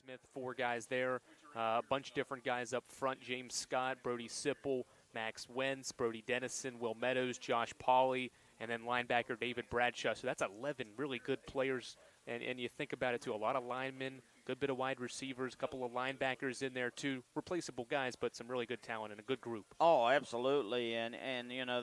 Smith, 4 guys there. A bunch of different guys up front, James Scott, Brody Sipple, Max Wentz, Brody Dennison, Will Meadows, Josh Pauley, and then linebacker David Bradshaw. So that's 11 really good players, and you think about it, too. A lot of linemen, good bit of wide receivers, a couple of linebackers in there, too. Replaceable guys, but some really good talent and a good group. Oh, absolutely, and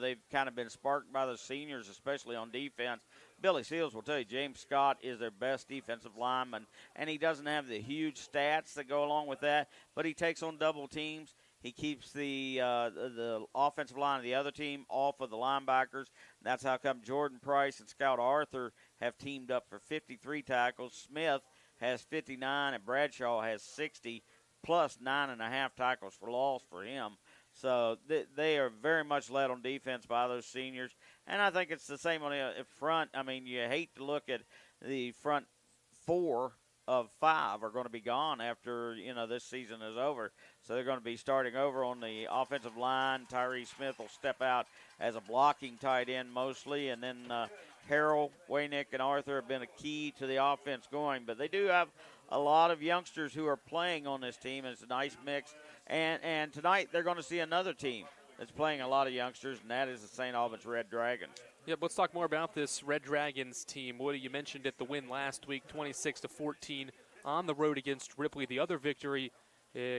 they've kind of been sparked by the seniors, especially on defense. Billy Seals will tell you James Scott is their best defensive lineman, and he doesn't have the huge stats that go along with that, but he takes on double teams. He keeps the offensive line of the other team off of the linebackers. That's how come Jordan Price and Scout Arthur have teamed up for 53 tackles. Smith has 59, and Bradshaw has 60, plus 9.5 tackles for loss for him. So they are very much led on defense by those seniors. And I think it's the same on the front. I mean, you hate to look at the front 4 of 5 are going to be gone after, this season is over. So they're going to be starting over on the offensive line. Tyree Smith will step out as a blocking tight end mostly. And then Harrell, Waynick, and Arthur have been a key to the offense going. But they do have a lot of youngsters who are playing on this team. It's a nice mix. And tonight they're going to see another team that's playing a lot of youngsters, and that is the St. Albans Red Dragons. Yep, let's talk more about this Red Dragons team. Woody, you mentioned it, the win last week, 26-14 on the road against Ripley. The other victory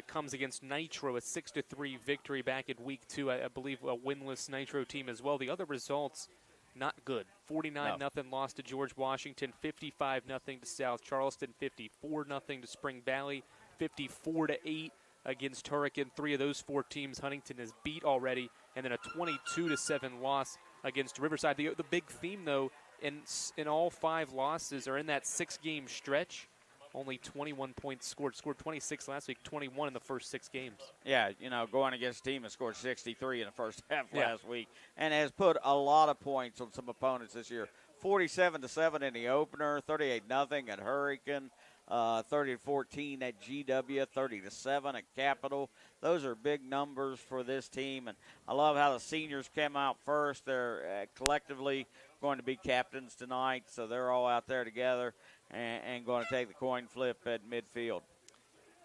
comes against Nitro, a 6-3 victory back in week 2. I believe a winless Nitro team as well. The other results, not good. 49-0 loss to George Washington, 55-0 to South Charleston, 54-0 to Spring Valley, 54-8 against Hurricane. 3 of those 4 teams Huntington has beat already, and then a 22-7 loss against Riverside. The big theme, though, in all 5 losses are in that 6-game stretch. Only 21 points scored. Scored 26 last week, 21 in the first 6 games. Yeah, going against a team that scored 63 in the first half last week and has put a lot of points on some opponents this year. 47-7 in the opener, 38-0 at Hurricane, 30-14 at GW, 30-7 at Capital. Those are big numbers for this team, and I love how the seniors came out first. They're collectively going to be captains tonight, so they're all out there together and going to take the coin flip at midfield.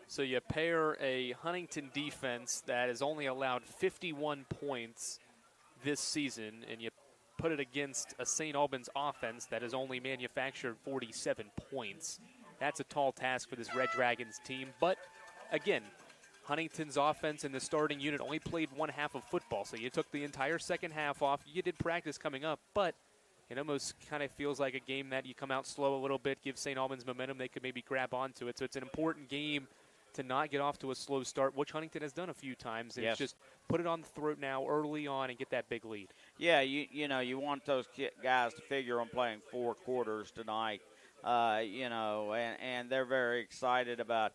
So you pair a Huntington defense that has only allowed 51 points this season, and you put it against a St. Albans offense that has only manufactured 47 points. That's a tall task for this Red Dragons team. But, again, Huntington's offense in the starting unit only played one half of football, so you took the entire second half off. You did practice coming up, but it almost kind of feels like a game that you come out slow a little bit, give St. Albans momentum, they could maybe grab onto it. So it's an important game to not get off to a slow start, which Huntington has done a few times. And just put it on the throat now early on and get that big lead. Yeah, you want those guys to figure on playing 4 quarters tonight. And they're very excited about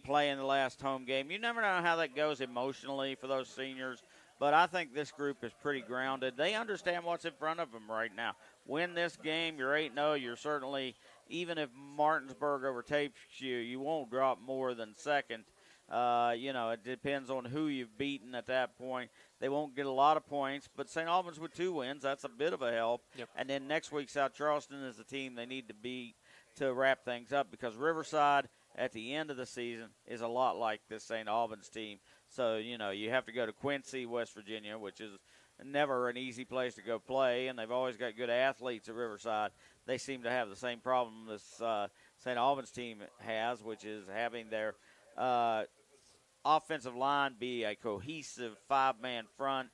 playing the last home game. You never know how that goes emotionally for those seniors, but I think this group is pretty grounded. They understand what's in front of them right now. Win this game, you're 8-0. You're certainly, even if Martinsburg overtakes you, you won't drop more than second. It depends on who you've beaten at that point. They won't get a lot of points, but St. Albans with 2 wins, that's a bit of a help. Yep. And then next week, South Charleston is the team they need to beat to wrap things up, because Riverside at the end of the season is a lot like this St. Albans team. So, you have to go to Quincy, West Virginia, which is never an easy place to go play, and they've always got good athletes at Riverside. They seem to have the same problem this St. Albans team has, which is having their offensive line be a cohesive 5-man front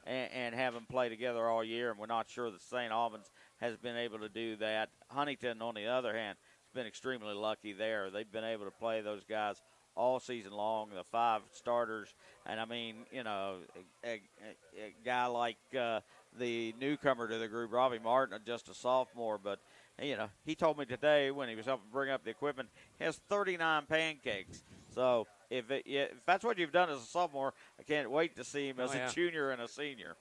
and have them play together all year, and we're not sure that St. Albans has been able to do that. Huntington, on the other hand, has been extremely lucky there. They've been able to play those guys all season long, the 5 starters. And, I mean, a guy like the newcomer to the group, Robbie Martin, just a sophomore, but, he told me today when he was helping bring up the equipment, he has 39 pancakes. So if that's what you've done as a sophomore, I can't wait to see him as a junior and a senior.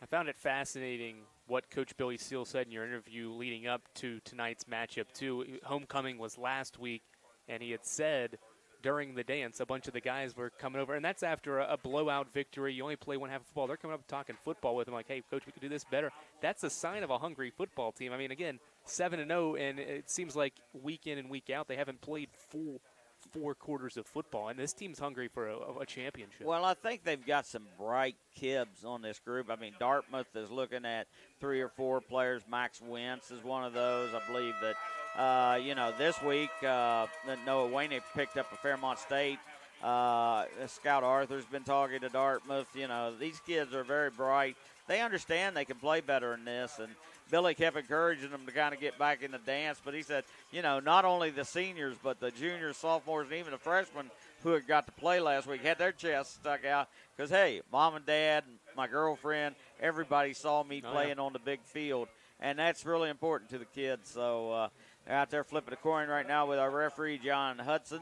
I found it fascinating what Coach Billy Seal said in your interview leading up to tonight's matchup, too. Homecoming was last week, and he had said during the dance a bunch of the guys were coming over, and that's after a blowout victory. You only play one half of football. They're coming up talking football with him like, hey, Coach, we could do this better. That's a sign of a hungry football team. I mean, again, 7-0, and it seems like week in and week out they haven't played full 4 quarters of football, and this team's hungry for a championship. Well, I think they've got some bright kids on this group. I mean, Dartmouth is looking at 3 or 4 players. Max Wentz is one of those. I believe that, this week, Noah Wayne picked up a Fairmont State. Scout Arthur's been talking to Dartmouth. These kids are very bright. They understand they can play better than this, and Billy kept encouraging them to kind of get back in the dance, but he said, not only the seniors, but the juniors, sophomores, and even the freshmen who had got to play last week had their chests stuck out because, hey, mom and dad, my girlfriend, everybody saw me playing on the big field, and that's really important to the kids. So they're out there flipping a coin right now with our referee, John Hudson,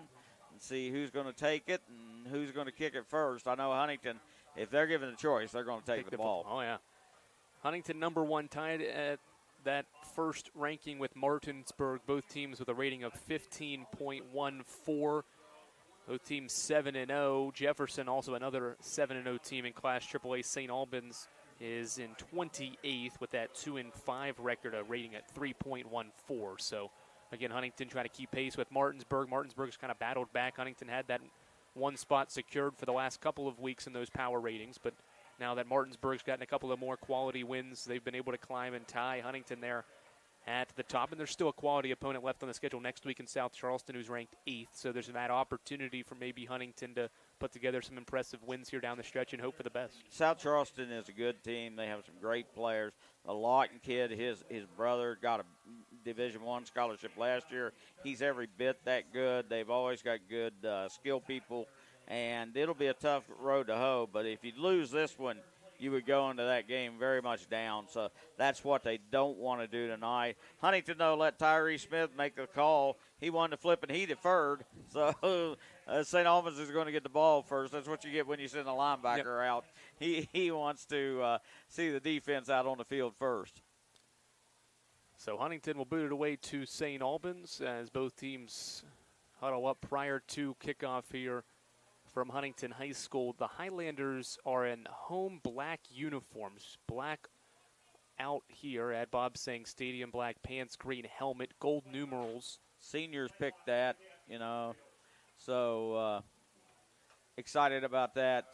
and see who's going to take it and who's going to kick it first. I know Huntington, if they're given the choice, they're going to take the ball. Oh, yeah. Huntington number 1 tied at that first ranking with Martinsburg. Both teams with a rating of 15.14. Both teams 7-0. Jefferson also another 7-0 team in Class AAA. St. Albans is in 28th with that 2-5 record, a rating at 3.14. So, again, Huntington trying to keep pace with Martinsburg. Martinsburg's kind of battled back. Huntington had that 1 spot secured for the last couple of weeks in those power ratings, but now that Martinsburg's gotten a couple of more quality wins, they've been able to climb and tie Huntington there at the top. And there's still a quality opponent left on the schedule next week in South Charleston, who's ranked 8th. So there's that opportunity for maybe Huntington to put together some impressive wins here down the stretch and hope for the best. South Charleston is a good team. They have some great players. The Lawton kid, his brother got a Division I scholarship last year. He's every bit that good. They've always got good skill people. And it'll be a tough road to hoe, but if you lose this one, you would go into that game very much down. So that's what they don't want to do tonight. Huntington, though, let Tyree Smith make the call. He wanted to flip, and he deferred. So St. Albans is going to get the ball first. That's what you get when you send a linebacker out. He wants to see the defense out on the field first. So Huntington will boot it away to St. Albans as both teams huddle up prior to kickoff here. From Huntington High School, the Highlanders are in home black uniforms. Black out here at Bob Sang Stadium, black pants, green helmet, gold numerals. Seniors picked that, so excited about that.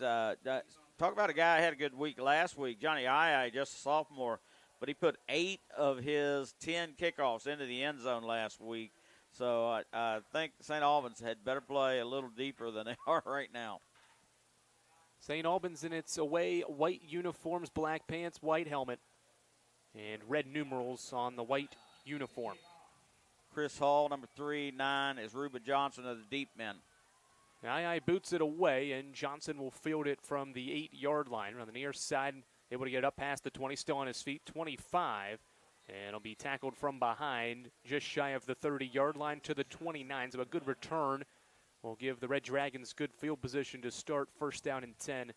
Talk about a guy who had a good week last week. Johnny I just a sophomore, but he put 8 of his 10 kickoffs into the end zone last week. So I think St. Albans had better play a little deeper than they are right now. St. Albans in its away white uniforms, black pants, white helmet, and red numerals on the white uniform. Chris Hall, number 3-9, is Reuben Johnson of the Deep Men. II boots it away, and Johnson will field it from the 8-yard line. On the near side, able to get it up past the 20, still on his feet, 25. And it'll be tackled from behind, just shy of the 30-yard line to the 29. So a good return will give the Red Dragons good field position to start first down and 10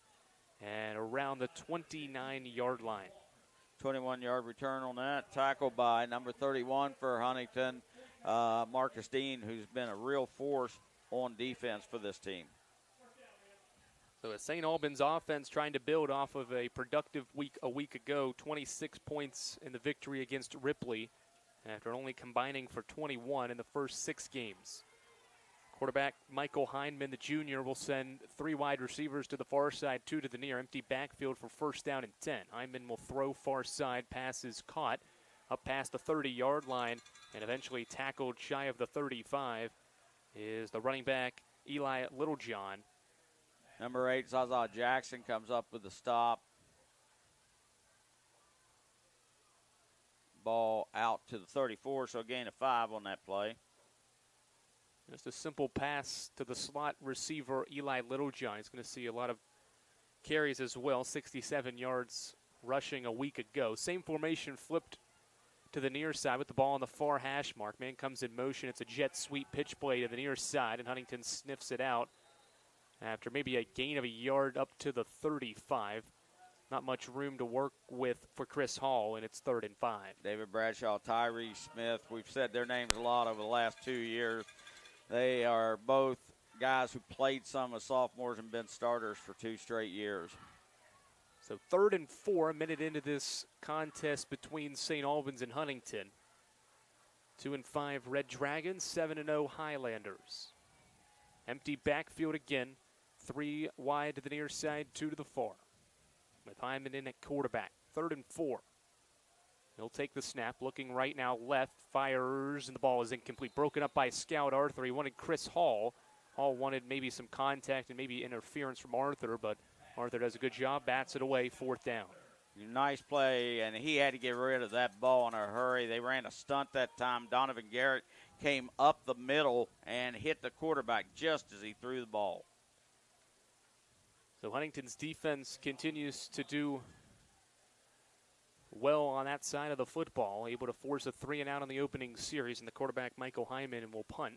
and around the 29-yard line. 21-yard return on that. Tackle by number 31 for Huntington, Marcus Dean, who's been a real force on defense for this team. So a St. Albans offense trying to build off of a productive week a week ago, 26 points in the victory against Ripley after only combining for 21 in the first 6 games. Quarterback Michael Hindman, the junior, will send 3 wide receivers to the far side, 2 to the near, empty backfield for first down and 10. Hindman will throw far side, passes caught up past the 30-yard line and eventually tackled shy of the 35 is the running back Eli Littlejohn. Number 8, Zaza Jackson, comes up with the stop. Ball out to the 34, so a gain of 5 on that play. Just a simple pass to the slot receiver, Eli Littlejohn. He's going to see a lot of carries as well, 67 yards rushing a week ago. Same formation flipped to the near side with the ball on the far hash mark. Man comes in motion. It's a jet sweep pitch play to the near side, and Huntington sniffs it out after maybe a gain of a yard up to the 35. Not much room to work with for Chris Hall, and it's 3rd and 5. David Bradshaw, Tyree Smith, we've said their names a lot over the last 2 years. They are both guys who played some as sophomores and been starters for 2 straight years. So 3rd and 4, a minute into this contest between St. Albans and Huntington. 2-5 Red Dragons, 7-0 Highlanders. Empty backfield again. 3 wide to the near side, 2 to the far. With Hyman in at quarterback. 3rd and 4. He'll take the snap, looking right now left, fires, and the ball is incomplete. Broken up by Scout Arthur. He wanted Chris Hall. Hall wanted maybe some contact and maybe interference from Arthur, but Arthur does a good job, bats it away, 4th down. Nice play, and he had to get rid of that ball in a hurry. They ran a stunt that time. Donovan Garrett came up the middle and hit the quarterback just as he threw the ball. So Huntington's defense continues to do well on that side of the football, able to force a 3-and-out on the opening series, and the quarterback, Michael Hyman, will punt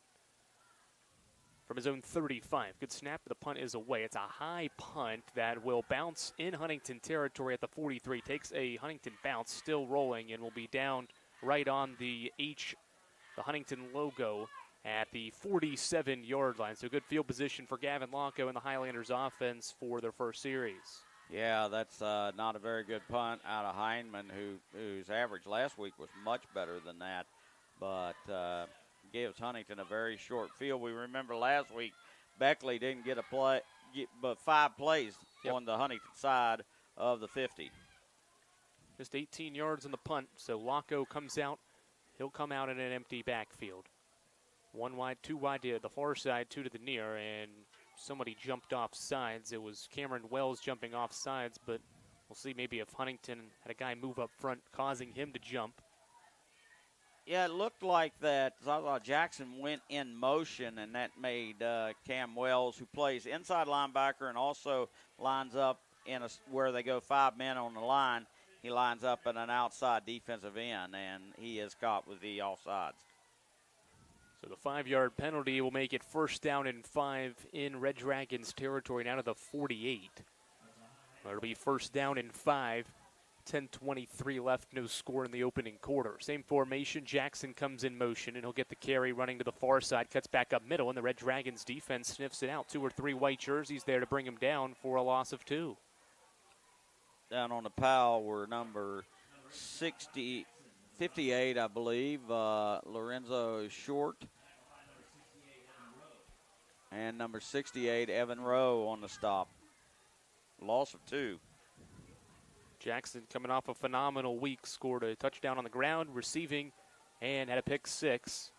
from his own 35. Good snap, but the punt is away. It's a high punt that will bounce in Huntington territory at the 43. Takes a Huntington bounce, still rolling, and will be down right on the Huntington logo at the 47-yard line. So good field position for Gavin Lonko and the Highlanders offense for their first series. Yeah, that's not a very good punt out of Hyman, whose average last week was much better than that, but gives Huntington a very short field. We remember last week Beckley didn't get but 5 plays on the Huntington side of the 50. Just 18 yards on the punt, so Lonko comes out. He'll come out in an empty backfield. 1 wide, 2 wide to the far side, 2 to the near, and somebody jumped off sides. It was Cameron Wells jumping off sides, but we'll see maybe if Huntington had a guy move up front, causing him to jump. Yeah, it looked like that. Jackson went in motion, and that made Cam Wells, who plays inside linebacker and also lines up where they go 5 men on the line, he lines up in an outside defensive end, and he is caught with the offsides. So the 5-yard penalty will make it 1st down and 5 in Red Dragons territory, now to the 48. It'll be 1st down and 5. 10:23 left, no score in the opening quarter. Same formation, Jackson comes in motion, and he'll get the carry running to the far side, cuts back up middle, and the Red Dragons defense sniffs it out. 2 or 3 white jerseys there to bring him down for a loss of 2. Down on the pile were number 58, I believe, Lorenzo Short, and number 68, Evan Rowe on the stop. Loss of 2. Jackson coming off a phenomenal week, scored a touchdown on the ground, receiving, and had a pick 6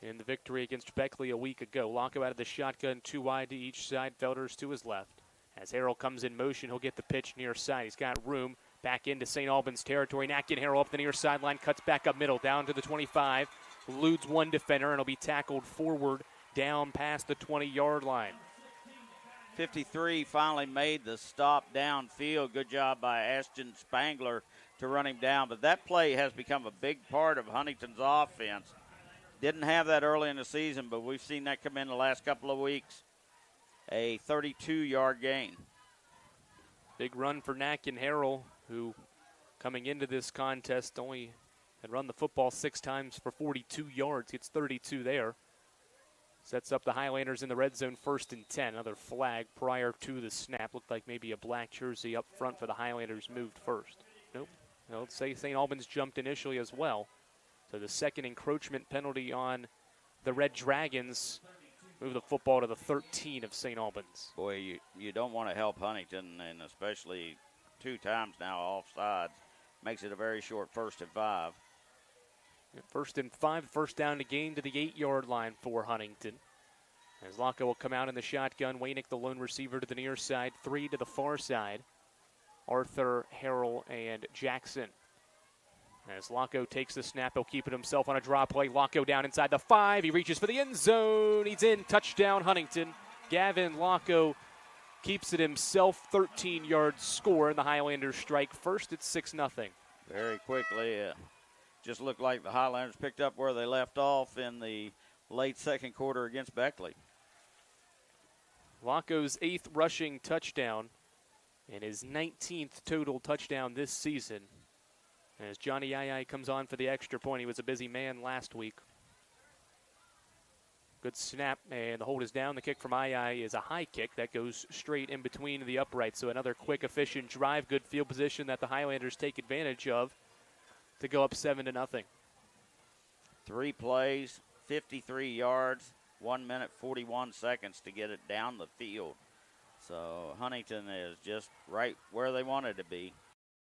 in the victory against Beckley a week ago. Lonko out of the shotgun, 2 wide to each side, Felders to his left. As Harrell comes in motion, he'll get the pitch near side. He's got room back into St. Albans territory. Natkin Harrell up the near sideline, cuts back up middle, down to the 25, eludes 1 defender, and will be tackled forward down past the 20-yard line. 53 finally made the stop downfield. Good job by Ashton Spangler to run him down. But that play has become a big part of Huntington's offense. Didn't have that early in the season, but we've seen that come in the last couple of weeks. A 32-yard gain. Big run for Natkin Harrell, who coming into this contest only had run the football 6 times for 42 yards. Gets 32 there. Sets up the Highlanders in the red zone, 1st and 10. Another flag prior to the snap. Looked like maybe a black jersey up front for the Highlanders moved first. Nope. Let's say St. Albans jumped initially as well. So the 2nd encroachment penalty on the Red Dragons. Move the football to the 13 of St. Albans. Boy, you don't want to help Huntington, and especially 2 times now offsides. Makes it a very short 1st and 5. 1st and 5, 1st down to gain to the 8-yard line for Huntington. As Lonko will come out in the shotgun. Waynick, the lone receiver, to the near side. 3 to the far side. Arthur, Harrell, and Jackson. As Lonko takes the snap, he'll keep it himself on a drop play. Lonko down inside the 5. He reaches for the end zone. He's in. Touchdown, Huntington. Gavin Lonko keeps it himself. 13-yard score, and the Highlanders strike first. It's 6-0. Very quickly. Just looked like the Highlanders picked up where they left off in the late 2nd quarter against Beckley. Lonko's 8th rushing touchdown and his 19th total touchdown this season. As Johnny Yai comes on for the extra point, he was a busy man last week. Good snap, and the hold is down. The kick from Yai is a high kick that goes straight in between the uprights. So another quick, efficient drive, good field position that the Highlanders take advantage of to go up 7-0. 3 plays, 53 yards. 1 minute, 41 seconds to get it down the field. So Huntington is just right where they wanted to be.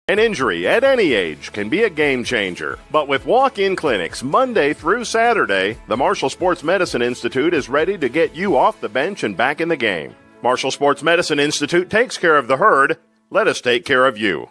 An injury at any age can be a game changer. But with walk-in clinics Monday through Saturday, the Marshall Sports Medicine Institute is ready to get you off the bench and back in the game. Marshall Sports Medicine Institute takes care of the herd. Let us take care of you.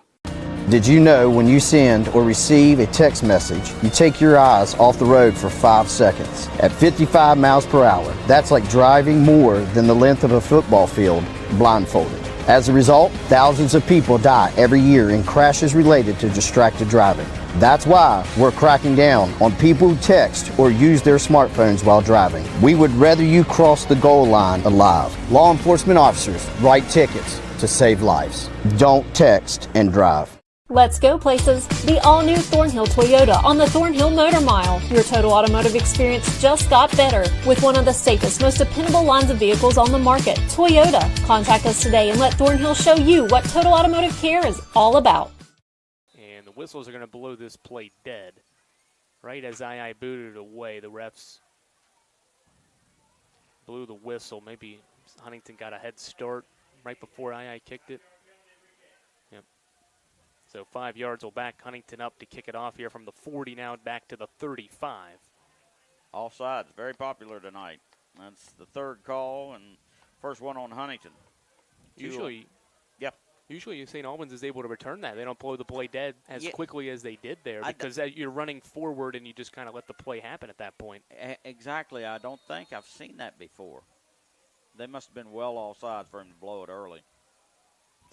Did you know when you send or receive a text message, you take your eyes off the road for 5 seconds? At 55 miles per hour, that's like driving more than the length of a football field blindfolded. As a result, thousands of people die every year in crashes related to distracted driving. That's why we're cracking down on people who text or use their smartphones while driving. We would rather you cross the goal line alive. Law enforcement officers write tickets to save lives. Don't text and drive. Let's go places. The all-new Thornhill Toyota on the Thornhill Motor Mile. Your total automotive experience just got better with one of the safest, most dependable lines of vehicles on the market, Toyota. Contact us today and let Thornhill show you what total automotive care is all about. And the whistles are going to blow this play dead. Right as I booted it away, the refs blew the whistle. Maybe Huntington got a head start right before I kicked it. So 5 yards will back Huntington up to kick it off here from the 40 now back to the 35. Offsides, very popular tonight. That's the third call and first one on Huntington. Usually St. Albans is able to return that. They don't blow the play dead as quickly as they did there because you're running forward and you just kind of let the play happen at that point. Exactly. I don't think I've seen that before. They must have been well offsides for him to blow it early.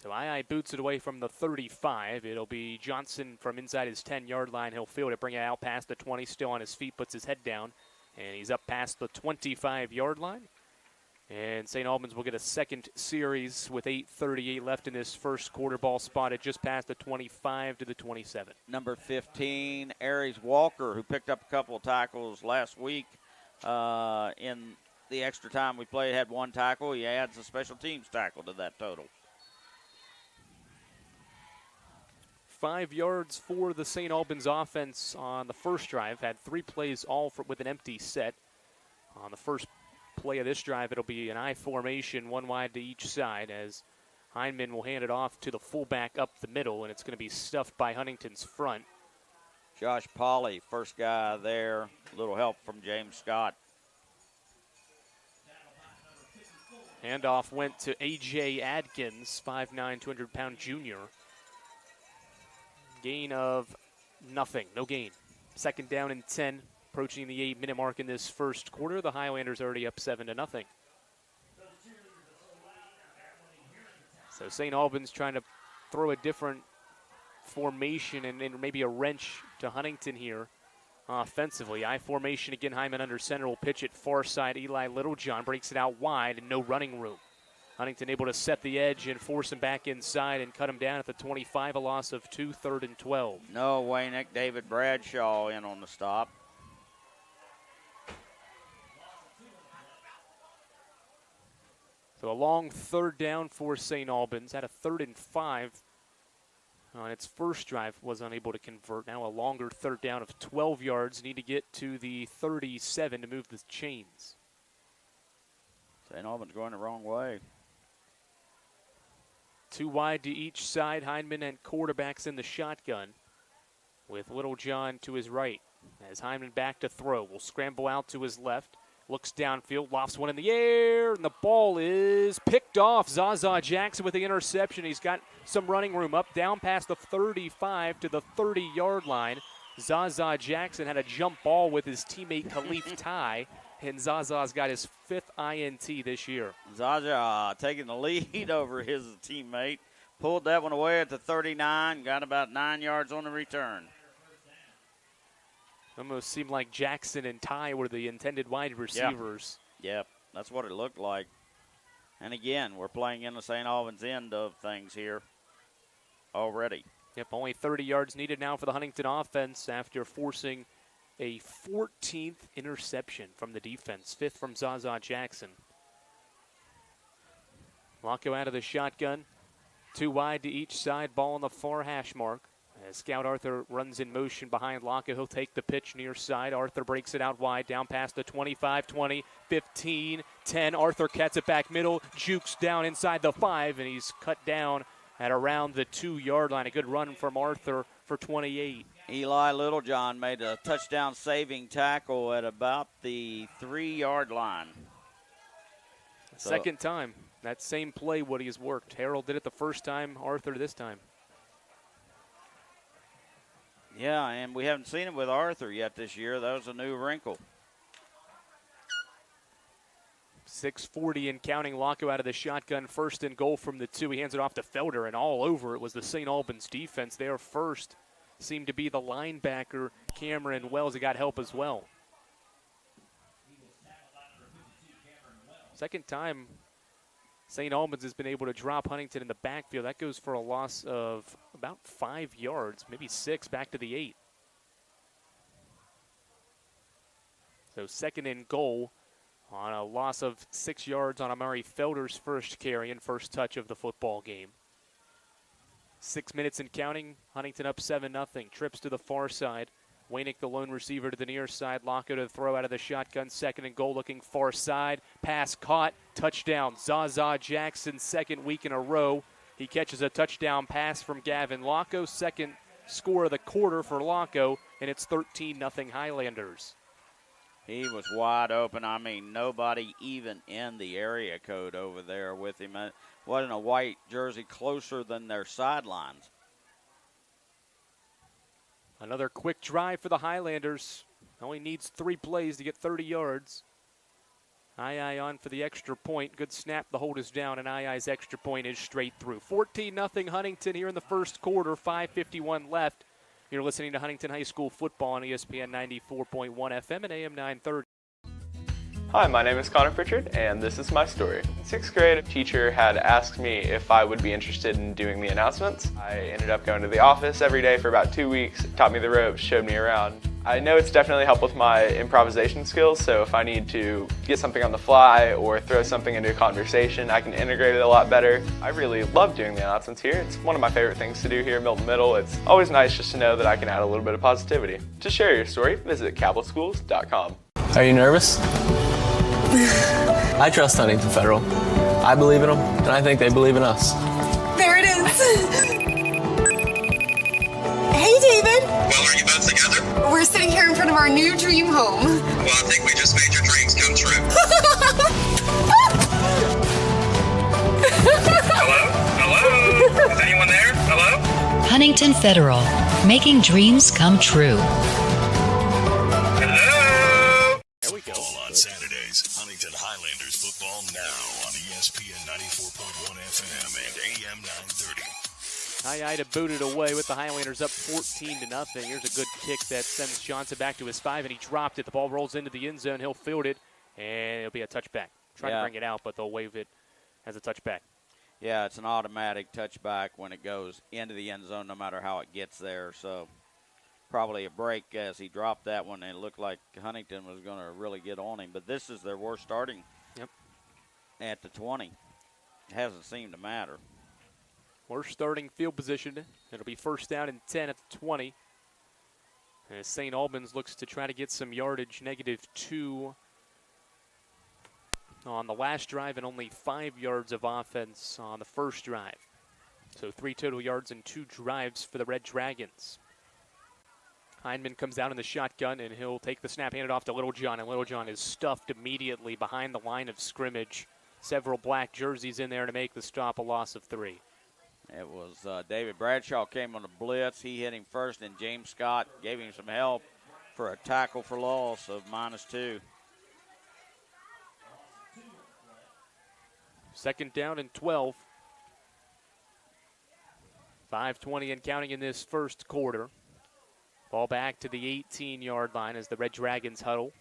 So boots it away from the 35. It'll be Johnson from inside his 10-yard line. He'll field it, bring it out past the 20, still on his feet, puts his head down, and he's up past the 25-yard line. And St. Albans will get a second series with 8:38 left in this first quarter. Ball spotted just past the 25 to the 27. Number 15, Aries Walker, who picked up a couple of tackles last week in the extra time we played, had one tackle. He adds a special teams tackle to that total. 5 yards for the St. Albans offense on the first drive. Had 3 plays all with an empty set. On the first play of this drive, it'll be an I formation, one wide to each side, as Hindman will hand it off to the fullback up the middle, and it's going to be stuffed by Huntington's front. Josh Pauley, first guy there. A little help from James Scott. Handoff went to A.J. Adkins, 5'9", 200-pound junior. Gain of nothing, no gain. Second down and 10, approaching the 8-minute mark in this first quarter. The Highlanders already up 7-0. So St. Albans trying to throw a different formation and maybe a wrench to Huntington here offensively. I formation again, Hyman under center will pitch it far side. Eli Littlejohn breaks it out wide and no running room. Huntington able to set the edge and force him back inside and cut him down at the 25, a loss of 2, 3rd and 12. No, Waynick, David Bradshaw in on the stop. So a long third down for St. Albans. Had a 3rd and 5 on its first drive, was unable to convert. Now a longer third down of 12 yards. Need to get to the 37 to move the chains. St. Albans going the wrong way. 2 wide to each side. Hindman and quarterbacks in the shotgun with Littlejohn to his right. As Hindman back to throw, will scramble out to his left. Looks downfield, lofts one in the air, and the ball is picked off. Zaza Jackson with the interception. He's got some running room up, down past the 35 to the 30-yard line. Zaza Jackson had a jump ball with his teammate Khalif Ty, and Zaza's got his 5th INT this year. Zaza taking the lead over his teammate. Pulled that one away at the 39, got about 9 yards on the return. Almost seemed like Jackson and Ty were the intended wide receivers. Yep, that's what it looked like. And again, we're playing in the St. Albans end of things here already. Yep, only 30 yards needed now for the Huntington offense after forcing a 14th interception from the defense, 5th from Zaza Jackson. Locko out of the shotgun, 2 wide to each side, ball on the far hash mark. As Scout Arthur runs in motion behind Locke, he'll take the pitch near side. Arthur breaks it out wide, down past the 25, 20, 15, 10. Arthur cuts it back middle, jukes down inside the 5, and he's cut down at around the 2-yard line. A good run from Arthur for 28. Eli Littlejohn made a touchdown saving tackle at about the 3-yard line. Second time. That same play, Woody, has worked. Harold did it the first time, Arthur this time. Yeah, and we haven't seen it with Arthur yet this year. That was a new wrinkle. 6:40 and counting. Locke out of the shotgun, first and goal from the 2. He hands it off to Felder, and all over it was the St. Albans defense. Their first seemed to be the linebacker, Cameron Wells. He got help as well. Second time St. Albans has been able to drop Huntington in the backfield. That goes for a loss of about 5 yards, maybe 6, back to the 8. So second and goal on a loss of 6 yards on Amari Felder's first carry and first touch of the football game. 6 minutes and counting. Huntington up 7-0. Trips to the far side. Wainick, the lone receiver, to the near side. Locke to throw out of the shotgun. Second and goal, looking far side. Pass caught. Touchdown. Zaza Jackson, second week in a row. He catches a touchdown pass from Gavin Locke. Second score of the quarter for Locke, and it's 13-0 Highlanders. He was wide open. I mean, nobody even in the area code over there with him. It wasn't a white jersey closer than their sidelines. Another quick drive for the Highlanders. Only needs 3 plays to get 30 yards. Aye on for the extra point. Good snap. The hold is down, and Aye's extra point is straight through. 14-0 Huntington here in the first quarter. 5:51 left. You're listening to Huntington High School football on ESPN 94.1 FM and AM 930. Hi, my name is Connor Pritchard, and this is my story. In 6th grade, a teacher had asked me if I would be interested in doing the announcements. I ended up going to the office every day for about 2 weeks, taught me the ropes, showed me around. I know it's definitely helped with my improvisation skills, so if I need to get something on the fly or throw something into a conversation, I can integrate it a lot better. I really love doing the announcements here. It's one of my favorite things to do here at Milton Middle. It's always nice just to know that I can add a little bit of positivity. To share your story, visit capitalschools.com. Are you nervous? I trust Huntington Federal. I believe in them, and I think they believe in us. There it is. Hey, David. Well, are you both together? We're sitting here in front of our new dream home. Well, I think we just made your dreams come true. Hello? Hello? Is anyone there? Hello? Huntington Federal, making dreams come true. Hello? There we go. All on Saturdays, Huntington Highlanders football now on ESPN 94.1 FM and AM 930. Aye to boot it away with the Highlanders up 14-0. Here's a good kick that sends Johnson back to his 5, and he dropped it. The ball rolls into the end zone. He'll field it, and it'll be a touchback. Trying to bring it out, but they'll wave it as a touchback. Yeah, it's an automatic touchback when it goes into the end zone, no matter how it gets there. So probably a break as he dropped that one, and it looked like Huntington was going to really get on him. But this is their worst starting at the 20. It hasn't seemed to matter. Worst starting field position. It'll be first down and 10 at the 20. As St. Albans looks to try to get some yardage, -2 on the last drive and only 5 yards of offense on the first drive. So 3 total yards and 2 drives for the Red Dragons. Hindman comes out in the shotgun, and he'll take the snap, hand it off to Littlejohn, and Littlejohn is stuffed immediately behind the line of scrimmage. Several black jerseys in there to make the stop, a loss of 3. It was David Bradshaw came on a blitz. He hit him first, and James Scott gave him some help for a tackle for loss of -2. Second down and 12. 5:20 and counting in this first quarter. Ball back to the 18-yard line as the Red Dragons huddle.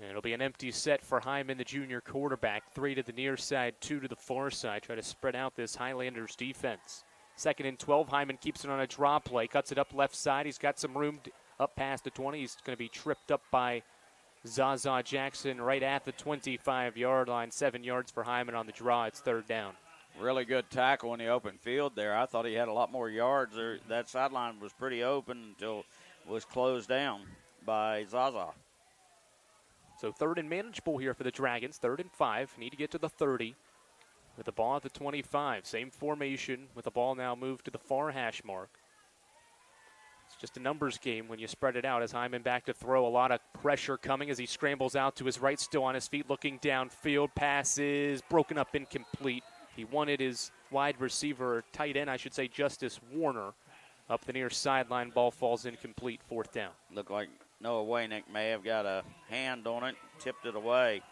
And it'll be an empty set for Hyman, the junior quarterback. 3 to the near side, 2 to the far side. Try to spread out this Highlanders defense. Second and 12, Hyman keeps it on a draw play. Cuts it up left side. He's got some room up past the 20. He's going to be tripped up by Zaza Jackson right at the 25-yard line. 7 yards for Hyman on the draw. It's third down. Really good tackle in the open field there. I thought he had a lot more yards there. That sideline was pretty open until it was closed down by Zaza. So 3rd and manageable here for the Dragons. 3rd and 5. Need to get to the 30 with the ball at the 25. Same formation with the ball now moved to the far hash mark. It's just a numbers game when you spread it out. As Hyman back to throw, a lot of pressure coming as he scrambles out to his right, still on his feet, looking downfield. Passes broken up, incomplete. He wanted his wide receiver, or tight end, I should say, Justice Warner, up the near sideline. Ball falls incomplete, 4th down. Looked like Noah Waynick may have got a hand on it, tipped it away.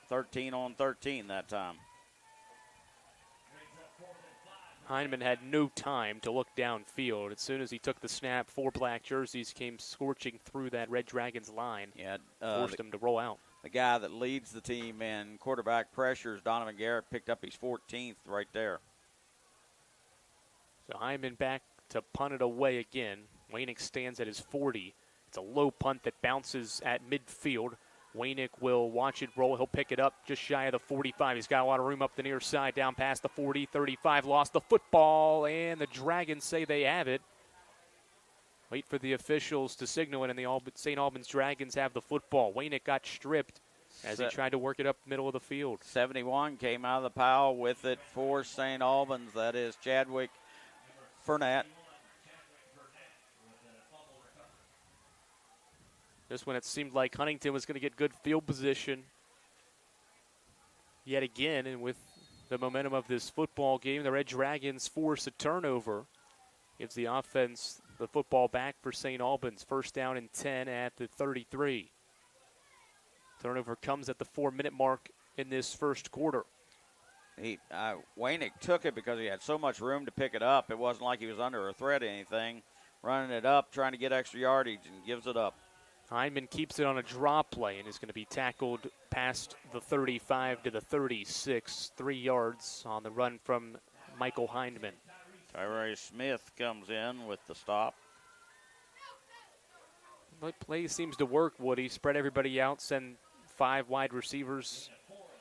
13 on 13 that time. Heineman had no time to look downfield. As soon as he took the snap, 4 black jerseys came scorching through that Red Dragons line. Yeah, forced him to roll out. The guy that leads the team in quarterback pressures, Donovan Garrett, picked up his 14th right there. So Hyman back to punt it away again. Waynick stands at his 40. It's a low punt that bounces at midfield. Waynick will watch it roll. He'll pick it up just shy of the 45. He's got a lot of room up the near side, down past the 40, 35. Lost the football, and the Dragons say they have it. Wait for the officials to signal it, and the St. Albans Dragons have the football. Waynick got stripped as he tried to work it up the middle of the field. 71 came out of the pile with it for St. Albans. That is Chadwick Furnett. Just when it seemed like Huntington was going to get good field position yet again, and with the momentum of this football game, the Red Dragons force a turnover. Gives the offense the football back for St. Albans. 1st down and 10 at the 33. Turnover comes at the 4-minute mark in this first quarter. Waynick took it because he had so much room to pick it up. It wasn't like he was under a threat or anything. Running it up, trying to get extra yardage, and gives it up. Hyman keeps it on a draw play and is going to be tackled past the 35 to the 36. 3 yards on the run from Michael Hindman. Tyree Smith comes in with the stop. The play seems to work, Woody. Spread everybody out, send 5 wide receivers,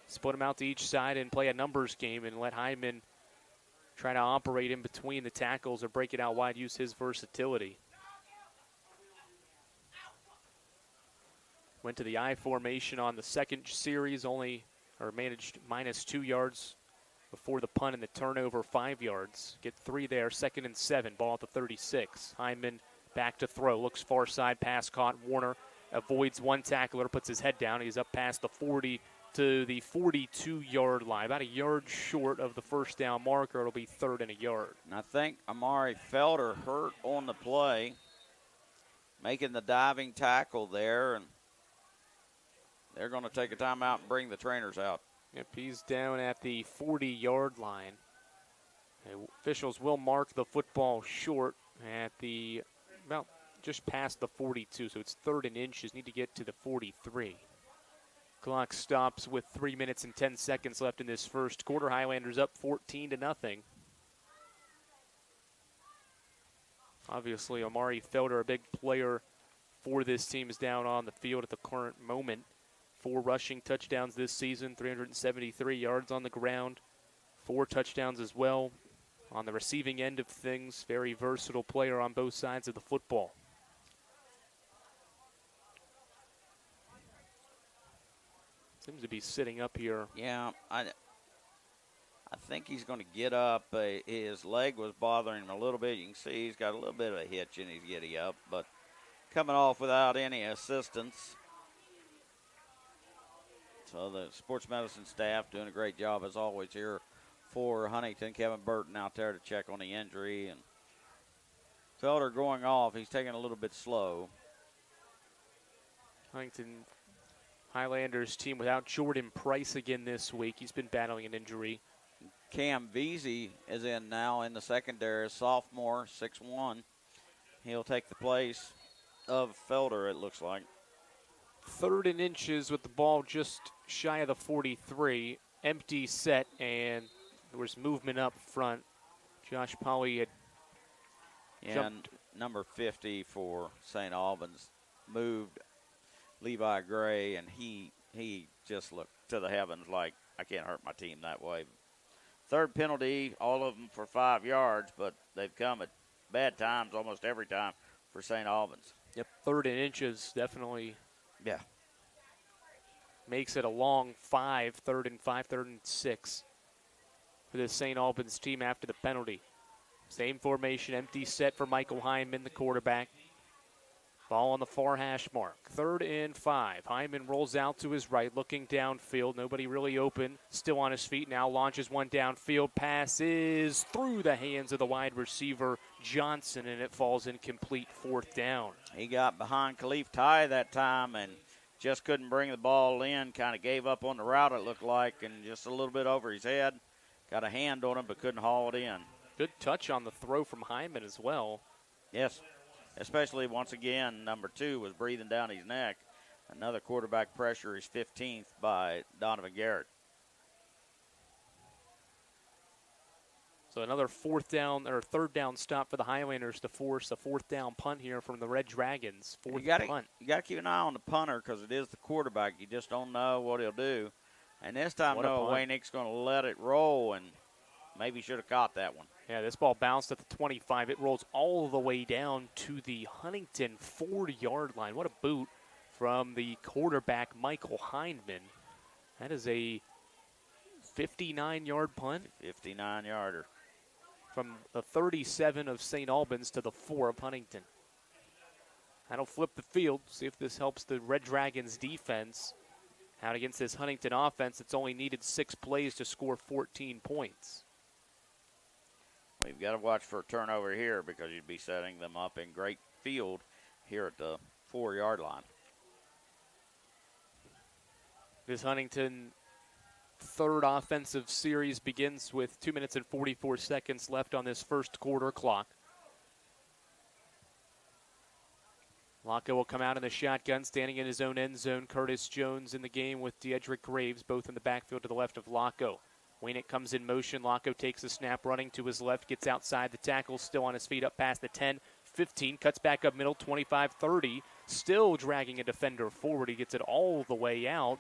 split them out to each side, and play a numbers game and let Hyman try to operate in between the tackles or break it out wide, use his versatility. Went to the I formation on the second series, managed minus 2 yards before the punt and the turnover, 5 yards. Get 3 there, 2nd and 7, ball at the 36. Hyman back to throw, looks far side, pass caught. Warner avoids one tackler, puts his head down. He's up past the 40 to the 42-yard line, about a yard short of the 1st down marker. It'll be 3rd and a yard. And I think Amari Felder hurt on the play, making the diving tackle there, and they're going to take a timeout and bring the trainers out. Yep, he's down at the 40-yard line. And officials will mark the football short at the about just past the 42, so it's 3rd and inches. Need to get to the 43. Clock stops with 3 minutes and 10 seconds left in this first quarter. Highlanders up 14-0. Obviously, Amari Felder, a big player for this team, is down on the field at the current moment. 4 rushing touchdowns this season, 373 yards on the ground, 4 touchdowns as well on the receiving end of things. Very versatile player on both sides of the football. Seems to be sitting up here. Yeah, I think he's going to get up. His leg was bothering him a little bit. You can see he's got a little bit of a hitch in his giddy up, but coming off without any assistance. So the sports medicine staff doing a great job as always here for Huntington. Kevin Burton out there to check on the injury. And Felder going off. He's taking a little bit slow. Huntington Highlanders team without Jordan Price again this week. He's been battling an injury. Cam Veazey is in now in the secondary, sophomore, 6'1". He'll take the place of Felder, it looks like. 3rd and inches with the ball just shy of the 43. Empty set, and there was movement up front. Josh Polly had jumped. And number 50 for St. Albans moved Levi Gray, and he just looked to the heavens like, I can't hurt my team that way. Third penalty, all of them for 5 yards, but they've come at bad times almost every time for St. Albans. Yep, 3rd and inches definitely. Yeah. Makes it a long 5, 3rd and 5, 3rd and 6 for the St. Albans team after the penalty. Same formation, empty set for Michael Hyman, the quarterback. Ball on the far hash mark. 3rd and 5. Hyman rolls out to his right, looking downfield. Nobody really open. Still on his feet now. Launches one downfield. Passes through the hands of the wide receiver, Johnson, and it falls incomplete. 4th down. He got behind Khalif Ty that time and just couldn't bring the ball in. Kind of gave up on the route, it looked like, and just a little bit over his head. Got a hand on him, but couldn't haul it in. Good touch on the throw from Hyman as well. Yes. Especially, once again, number 2 was breathing down his neck. Another quarterback pressure is 15th by Donovan Garrett. So another 4th down or 3rd down stop for the Highlanders to force a 4th down punt here from the Red Dragons. Punt. You got to keep an eye on the punter because it is the quarterback. You just don't know what he'll do. And this time, Noah Waynick's going to let it roll, and maybe should have caught that one. Yeah, this ball bounced at the 25. It rolls all the way down to the Huntington 40-yard line. What a boot from the quarterback, Michael Hyman. That is a 59-yard punt. 59-yarder. From the 37 of St. Albans to the 4 of Huntington. That'll flip the field. See if this helps the Red Dragons defense out against this Huntington offense. It's only needed 6 plays to score 14 points. We've got to watch for a turnover here because you'd be setting them up in great field here at the 4-yard line. This Huntington 3rd offensive series begins with 2 minutes and 44 seconds left on this first quarter clock. Locke will come out in the shotgun, standing in his own end zone. Curtis Jones in the game with Deidrick Graves, both in the backfield to the left of Locke. Waynick comes in motion. Locke takes the snap, running to his left, gets outside the tackle, still on his feet, up past the 10, 15, cuts back up middle, 25, 30, still dragging a defender forward. He gets it all the way out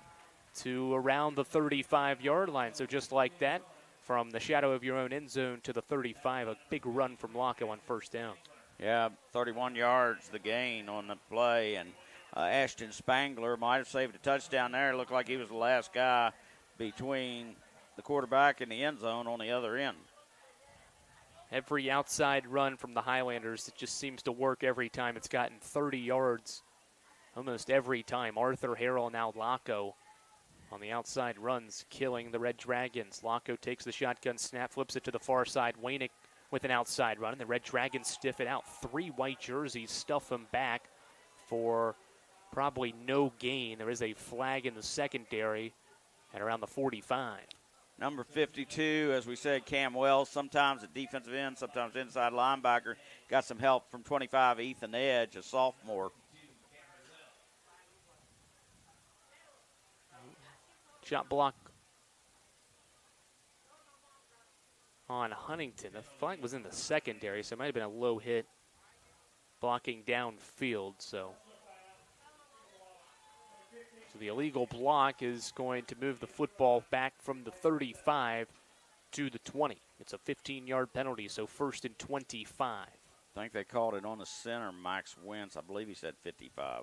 to around the 35-yard line. So just like that, from the shadow of your own end zone to the 35, a big run from Locke on 1st down. Yeah, 31 yards the gain on the play, and Ashton Spangler might have saved a touchdown there. It looked like he was the last guy between the quarterback and the end zone on the other end. Every outside run from the Highlanders, it just seems to work every time. It's gotten 30 yards almost every time. Arthur Harrell, now Locke on the outside runs, killing the Red Dragons. Locke takes the shotgun snap, flips it to the far side. Waynick with an outside run, and the Red Dragons stiff it out. 3 white jerseys stuff him back for probably no gain. There is a flag in the secondary at around the 45. Number 52, as we said, Cam Wells, sometimes at defensive end, sometimes inside linebacker. Got some help from 25, Ethan Edge, a sophomore. Shot block on Huntington. The flag was in the secondary, so it might have been a low hit blocking downfield. So the illegal block is going to move the football back from the 35 to the 20. It's a 15-yard penalty, so 1st and 25. I think they called it on the center, Max Wentz. I believe he said 55.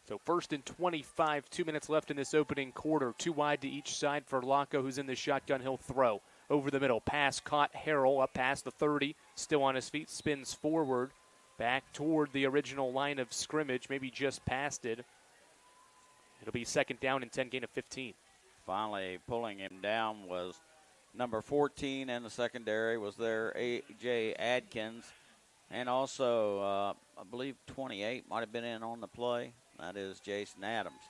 So 1st and 25, 2 minutes left in this opening quarter. 2 wide to each side for Locke, who's in the shotgun. He'll throw over the middle. Pass caught. Harrell up past the 30, still on his feet, spins forward, back toward the original line of scrimmage, maybe just past it. It'll be 2nd down and 10, gain of 15. Finally pulling him down was number 14 in the secondary was there, A.J. Adkins. And also, I believe 28 might have been in on the play. That is Jason Adams.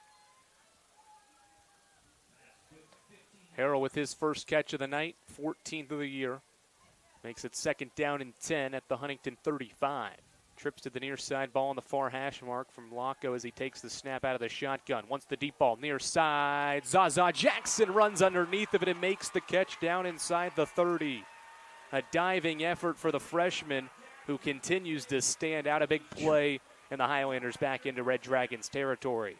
Harrell with his first catch of the night, 14th of the year. Makes it 2nd down and 10 at the Huntington 35. Trips to the near side, ball on the far hash mark from Locke as he takes the snap out of the shotgun. Wants the deep ball, near side. Zaza Jackson runs underneath of it and makes the catch down inside the 30. A diving effort for the freshman who continues to stand out. A big play, and the Highlanders back into Red Dragons territory.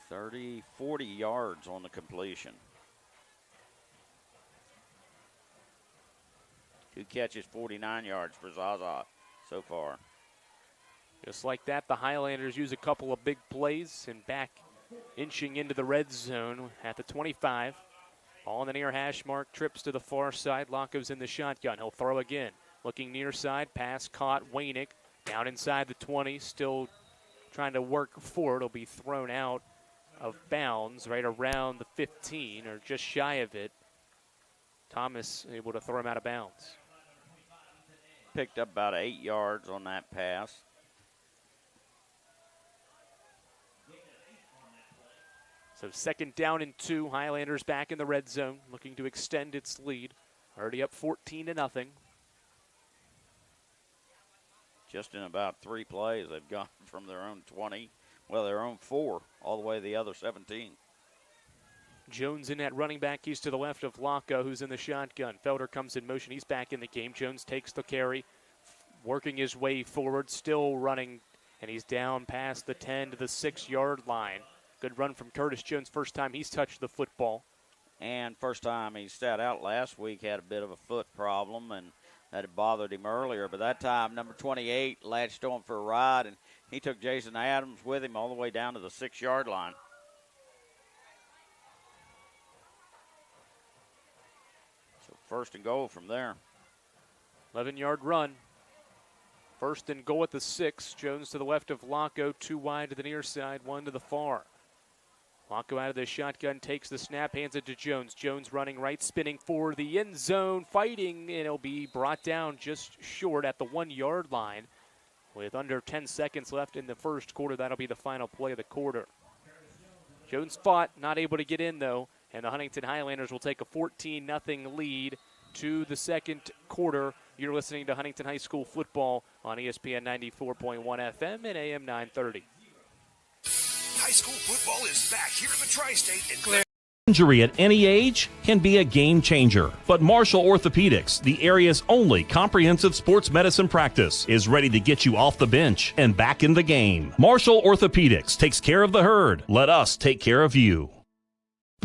40 yards on the completion. 2 catches, 49 yards for Zaza so far. Just like that, the Highlanders use a couple of big plays and back inching into the red zone at the 25. Ball on the near hash mark, trips to the far side. Locko's in the shotgun. He'll throw again. Looking near side, pass caught. Wainick down inside the 20, still trying to work for it. It'll be thrown out of bounds right around the 15 or just shy of it. Thomas able to throw him out of bounds. Picked up about 8 yards on that pass. So 2nd down and 2. Highlanders back in the red zone, looking to extend its lead. Already up 14-0. Just in about 3 plays, they've gone from their own 20, their own 4, all the way to the other 17. Jones in at running back. He's to the left of Locko, who's in the shotgun. Felder comes in motion. He's back in the game. Jones takes the carry, working his way forward, still running, and he's down past the 10 to the 6-yard line. Good run from Curtis Jones. First time he's touched the football. And first time he sat out last week, had a bit of a foot problem, and that had bothered him earlier. But that time, number 28 latched on for a ride, and he took Jason Adams with him all the way down to the 6-yard line. So 1st and goal from there. 11-yard run. 1st and goal at the 6. Jones to the left of Locko. 2 wide to the near side, 1 to the far. Locko out of the shotgun, takes the snap, hands it to Jones. Jones running right, spinning for the end zone, fighting, and it'll be brought down just short at the 1-yard line. With under 10 seconds left in the first quarter, that'll be the final play of the quarter. Jones fought, not able to get in though, and the Huntington Highlanders will take a 14-0 lead to the second quarter. You're listening to Huntington High School football on ESPN 94.1 FM and AM 930. High school football is back here in the Tri-State. Injury at any age can be a game changer, but Marshall Orthopedics, the area's only comprehensive sports medicine practice, is ready to get you off the bench and back in the game. Marshall Orthopedics takes care of the herd. Let us take care of you.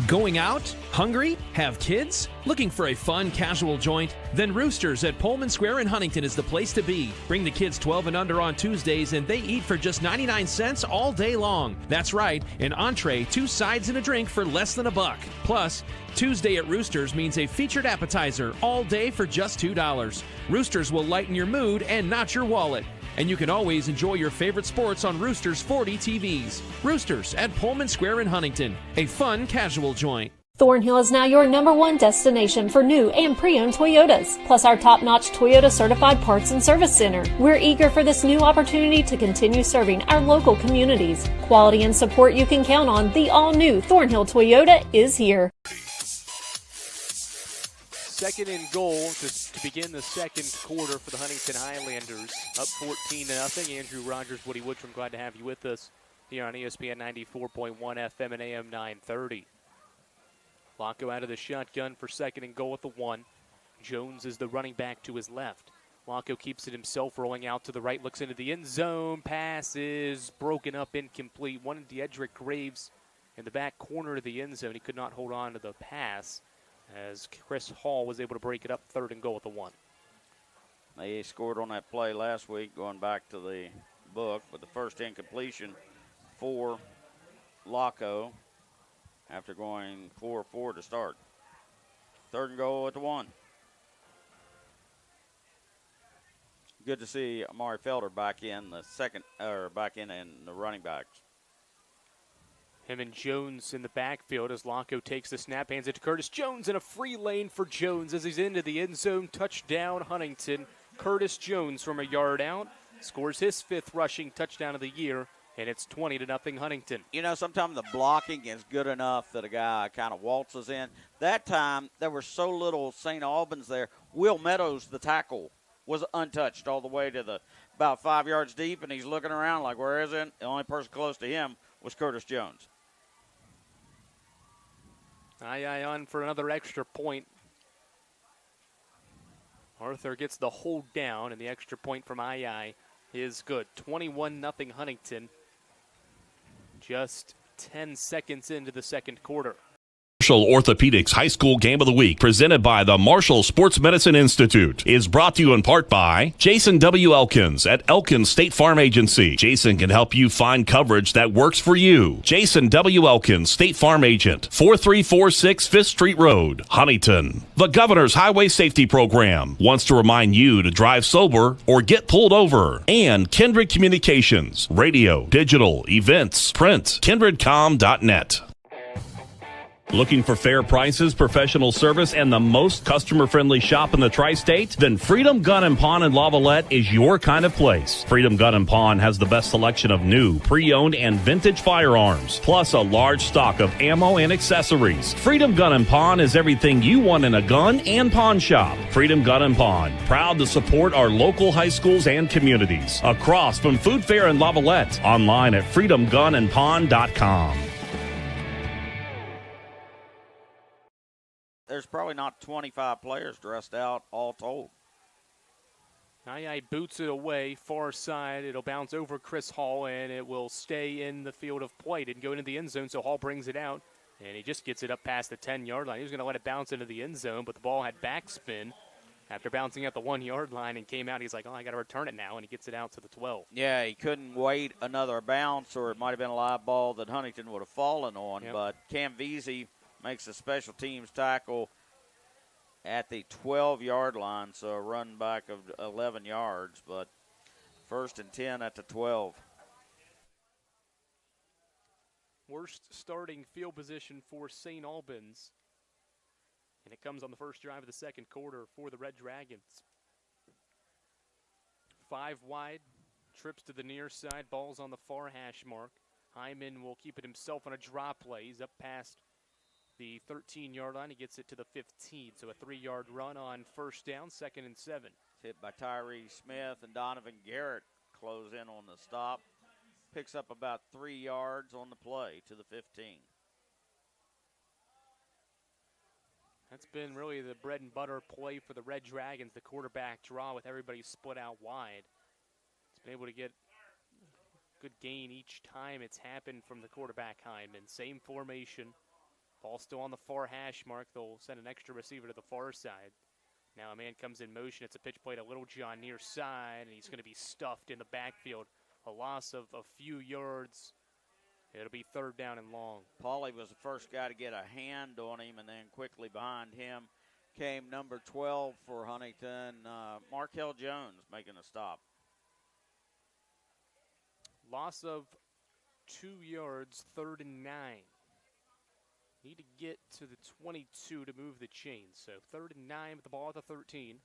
Going out? Hungry? Have kids? Looking for a fun, casual joint? Then Roosters at Pullman Square in Huntington is the place to be. Bring the kids 12 and under on Tuesdays, and they eat for just 99 cents all day long. That's right, an entree, 2 sides, and a drink for less than $1. Plus, Tuesday at Roosters means a featured appetizer all day for just $2. Roosters will lighten your mood and not your wallet. And you can always enjoy your favorite sports on Roosters 40 TVs. Roosters at Pullman Square in Huntington, a fun, casual joint. Thornhill is now your #1 destination for new and pre-owned Toyotas, plus our top-notch Toyota certified parts and service center. We're eager for this new opportunity to continue serving our local communities. Quality and support you can count on. The all-new Thornhill Toyota is here. 2nd and goal to begin the second quarter for the Huntington Highlanders. Up 14-0. Andrew Rogers, Woody Woodrum, glad to have you with us here on ESPN 94.1 FM and AM 930. Locko out of the shotgun for 2nd and goal at the 1. Jones is the running back to his left. Locko keeps it himself, rolling out to the right, looks into the end zone. Pass is broken up, incomplete. One to Edric Graves in the back corner of the end zone. He could not hold on to the pass, as Chris Hall was able to break it up. 3rd and goal at the 1. They scored on that play last week, going back to the book, with the first incompletion for Locko after going 4-4 to start. 3rd and goal at the 1. Good to see Amari Felder back in the the running backs. Him and Jones in the backfield as Locko takes the snap, hands it to Curtis Jones, in a free lane for Jones as he's into the end zone. Touchdown, Huntington. Curtis Jones from a yard out scores his 5th rushing touchdown of the year, and it's 20-0 Huntington. You know, sometimes the blocking is good enough that a guy kind of waltzes in. That time, there was so little St. Albans there. Will Meadows, the tackle, was untouched all the way to about 5 yards deep, and he's looking around like, where is it? The only person close to him was Curtis Jones. Aye on for another extra point. Arthur gets the hold down, and the extra point from Aye is good. 21-0 Huntington. Just 10 seconds into the second quarter. Marshall Orthopedics High School Game of the Week, presented by the Marshall Sports Medicine Institute, is brought to you in part by Jason W. Elkins at Elkins State Farm Agency. Jason can help you find coverage that works for you. Jason W. Elkins, State Farm Agent, 4346 5th Street Road, Huntington. The Governor's Highway Safety Program wants to remind you to drive sober or get pulled over. And KINDRED Communications, radio, digital, events, print, kindredcom.net. Looking for fair prices, professional service, and the most customer-friendly shop in the tri-state? Then Freedom Gun & Pawn in Lavalette is your kind of place. Freedom Gun & Pawn has the best selection of new, pre-owned, and vintage firearms, plus a large stock of ammo and accessories. Freedom Gun & Pawn is everything you want in a gun and pawn shop. Freedom Gun & Pawn, proud to support our local high schools and communities. Across from Food Fair in Lavalette, online at freedomgunandpawn.com. There's probably not 25 players dressed out all told. Aye boots it away, far side. It'll bounce over Chris Hall, and it will stay in the field of play. Didn't go into the end zone, so Hall brings it out, and he just gets it up past the 10-yard line. He was going to let it bounce into the end zone, but the ball had backspin after bouncing at the 1-yard line and came out. He's like, oh, I got to return it now, and he gets it out to the 12. Yeah, he couldn't wait another bounce, or it might have been a live ball that Huntington would have fallen on, but Cam Veazey makes a special teams tackle at the 12-yard line, so a run back of 11 yards, but 1st and 10 at the 12. Worst starting field position for St. Albans, and it comes on the first drive of the second quarter for the Red Dragons. 5 wide, trips to the near side, ball's on the far hash mark. Hyman will keep it himself on a drop play. He's up past the 13-yard line. He gets it to the 15, so a 3-yard run on first down, 2nd and 7. Hit by Tyree Smith, and Donovan Garrett close in on the stop. Picks up about 3 yards on the play to the 15. That's been really the bread and butter play for the Red Dragons, the quarterback draw with everybody split out wide. It's been able to get good gain each time it's happened from the quarterback Hyman. Same formation. Ball still on the far hash mark. They'll send an extra receiver to the far side. Now a man comes in motion. It's a pitch play to Little John near side, and he's going to be stuffed in the backfield. A loss of a few yards. It'll be 3rd down and long. Pauly was the first guy to get a hand on him, and then quickly behind him came number 12 for Huntington, Markel Jones, making a stop. Loss of 2 yards, 3rd and 9. Need to get to the 22 to move the chains. So 3rd and 9 with the ball at the 13.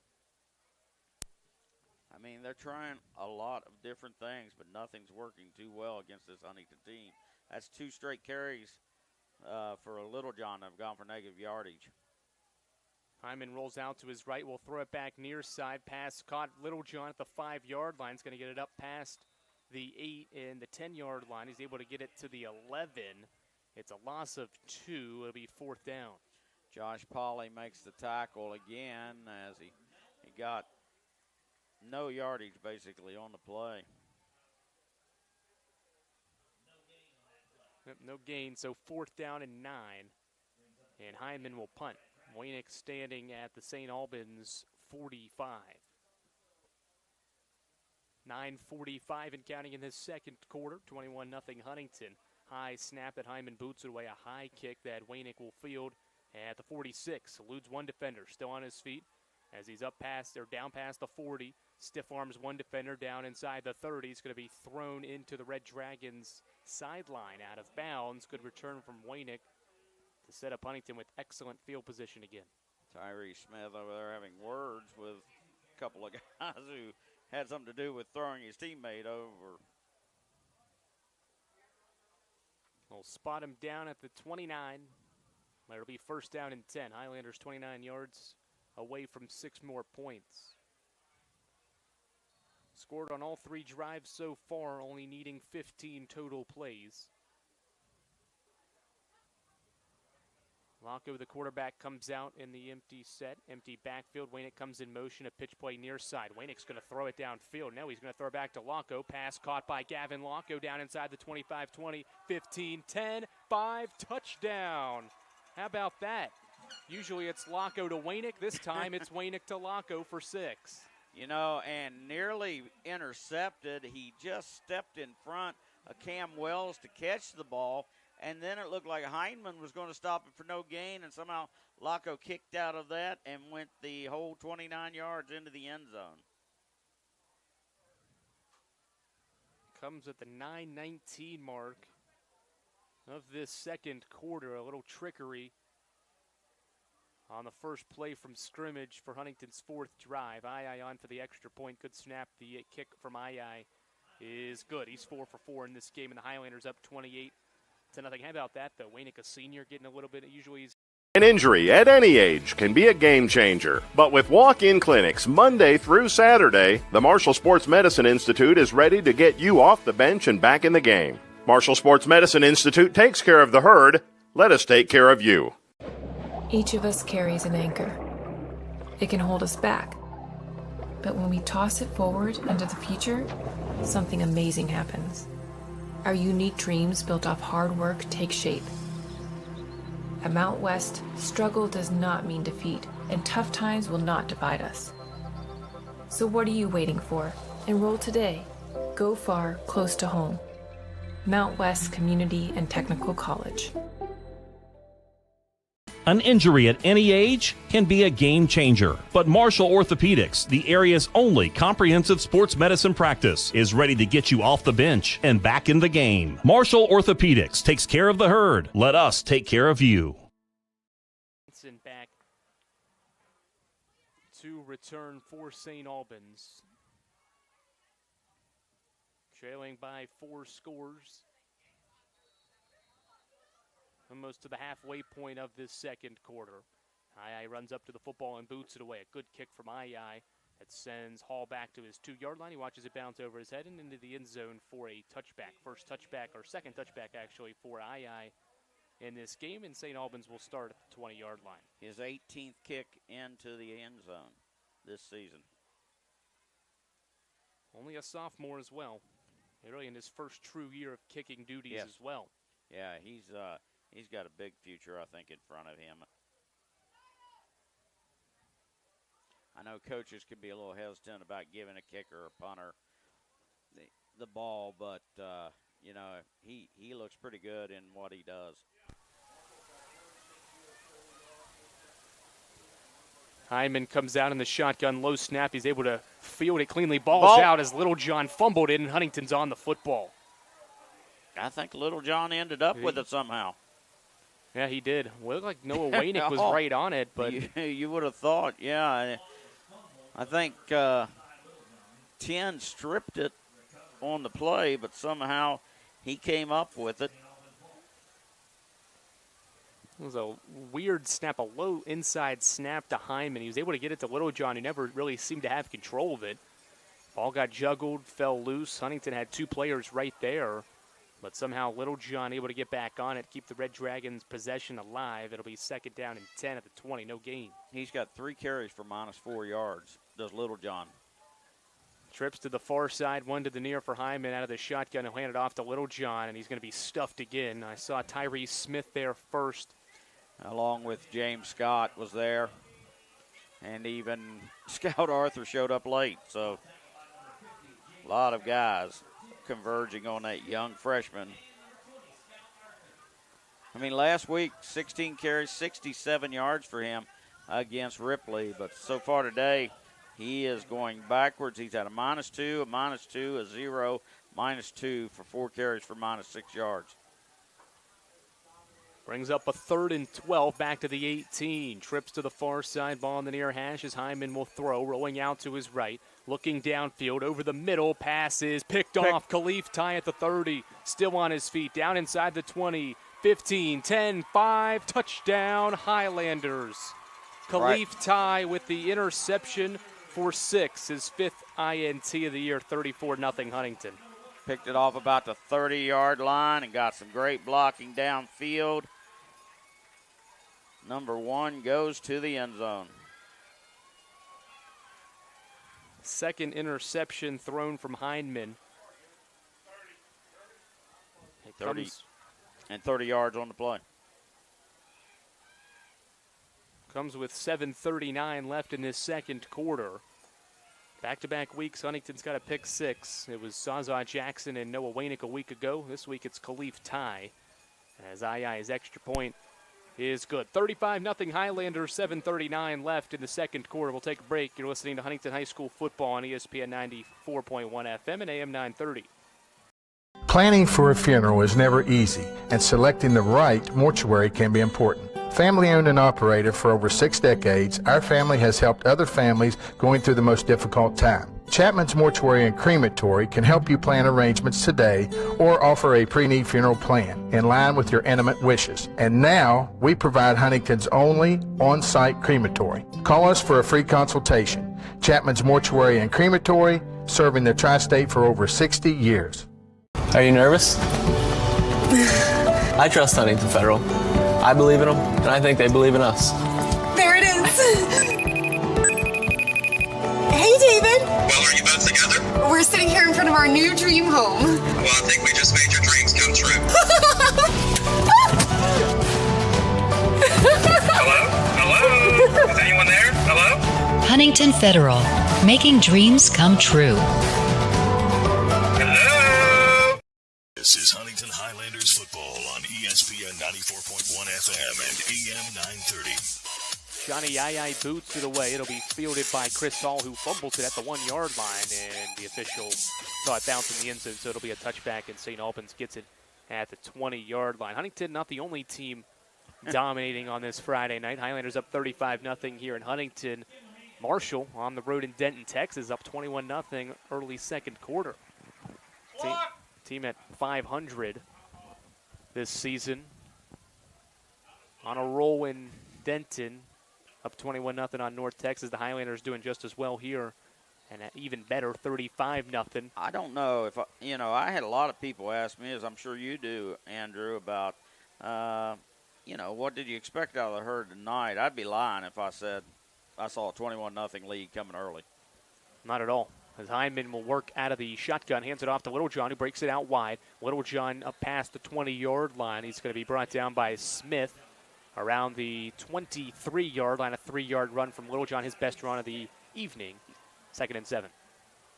I mean, they're trying a lot of different things, but nothing's working too well against this Huntington team. That's 2 straight carries for a Little John that have gone for negative yardage. Hyman rolls out to his right. Will throw it back near side. Pass caught Little John at the 5-yard line. He's going to get it up past the 8 and the 10-yard line. He's able to get it to the 11. It's a loss of 2. It'll be 4th down. Josh Pauly makes the tackle again as he got no yardage basically on the play. No gain, so 4th down and 9. And Hyman will punt. Waynick standing at the St. Albans 45. 9:45 and counting in this second quarter. 21-0 Huntington. High snap that Hyman boots it away. A high kick that Waynick will field at the 46. Eludes one defender. Still on his feet as he's up past or down past the 40. Stiff arms one defender down inside the 30. He's going to be thrown into the Red Dragons sideline out of bounds. Good return from Waynick to set up Huntington with excellent field position again. Tyree Smith over there having words with a couple of guys who had something to do with throwing his teammate over. We'll spot him down at the 29. It'll be 1st down and 10. Highlanders 29 yards away from 6 more points. Scored on all 3 drives so far, only needing 15 total plays. Locko, the quarterback, comes out in the empty set, empty backfield. Wainick comes in motion, a pitch play near side. Wainick's going to throw it downfield. Now he's going to throw it back to Locko. Pass caught by Gavin Locko down inside the 25, 20, 15, 10, 5, touchdown. How about that? Usually it's Locko to Wainick. This time it's Wainick to Locko for 6. You know, and nearly intercepted. He just stepped in front of Cam Wells to catch the ball. And then it looked like Hindman was going to stop it for no gain, and somehow Locko kicked out of that and went the whole 29 yards into the end zone. Comes at the 9:19 mark of this second quarter. A little trickery on the first play from scrimmage for Huntington's fourth drive. Ai on for the extra point. Good snap. The kick from Ai is good. He's 4 for 4 in this game, and the Highlanders up 28-0. How about that, though? Wainick, a senior, getting a little bit. Usually he's. An injury at any age can be a game changer. But with walk-in clinics Monday through Saturday, the Marshall Sports Medicine Institute is ready to get you off the bench and back in the game. Marshall Sports Medicine Institute takes care of the herd. Let us take care of you. Each of us carries an anchor. It can hold us back. But when we toss it forward into the future, something amazing happens. Our unique dreams built off hard work take shape. At Mount West, struggle does not mean defeat, and tough times will not divide us. So what are you waiting for? Enroll today. Go far, close to home. Mount West Community and Technical College. An injury at any age can be a game changer, but Marshall Orthopedics, the area's only comprehensive sports medicine practice, is ready to get you off the bench and back in the game. Marshall Orthopedics takes care of the herd. Let us take care of you. Back to return for St. Albans. Trailing by 4 scores. Almost to the halfway point of this second quarter. Ai runs up to the football and boots it away. A good kick from Ai that sends Hall back to his 2-yard line. He watches it bounce over his head and into the end zone for a touchback. First touchback, or second touchback actually, for Ai in this game, and St. Albans will start at the 20-yard line. His 18th kick into the end zone this season. Only a sophomore as well. Really in his first true year of kicking duties as well. Yeah, he's got a big future, I think, in front of him. I know coaches can be a little hesitant about giving a kicker or punter the ball, but, you know, he looks pretty good in what he does. Hyman comes out in the shotgun, low snap. He's able to field it cleanly. Ball's out as Little John fumbled it, and Huntington's on the football. I think Little John ended up with it somehow. Yeah, he did. Well, it looked like Noah Wainick was right on it, but you would have thought, yeah. I think 10 stripped it on the play, but somehow he came up with it. It was a weird snap, a low inside snap to Hyman. He was able to get it to Little John, who never really seemed to have control of it. Ball got juggled, fell loose. Huntington had 2 players right there, but somehow Little John able to get back on it, keep the Red Dragons' possession alive. It'll be second down and 10 at the 20, no gain. He's got 3 carries for -4 yards, does Little John. Trips to the far side, one to the near for Hyman out of the shotgun. He'll hand it off to Little John, and he's going to be stuffed again. I saw Tyree Smith there first. Along with James Scott was there. And even Scout Arthur showed up late. So a lot of guys converging on that young freshman. I mean, last week, 16 carries, 67 yards for him against Ripley. But so far today, he is going backwards. He's at a -2, a -2, a 0, -2 for 4 carries for -6 yards. Brings up a 3rd and 12 back to the 18. Trips to the far side, ball in the near hash as Hyman will throw, rolling out to his right. Looking downfield, over the middle, passes, picked off. Khalif Ty at the 30, still on his feet, down inside the 20, 15, 10, 5, touchdown Highlanders. Khalif Ty with the interception for 6, his 5th INT of the year, 34-0 Huntington. Picked it off about the 30-yard line and got some great blocking downfield. Number 1 goes to the end zone. Second interception thrown from Hindman. 30 yards on the play. Comes with 7:39 left in this second quarter. Back-to-back weeks, Huntington's got a pick 6. It was Savannah Jackson and Noah Wainick a week ago. This week it's Khalif Ty. As II's extra point is good. 35-0 Highlanders, 7:39 left in the second quarter. We'll take a break. You're listening to Huntington High School football on ESPN 94.1 FM and AM 930. Planning for a funeral is never easy, and selecting the right mortuary can be important. Family owned and operated for over 6 decades, our family has helped other families going through the most difficult time. Chapman's Mortuary and Crematory can help you plan arrangements today or offer a pre-need funeral plan in line with your intimate wishes. And now, we provide Huntington's only on-site crematory. Call us for a free consultation. Chapman's Mortuary and Crematory, serving the tri-state for over 60 years. Are you nervous? I trust Huntington Federal. I believe in them, and I think they believe in us. There it is. Hey, David. Well, are you both together? We're sitting here in front of our new dream home. Well, I think we just made your dreams come true. Hello? Hello? Is anyone there? Hello? Huntington Federal, making dreams come true. This is Huntington Highlanders football on ESPN 94.1 FM and AM 930. Johnny Yai boots it away. It'll be fielded by Chris Hall, who fumbles it at the 1-yard line, and the official saw it bounce in the end zone, so it'll be a touchback, and St. Albans gets it at the 20-yard line. Huntington, not the only team dominating on this Friday night. Highlanders up 35-0 here in Huntington. Marshall on the road in Denton, Texas, up 21-0 early second quarter. Team at 500 this season. On a roll in Denton, up 21-0 on North Texas. The Highlanders doing just as well here, and even better, 35-0. I don't know if, I had a lot of people ask me, as I'm sure you do, Andrew, about, what did you expect out of the herd tonight? I'd be lying if I said I saw a 21-0 lead coming early. Not at all. As Hindman will work out of the shotgun, hands it off to Littlejohn, who breaks it out wide. Littlejohn up past the 20-yard line. He's going to be brought down by Smith around the 23-yard line. A 3-yard run from Littlejohn, his best run of the evening. 2nd and 7.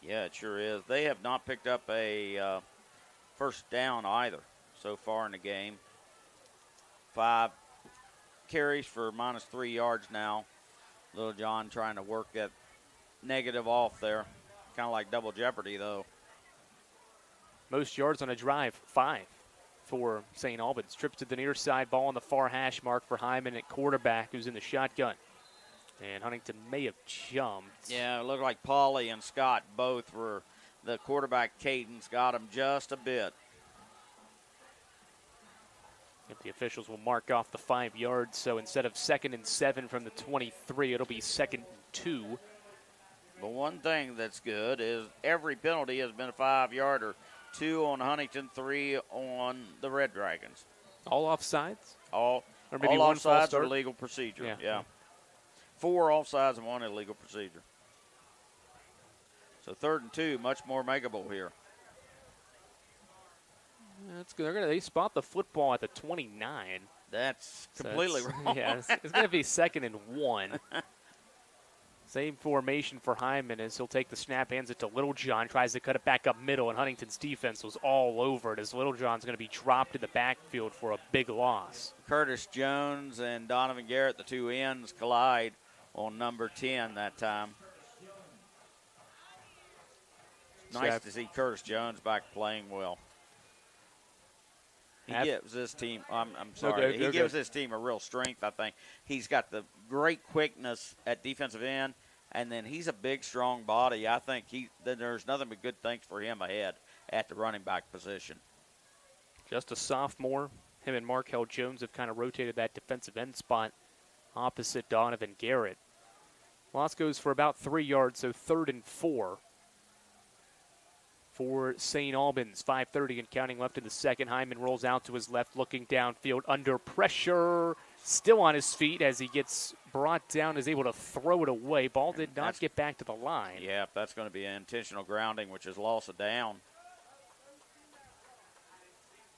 Yeah, it sure is. They have not picked up a first down either so far in the game. 5 carries for minus 3 yards now. Littlejohn trying to work that negative off there. Kind of like double jeopardy, though. Most yards on a drive, 5 for St. Albans. Trips to the near side, ball on the far hash mark for Hyman at quarterback, who's in the shotgun. And Huntington may have jumped. Yeah, it looked like Pauly and Scott both were. The quarterback cadence got him just a bit. If the officials will mark off the 5 yards, so instead of 2nd and 7 from the 23, it'll be 2nd and 2. But one thing that's good is every penalty has been a 5-yarder. 2 on Huntington, 3 on the Red Dragons. All offsides? All maybe one offsides are illegal procedure. Yeah. 4 offsides and 1 illegal procedure. So 3rd and 2, much more makeable here. That's good. They spot the football at the 29. That's completely wrong. Yeah, it's going to be 2nd and 1. Same formation for Hyman as he'll take the snap, hands it to Littlejohn, tries to cut it back up middle, and Huntington's defense was all over it as Littlejohn's going to be dropped in the backfield for a big loss. Curtis Jones and Donovan Garrett, the 2 ends, collide on number 10 that time. Nice to see Curtis Jones back playing well. He gives this team, he gives this team a real strength, I think. He's got the great quickness at defensive end, and then he's a big, strong body. I think there's nothing but good things for him ahead at the running back position. Just a sophomore. Him and Markel Jones have kind of rotated that defensive end spot opposite Donovan Garrett. Loss goes for about 3 yards, so 3rd and 4. For St. Albans, 5:30 and counting left in the second. Hyman rolls out to his left, looking downfield under pressure. still on his feet as he gets brought down, is able to throw it away. Ball did not get back to the line. Yeah, that's going to be an intentional grounding, which is loss of down.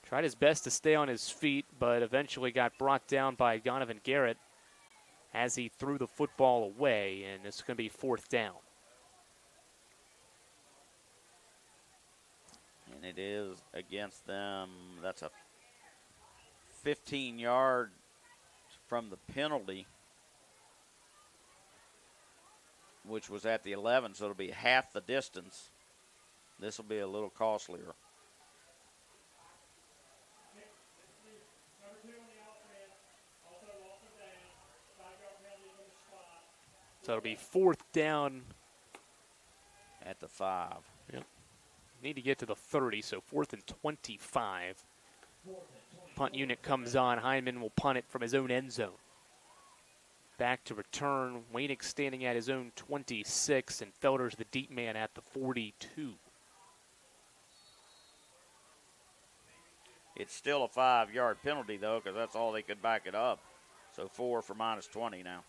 Tried his best to stay on his feet, but eventually got brought down by Donovan Garrett as he threw the football away, and it's going to be 4th down. And it is against them. That's a 15-yard from the penalty, which was at the 11, so it'll be half the distance. This will be a little costlier. So it'll be 4th down. At the 5. Yep. Need to get to the 30, so 4th and 25. Punt unit comes on. Hyman will punt it from his own end zone. Back to return. Wainick standing at his own 26, and Felder's the deep man at the 42. It's still a 5-yard penalty, though, because that's all they could back it up. So 4 for -20 now.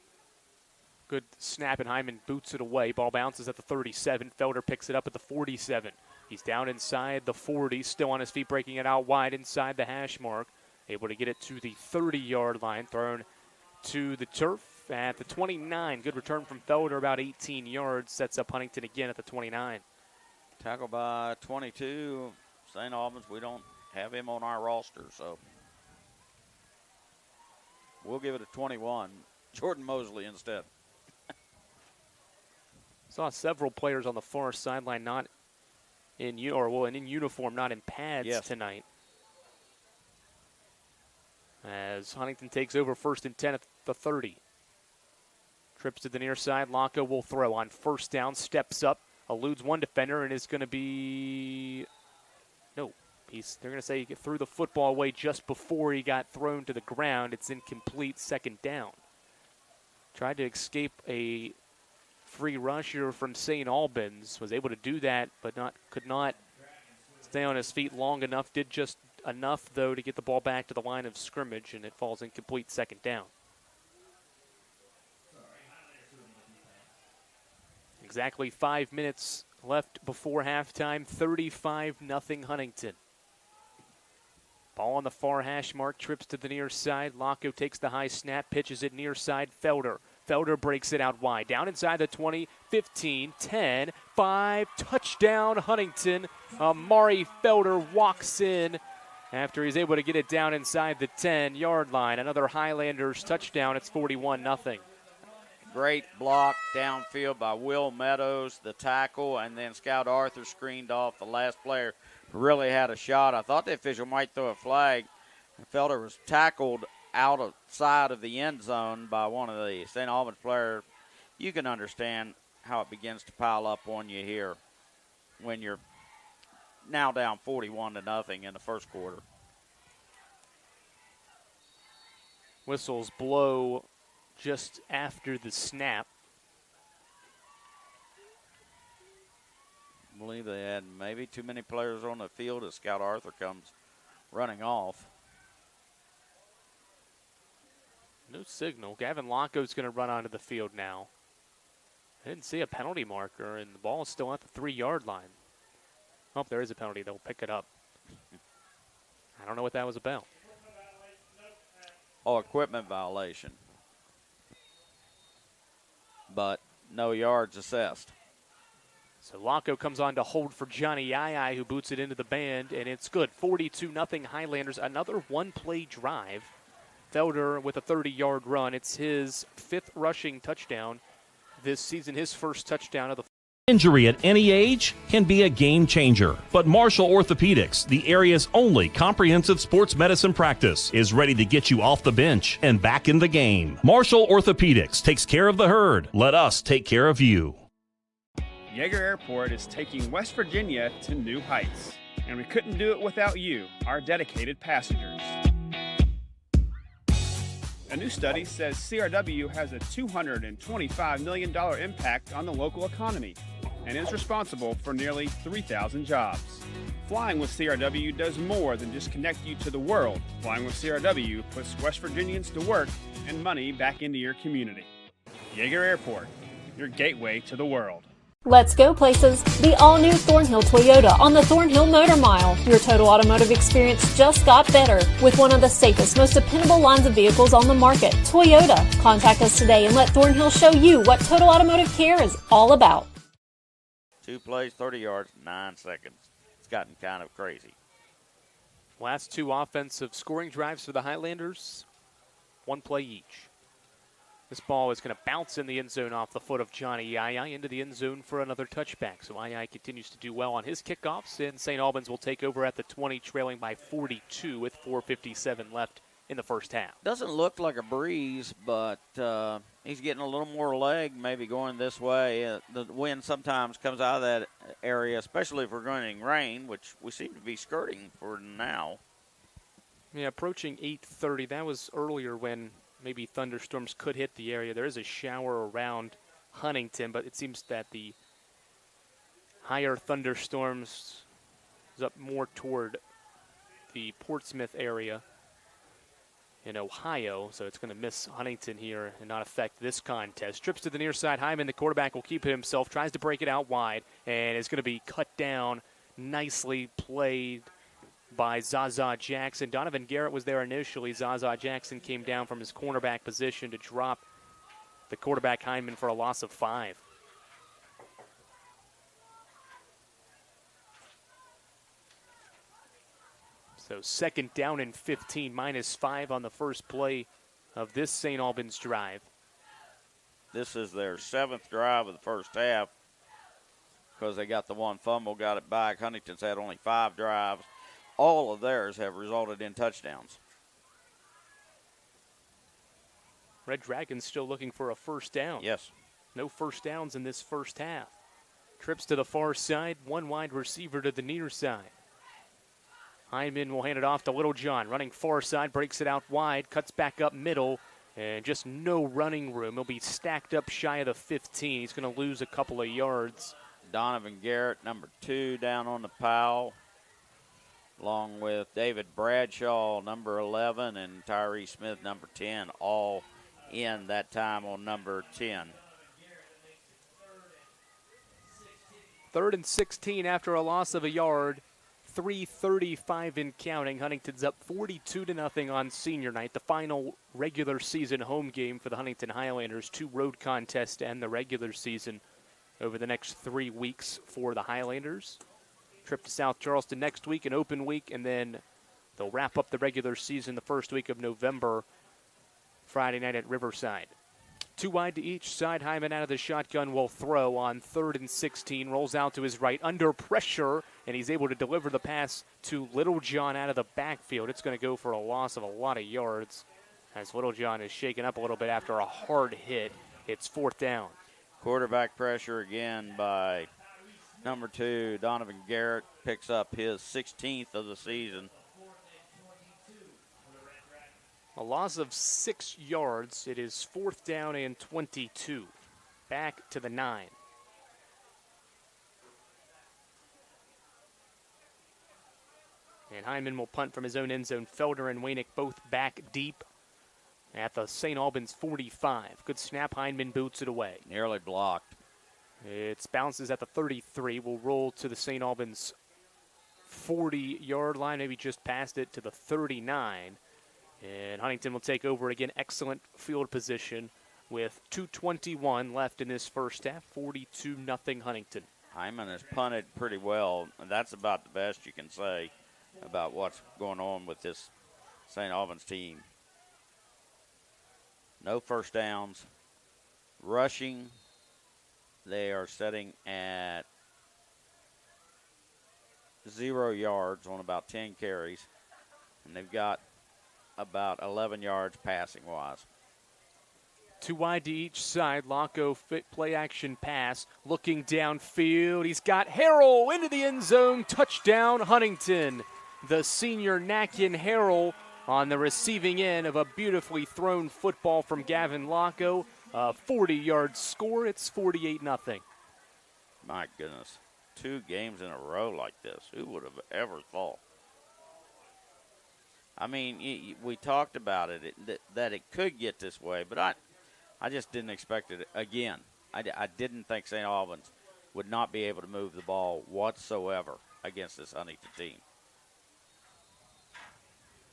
Good snap, and Hyman boots it away. Ball bounces at the 37. Felder picks it up at the 47. He's down inside the 40, still on his feet, breaking it out wide inside the hash mark. Able to get it to the 30-yard line, thrown to the turf at the 29. Good return from Felder, about 18 yards. Sets up Huntington again at the 29. Tackled by 22. St. Albans, we don't have him on our roster, so we'll give it a 21. Jordan Mosley instead. Saw several players on the far sideline not in uniform, not in pads tonight. As Huntington takes over 1st and 10 at the 30. Trips to the near side. Locko will throw on 1st down. Steps up, eludes one defender, and is going to be they're going to say he threw the football away just before he got thrown to the ground. It's incomplete, 2nd down. Tried to escape a free rusher from St. Albans, was able to do that, but could not stay on his feet long enough. Did just enough, though, to get the ball back to the line of scrimmage, and it falls incomplete, 2nd down. Exactly 5 minutes left before halftime, 35-0 Huntington. Ball on the far hash mark, trips to the near side. Locko takes the high snap, pitches it near side. Felder breaks it out wide. Down inside the 20, 15, 10, 5. Touchdown, Huntington. Amari Felder walks in after he's able to get it down inside the 10-yard line. Another Highlanders touchdown. It's 41-0. Great block downfield by Will Meadows, the tackle, and then Scout Arthur screened off the last player. Really had a shot. I thought the official might throw a flag. Felder was tackled outside of the end zone by one of the St. Albans players. You can understand how it begins to pile up on you here when you're now down 41-0 in the first quarter. Whistles blow just after the snap. I believe they had maybe too many players on the field as Scout Arthur comes running off. No signal. Gavin Locko's going to run onto the field now. I didn't see a penalty marker, and the ball is still at the 3-yard line. Oh, there is a penalty. They'll pick it up. I don't know what that was about. Oh, equipment violation. But no yards assessed. So Locko comes on to hold for Johnny Yai, who boots it into the band, and it's good. 42-0 Highlanders. Another one-play drive. Felder with a 30-yard run. It's his 5th rushing touchdown this season, his first touchdown of the Injury at any age can be a game changer, but Marshall Orthopedics, the area's only comprehensive sports medicine practice, is ready to get you off the bench and back in the game. Marshall Orthopedics takes care of the herd. Let us take care of you. Yeager Airport is taking West Virginia to new heights, and we couldn't do it without you, our dedicated passengers. A new study says CRW has a $225 million impact on the local economy and is responsible for nearly 3,000 jobs. Flying with CRW does more than just connect you to the world. Flying with CRW puts West Virginians to work and money back into your community. Yeager Airport, your gateway to the world. Let's go places. The all-new Thornhill Toyota on the Thornhill Motor Mile. Your total automotive experience just got better with one of the safest, most dependable lines of vehicles on the market. Toyota. Contact us today and let Thornhill show you what total automotive care is all about. 2 plays, 30 yards, 9 seconds. It's gotten kind of crazy. Last 2 offensive scoring drives for the Highlanders. 1 play each. This ball is going to bounce in the end zone off the foot of Johnny Yaya into the end zone for another touchback. So Yaya continues to do well on his kickoffs, and St. Albans will take over at the 20, trailing by 42 with 4:57 left in the first half. Doesn't look like a breeze, but he's getting a little more leg maybe going this way. The wind sometimes comes out of that area, especially if we're going rain, which we seem to be skirting for now. Yeah, approaching 8:30. That was earlier when maybe thunderstorms could hit the area. There is a shower around Huntington, but it seems that the higher thunderstorms is up more toward the Portsmouth area in Ohio, so it's going to miss Huntington here and not affect this contest. Trips to the near side. Hyman, the quarterback, will keep it himself, tries to break it out wide, and is going to be cut down. Nicely played by Zaza Jackson. Donovan Garrett was there initially. Zaza Jackson came down from his cornerback position to drop the quarterback Hyman for a loss of 5. So second down and 15, -5 on the first play of this St. Albans drive. This is their 7th drive of the first half because they got the 1 fumble, got it back. Huntington's had only 5 drives. All of theirs have resulted in touchdowns. Red Dragons still looking for a first down. Yes. No first downs in this first half. Trips to the far side, 1 wide receiver to the near side. Hyman will hand it off to Littlejohn. Running far side, breaks it out wide, cuts back up middle, and just no running room. He'll be stacked up shy of the 15. He's going to lose a couple of yards. Donovan Garrett, number 2, down on the pile, along with David Bradshaw, number 11, and Tyree Smith, number 10, all in that time on number 10. 3rd and 16 after a loss of a yard. 3:35 in counting. Huntington's up 42-0 on senior night. The final regular season home game for the Huntington Highlanders. 2 road contests to end the regular season over the next 3 weeks for the Highlanders. Trip to South Charleston next week, an open week, and then they'll wrap up the regular season the first week of November, Friday night at Riverside. 2 wide to each side. Hyman out of the shotgun will throw on 3rd and 16. Rolls out to his right under pressure, and he's able to deliver the pass to Littlejohn out of the backfield. It's going to go for a loss of a lot of yards as Littlejohn is shaken up a little bit after a hard hit. It's 4th down. Quarterback pressure again by number 2, Donovan Garrett, picks up his 16th of the season. A loss of 6 yards. It is 4th down and 22. Back to the 9. And Hyman will punt from his own end zone. Felder and Wainick both back deep at the St. Albans 45. Good snap. Hyman boots it away. Nearly blocked. It bounces at the 33. Will roll to the St. Albans 40-yard line, maybe just past it to the 39. And Huntington will take over again. Excellent field position with 2:21 left in this first half. 42-0 Huntington. Hyman has punted pretty well, and that's about the best you can say about what's going on with this St. Albans team. No first downs. Rushing, they are setting at 0 yards on about 10 carries, and they've got about 11 yards passing-wise. 2 wide to each side. Locko fit play action pass. Looking downfield. He's got Harrell into the end zone. Touchdown Huntington. The senior Nakian Harrell on the receiving end of a beautifully thrown football from Gavin Locko. A 40-yard score. It's 48-0. My goodness. 2 games in a row like this. Who would have ever thought? I mean, we talked about it, that it could get this way, but I just didn't expect it again. I didn't think St. Albans would not be able to move the ball whatsoever against this Huntington team.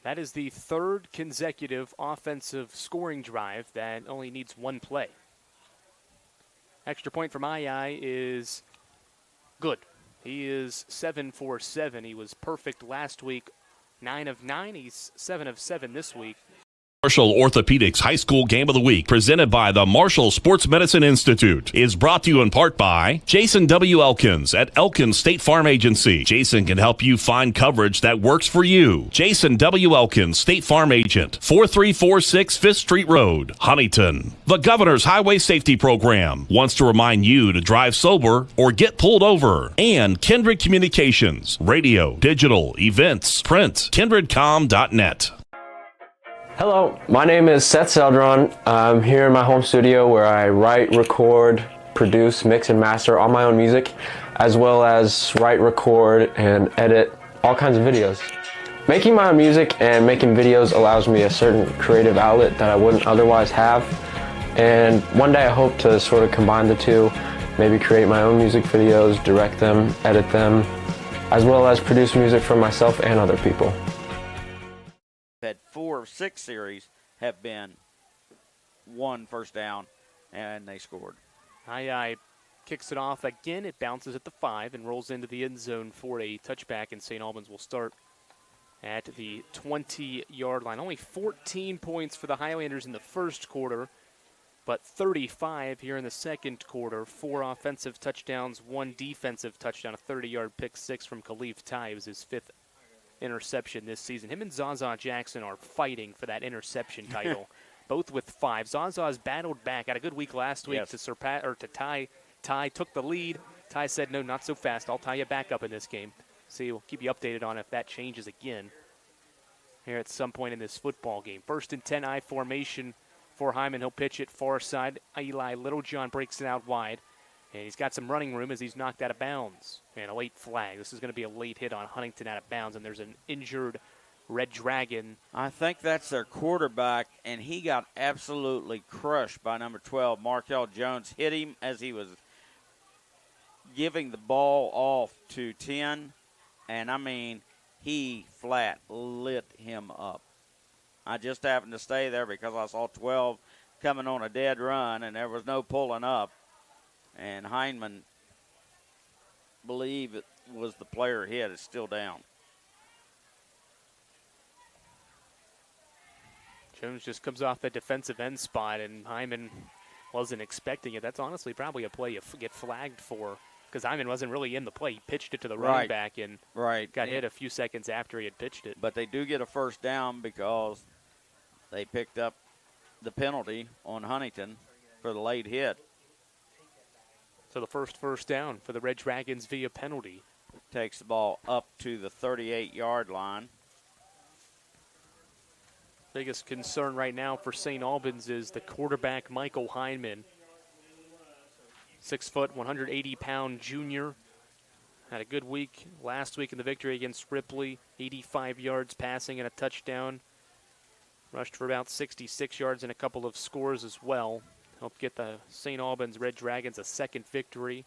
That is the 3rd consecutive offensive scoring drive that only needs 1 play. Extra point from II is good. He is 7 for 7. He was perfect last week, 9 of 9. He's 7 of 7 this week. Marshall Orthopedics High School Game of the Week, presented by the Marshall Sports Medicine Institute, is brought to you in part by Jason W. Elkins at Elkins State Farm Agency. Jason can help you find coverage that works for you. Jason W. Elkins, State Farm Agent, 4346 5th Street Road, Huntington. The Governor's Highway Safety Program wants to remind you to drive sober or get pulled over. And Kindred Communications, radio, digital, events, print, kindredcom.net. Hello, my name is Seth Seldron. I'm here in my home studio where I write, record, produce, mix, and master all my own music, as well as write, record, and edit all kinds of videos. Making my own music and making videos allows me a certain creative outlet that I wouldn't otherwise have. And one day I hope to sort of combine the two, maybe create my own music videos, direct them, edit them, as well as produce music for myself and other people. Had 4 of 6 series have been 1 first down, and they scored. II kicks it off again. It bounces at the 5 and rolls into the end zone for a touchback, and St. Albans will start at the 20-yard line. Only 14 points for the Highlanders in the first quarter, but 35 here in the second quarter. 4 offensive touchdowns, 1 defensive touchdown, a 30-yard pick 6 from Khalif Tai. It was his 5th interception this season. Him and Zaza Jackson are fighting for that interception title, both with 5. Zaza's battled back. Had a good week last week to surpass or to tie. Ty took the lead. Ty said, "No, not so fast. I'll tie you back up in this game." See, we'll keep you updated on if that changes again here at some point in this football game. 1st and 10 I formation for Hyman. He'll pitch it far side. Eli Littlejohn breaks it out wide. And he's got some running room as he's knocked out of bounds. And a late flag. This is going to be a late hit on Huntington out of bounds, and there's an injured Red Dragon. I think that's their quarterback, and he got absolutely crushed by number 12. Markel Jones hit him as he was giving the ball off to 10, and, I mean, he flat lit him up. I just happened to stay there because I saw 12 coming on a dead run, and there was no pulling up. And Heineman, believe it was the player hit, is still down. Jones just comes off the defensive end spot, and Hyman wasn't expecting it. That's honestly probably a play you get flagged for, because Hyman wasn't really in the play. He pitched it to the running back and got hit a few seconds after he had pitched it. But they do get a first down because they picked up the penalty on Huntington for the late hit. So the first down for the Red Dragons via penalty. Takes the ball up to the 38-yard line. Biggest concern right now for St. Albans is the quarterback, Michael Hyman. 6 foot, 180-pound junior. Had a good week last week in the victory against Ripley. 85 yards passing and a touchdown. Rushed for about 66 yards and a couple of scores as well. Helped get the St. Albans Red Dragons a second victory.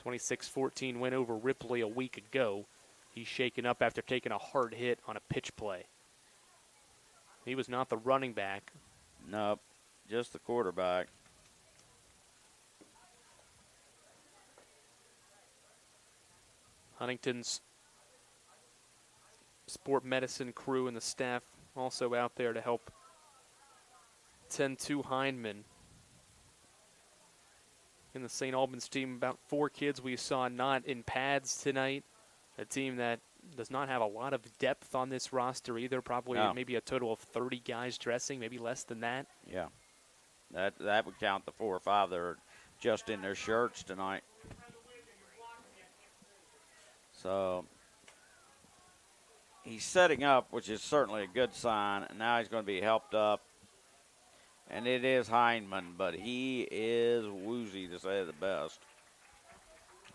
26-14 win over Ripley a week ago. He's shaken up after taking a hard hit on a pitch play. He was not the running back. Nope, just the quarterback. Huntington's sport medicine crew and the staff also out there to help tend to Heineman. In the St. Albans team, about 4 kids we saw not in pads tonight. A team that does not have a lot of depth on this roster either. Probably maybe a total of 30 guys dressing, maybe less than that. Yeah, that would count the 4 or 5 that are just in their shirts tonight. So he's setting up, which is certainly a good sign, and now he's going to be helped up. And it is Heineman, but he is woozy, to say the best.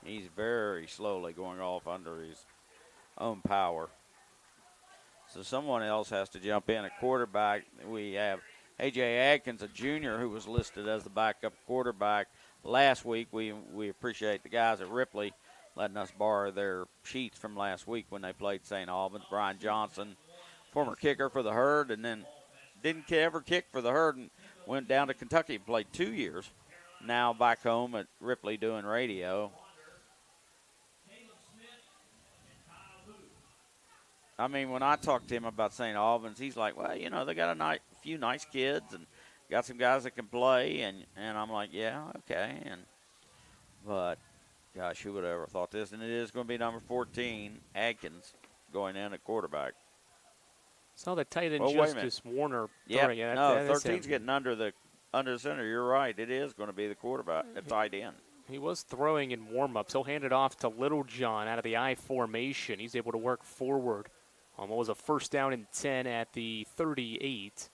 He's very slowly going off under his own power. So someone else has to jump in at quarterback. We have A.J. Adkins, a junior, who was listed as the backup quarterback last week. We appreciate the guys at Ripley letting us borrow their sheets from last week when they played St. Albans. Brian Johnson, former kicker for the Herd, and then didn't ever kick for the Herd and went down to Kentucky and played 2 years. Now back home at Ripley doing radio. I mean, when I talked to him about St. Albans, he's like, well, you know, they got a few nice kids and got some guys that can play. And I'm like, yeah, okay. But, gosh, who would have ever thought this? And it is going to be number 14, Adkins, going in at quarterback. Saw the tight end Justice Warner. Yeah, no, 13's getting under the center. You're right. It is going to be the quarterback, the tight end. He was throwing in warm-ups. He'll hand it off to Littlejohn out of the I formation. He's able to work forward on what was a first down and 10 at the 38.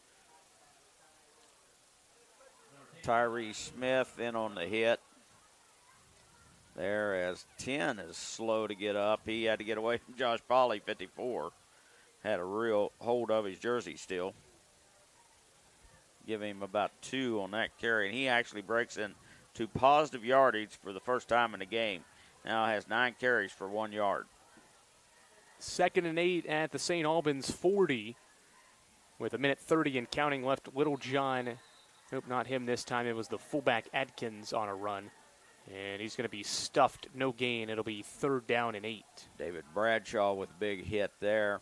Tyree Smith in on the hit there as 10 is slow to get up. He had to get away from Josh Polly, 54. Had a real hold of his jersey still. Give him about 2 on that carry, and he actually breaks into positive yardage for the first time in the game. Now has 9 carries for 1 yard. 2nd and 8 at the St. Albans 40 with 1:30 and counting left. Littlejohn, nope, not him this time. It was the fullback Adkins on a run. And he's going to be stuffed, no gain. It'll be 3rd down and 8. David Bradshaw with a big hit there.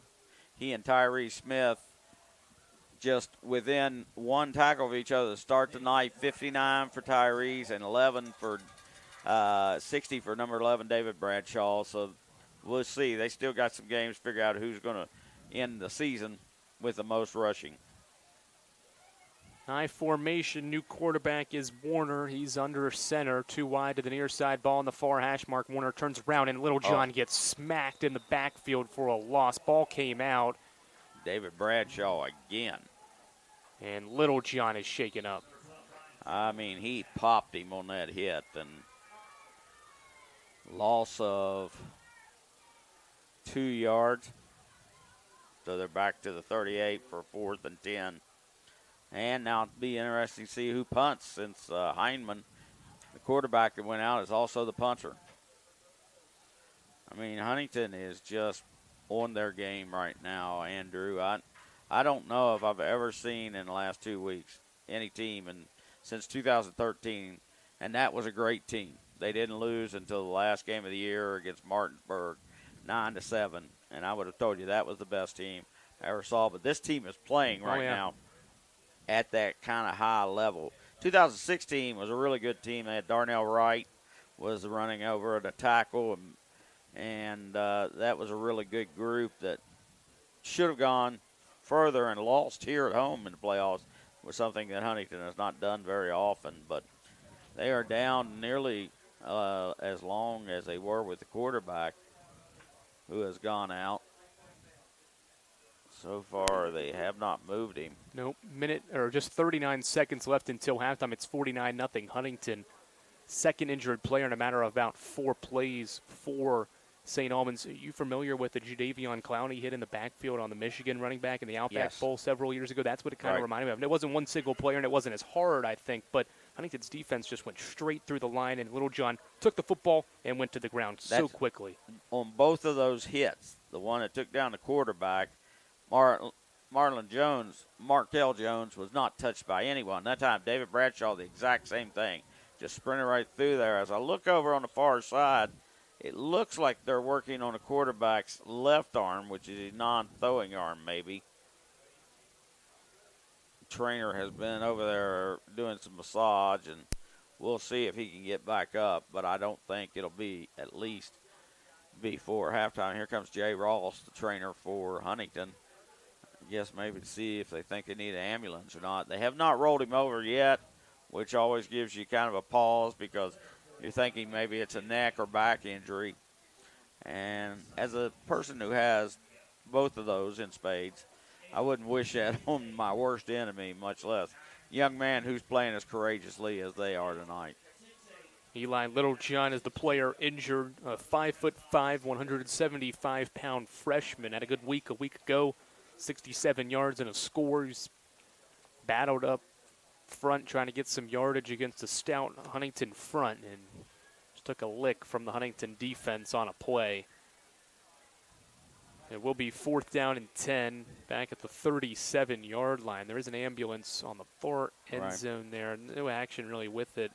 He and Tyree Smith just within 1 tackle of each other to start the night. 59 for Tyree's and 60 for number 11, David Bradshaw. So we'll see. They still got some games to figure out who's going to end the season with the most rushing. I formation, new quarterback is Warner. He's under center, 2 wide to the near side, ball in the far hash mark. Warner turns around, and Littlejohn gets smacked in the backfield for a loss. Ball came out. David Bradshaw again. And Littlejohn is shaken up. I mean, he popped him on that hit, and loss of 2 yards. So they're back to the 38 for 4th and 10. And now it'll be interesting to see who punts, since Heineman, the quarterback that went out, is also the punter. I mean, Huntington is just on their game right now, Andrew. I don't know if I've ever seen in the last 2 weeks any team since 2013, and that was a great team. They didn't lose until the last game of the year against Martinsburg, 9-7, and I would have told you that was the best team I ever saw. But this team is playing right now at that kind of high level. 2016 was a really good team. They had Darnell Wright was running over at a tackle, and that was a really good group that should have gone further and lost here at home in the playoffs, was something that Huntington has not done very often. But they are down nearly as long as they were with the quarterback who has gone out. So far, they have not moved him. Nope. Just 39 seconds left until halftime. It's 49-0 Huntington. 2nd injured player in a matter of about 4 plays for St. Albans. Are you familiar with the Jadavion Clowney hit in the backfield on the Michigan running back in the Outback Bowl several years ago? That's what it kind of reminded me of. And it wasn't one single player, and it wasn't as hard, I think, but Huntington's defense just went straight through the line, and Littlejohn took the football and went to the ground so quickly. On both of those hits, the one that took down the quarterback, Markel Jones was not touched by anyone. That time, David Bradshaw, the exact same thing. Just sprinted right through there. As I look over on the far side, it looks like they're working on a quarterback's left arm, which is a non-throwing arm maybe. The trainer has been over there doing some massage, and we'll see if he can get back up, but I don't think it'll be at least before halftime. Here comes Jay Ross, the trainer for Huntington. I guess maybe to see if they think they need an ambulance or not. They have not rolled him over yet, which always gives you kind of a pause because you're thinking maybe it's a neck or back injury. And as a person who has both of those in spades, I wouldn't wish that on my worst enemy, much less a young man who's playing as courageously as they are tonight. Eli Littlejohn is the player injured, a 5'5", 175-pound freshman. Had a good week a week ago, 67 yards and a score. He's battled up front trying to get some yardage against a stout Huntington front and just took a lick from the Huntington defense on a play. It will be 4th down and 10 back at the 37-yard line. There is an ambulance on the far end zone there. No action really with it.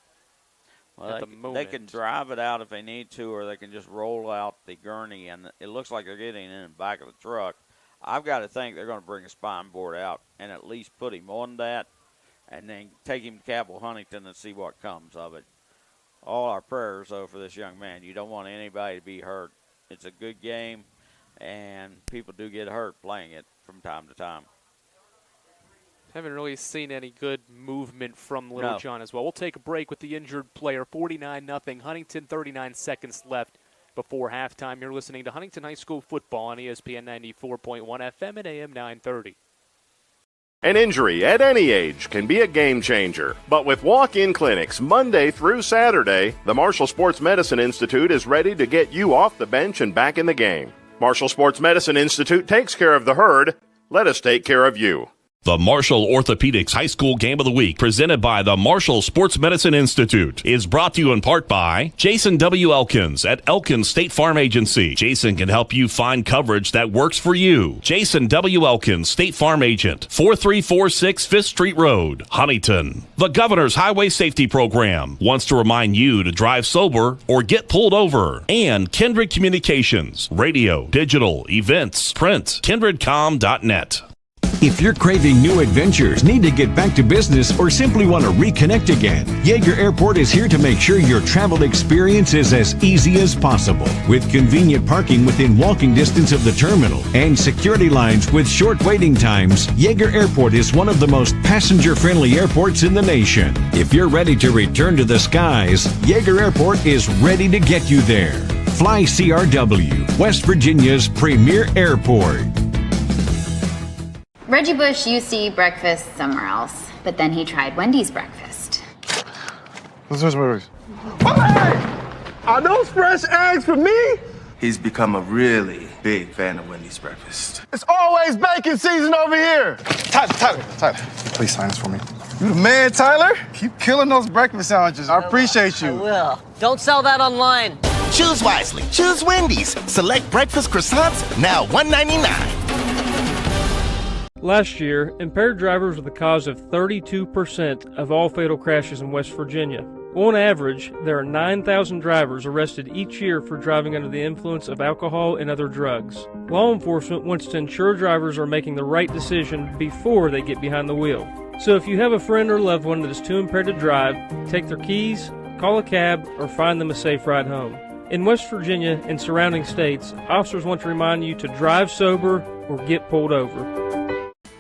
Well, at the moment. They can drive it out if they need to, or they can just roll out the gurney, and it looks like they're getting in the back of the truck. I've got to think they're going to bring a spine board out and at least put him on that and then take him to Cabell Huntington and see what comes of it. All our prayers, though, for this young man. You don't want anybody to be hurt. It's a good game, and people do get hurt playing it from time to time. Haven't really seen any good movement from Littlejohn as well. We'll take a break with the injured player. 49-0. Huntington, 39 seconds left before halftime. You're listening to Huntington High School football on ESPN 94.1 FM and AM 930. An injury at any age can be a game changer. But with walk-in clinics Monday through Saturday, the Marshall Sports Medicine Institute is ready to get you off the bench and back in the game. Marshall Sports Medicine Institute takes care of the herd. Let us take care of you. The Marshall Orthopedics High School Game of the Week, presented by the Marshall Sports Medicine Institute, is brought to you in part by Jason W. Elkins at Elkins State Farm Agency. Jason can help you find coverage that works for you. Jason W. Elkins, State Farm Agent, 4346 5th Street Road, Huntington. The Governor's Highway Safety Program wants to remind you to drive sober or get pulled over. And KINDRED Communications, radio, digital, events, print, kindredcom.net. If you're craving new adventures, need to get back to business, or simply want to reconnect again, Yeager Airport is here to make sure your travel experience is as easy as possible. With convenient parking within walking distance of the terminal and security lines with short waiting times, Yeager Airport is one of the most passenger-friendly airports in the nation. If you're ready to return to the skies, Yeager Airport is ready to get you there. Fly CRW, West Virginia's premier airport. Reggie Bush used to eat breakfast somewhere else, but then he tried Wendy's breakfast. Are those fresh eggs for me? He's become a really big fan of Wendy's breakfast. It's always bacon season over here. Tyler, please sign this for me. You the man, Tyler? Keep killing those breakfast sandwiches. I appreciate you. I will. Don't sell that online. Choose wisely. Choose Wendy's. Select breakfast croissants, now $1.99. Last year, impaired drivers were the cause of 32% of all fatal crashes in West Virginia. On average, there are 9,000 drivers arrested each year for driving under the influence of alcohol and other drugs. Law enforcement wants to ensure drivers are making the right decision before they get behind the wheel. So if you have a friend or loved one that is too impaired to drive, take their keys, call a cab, or find them a safe ride home. In West Virginia and surrounding states, officers want to remind you to drive sober or get pulled over.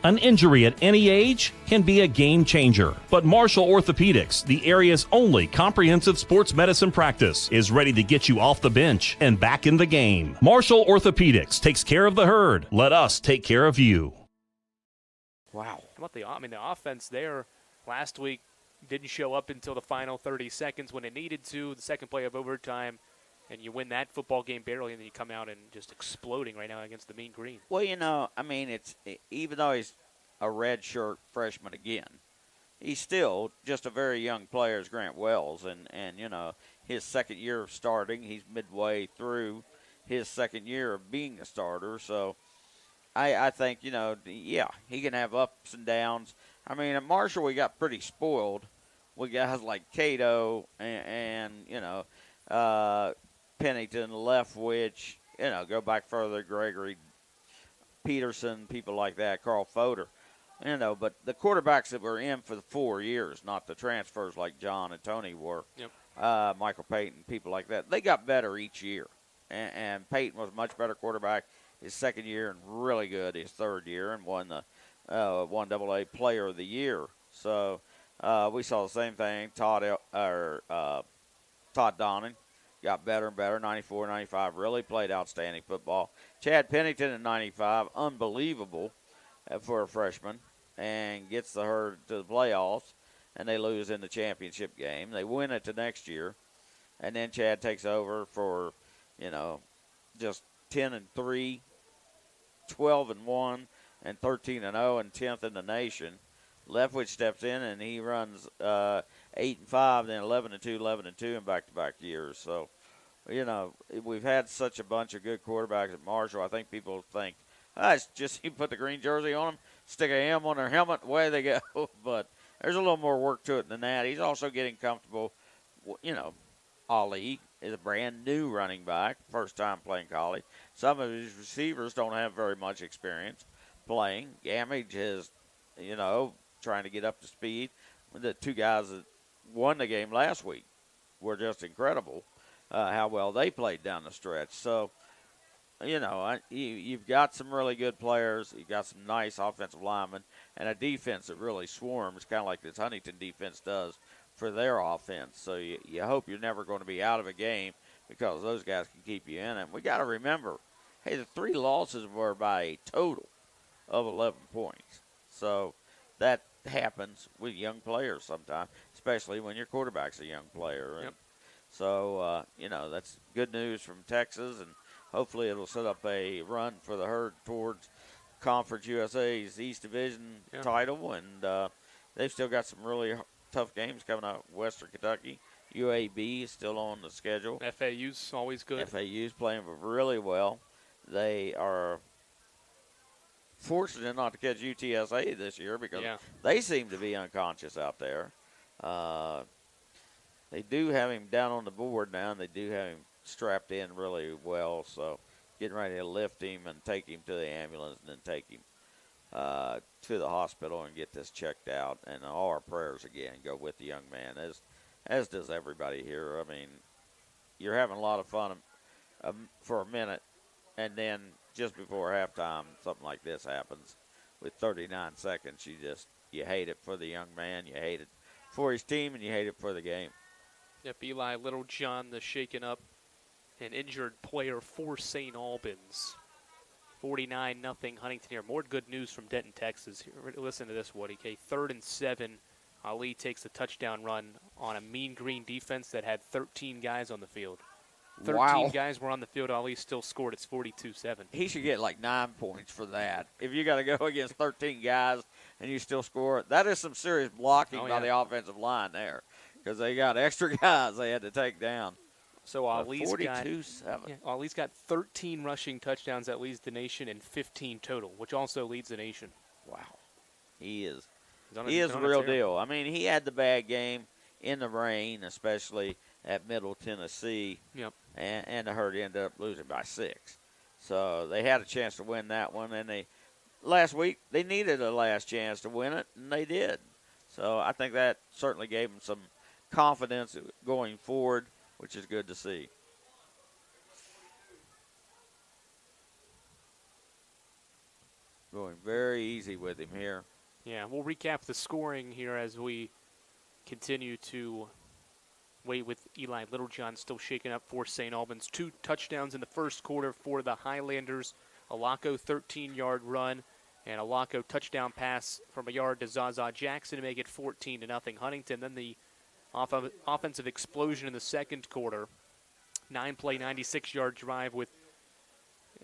An injury at any age can be a game changer. But Marshall Orthopedics, the area's only comprehensive sports medicine practice, is ready to get you off the bench and back in the game. Marshall Orthopedics takes care of the herd. Let us take care of you. Wow. How about the offense there last week didn't show up until the final 30 seconds when it needed to, the second play of overtime. And you win that football game barely, and then you come out and just exploding right now against the Mean Green. Well, it's even though he's a redshirt freshman again, he's still just a very young player as Grant Wells. And his second year of starting, he's midway through his second year of being a starter. So I think, he can have ups and downs. At Marshall, we got pretty spoiled with guys like Cato and Pennington, Leftwich, go back further, Gregory Peterson, people like that, Carl Fodor. But the quarterbacks that were in for the 4 years, not the transfers like John and Tony were, Michael Payton, people like that, they got better each year. And Payton was a much better quarterback his second year and really good his third year and won the 1AA Player of the Year. So we saw the same thing. Todd Donnan got better and better, 94, 95, really played outstanding football. Chad Pennington in 95, unbelievable for a freshman, and gets the herd to the playoffs, and they lose in the championship game. They win it the next year. and then Chad takes over for, just 10-3, 12-1, and 13-0, and 10th in the nation. Leftwich steps in and he runs 8-5, then 11-2, 11-2 in back-to-back years. So, we've had such a bunch of good quarterbacks at Marshall. I think people think, it's just you put the green jersey on them, stick a M on their helmet, away they go. But there's a little more work to it than that. He's also getting comfortable. Ali is a brand new running back, first time playing college. Some of his receivers don't have very much experience playing. Gamage is, trying to get up to speed. The two guys that won the game last week were just incredible how well they played down the stretch. So, you've got some really good players. You've got some nice offensive linemen and a defense that really swarms, kind of like this Huntington defense does for their offense. So you hope you're never going to be out of a game because those guys can keep you in it. We got to remember, hey, the 3 losses were by a total of 11 points. So that happens with young players sometimes, especially when your quarterback's a young player. Yep. So, that's good news from Texas, and hopefully it'll set up a run for the Herd towards Conference USA's East Division title. And they've still got some really tough games coming out. Western Kentucky, UAB is still on the schedule. FAU's always good. FAU's playing really well. They are fortunate not to catch UTSA this year because they seem to be unconscious out there. They do have him down on the board now, and they do have him strapped in really well. So getting ready to lift him and take him to the ambulance and then take him to the hospital and get this checked out. And all our prayers, again, go with the young man, as does everybody here. I mean, you're having a lot of fun for a minute, and then just before halftime, something like this happens with 39 seconds. You hate it for the young man, you hate it for his team, and you hate it for the game. Yep, Eli Littlejohn, the shaken up and injured player for St. Albans. 49-0 Huntington here. More good news from Denton, Texas. Listen to this, Woody. 3rd and 7. Ali takes the touchdown run on a mean green defense that had 13 guys on the field. 13 guys were on the field. Ali still scored. It's 42-7. He should get like 9 points for that. If you got to go against 13 guys and you still score, that is some serious blocking by the offensive line there because they got extra guys they had to take down. So Ali's got 13 rushing touchdowns. That leads the nation, and 15 total, which also leads the nation. Wow. He is the real deal. I mean, he had the bad game in the rain, especially at Middle Tennessee. Yep. And the Herd ended up losing by 6. So they had a chance to win that one. And last week, they needed a last chance to win it, and they did. So I think that certainly gave them some confidence going forward, which is good to see. Going very easy with him here. Yeah, we'll recap the scoring here as we continue to wait with Eli Littlejohn still shaking up for St. Albans. 2 touchdowns in the first quarter for the Highlanders. A Laco 13-yard run and a Laco touchdown pass from a yard to Zaza Jackson to make it 14-0 Huntington. Then the offensive explosion in the second quarter. 9-play, 96-yard drive with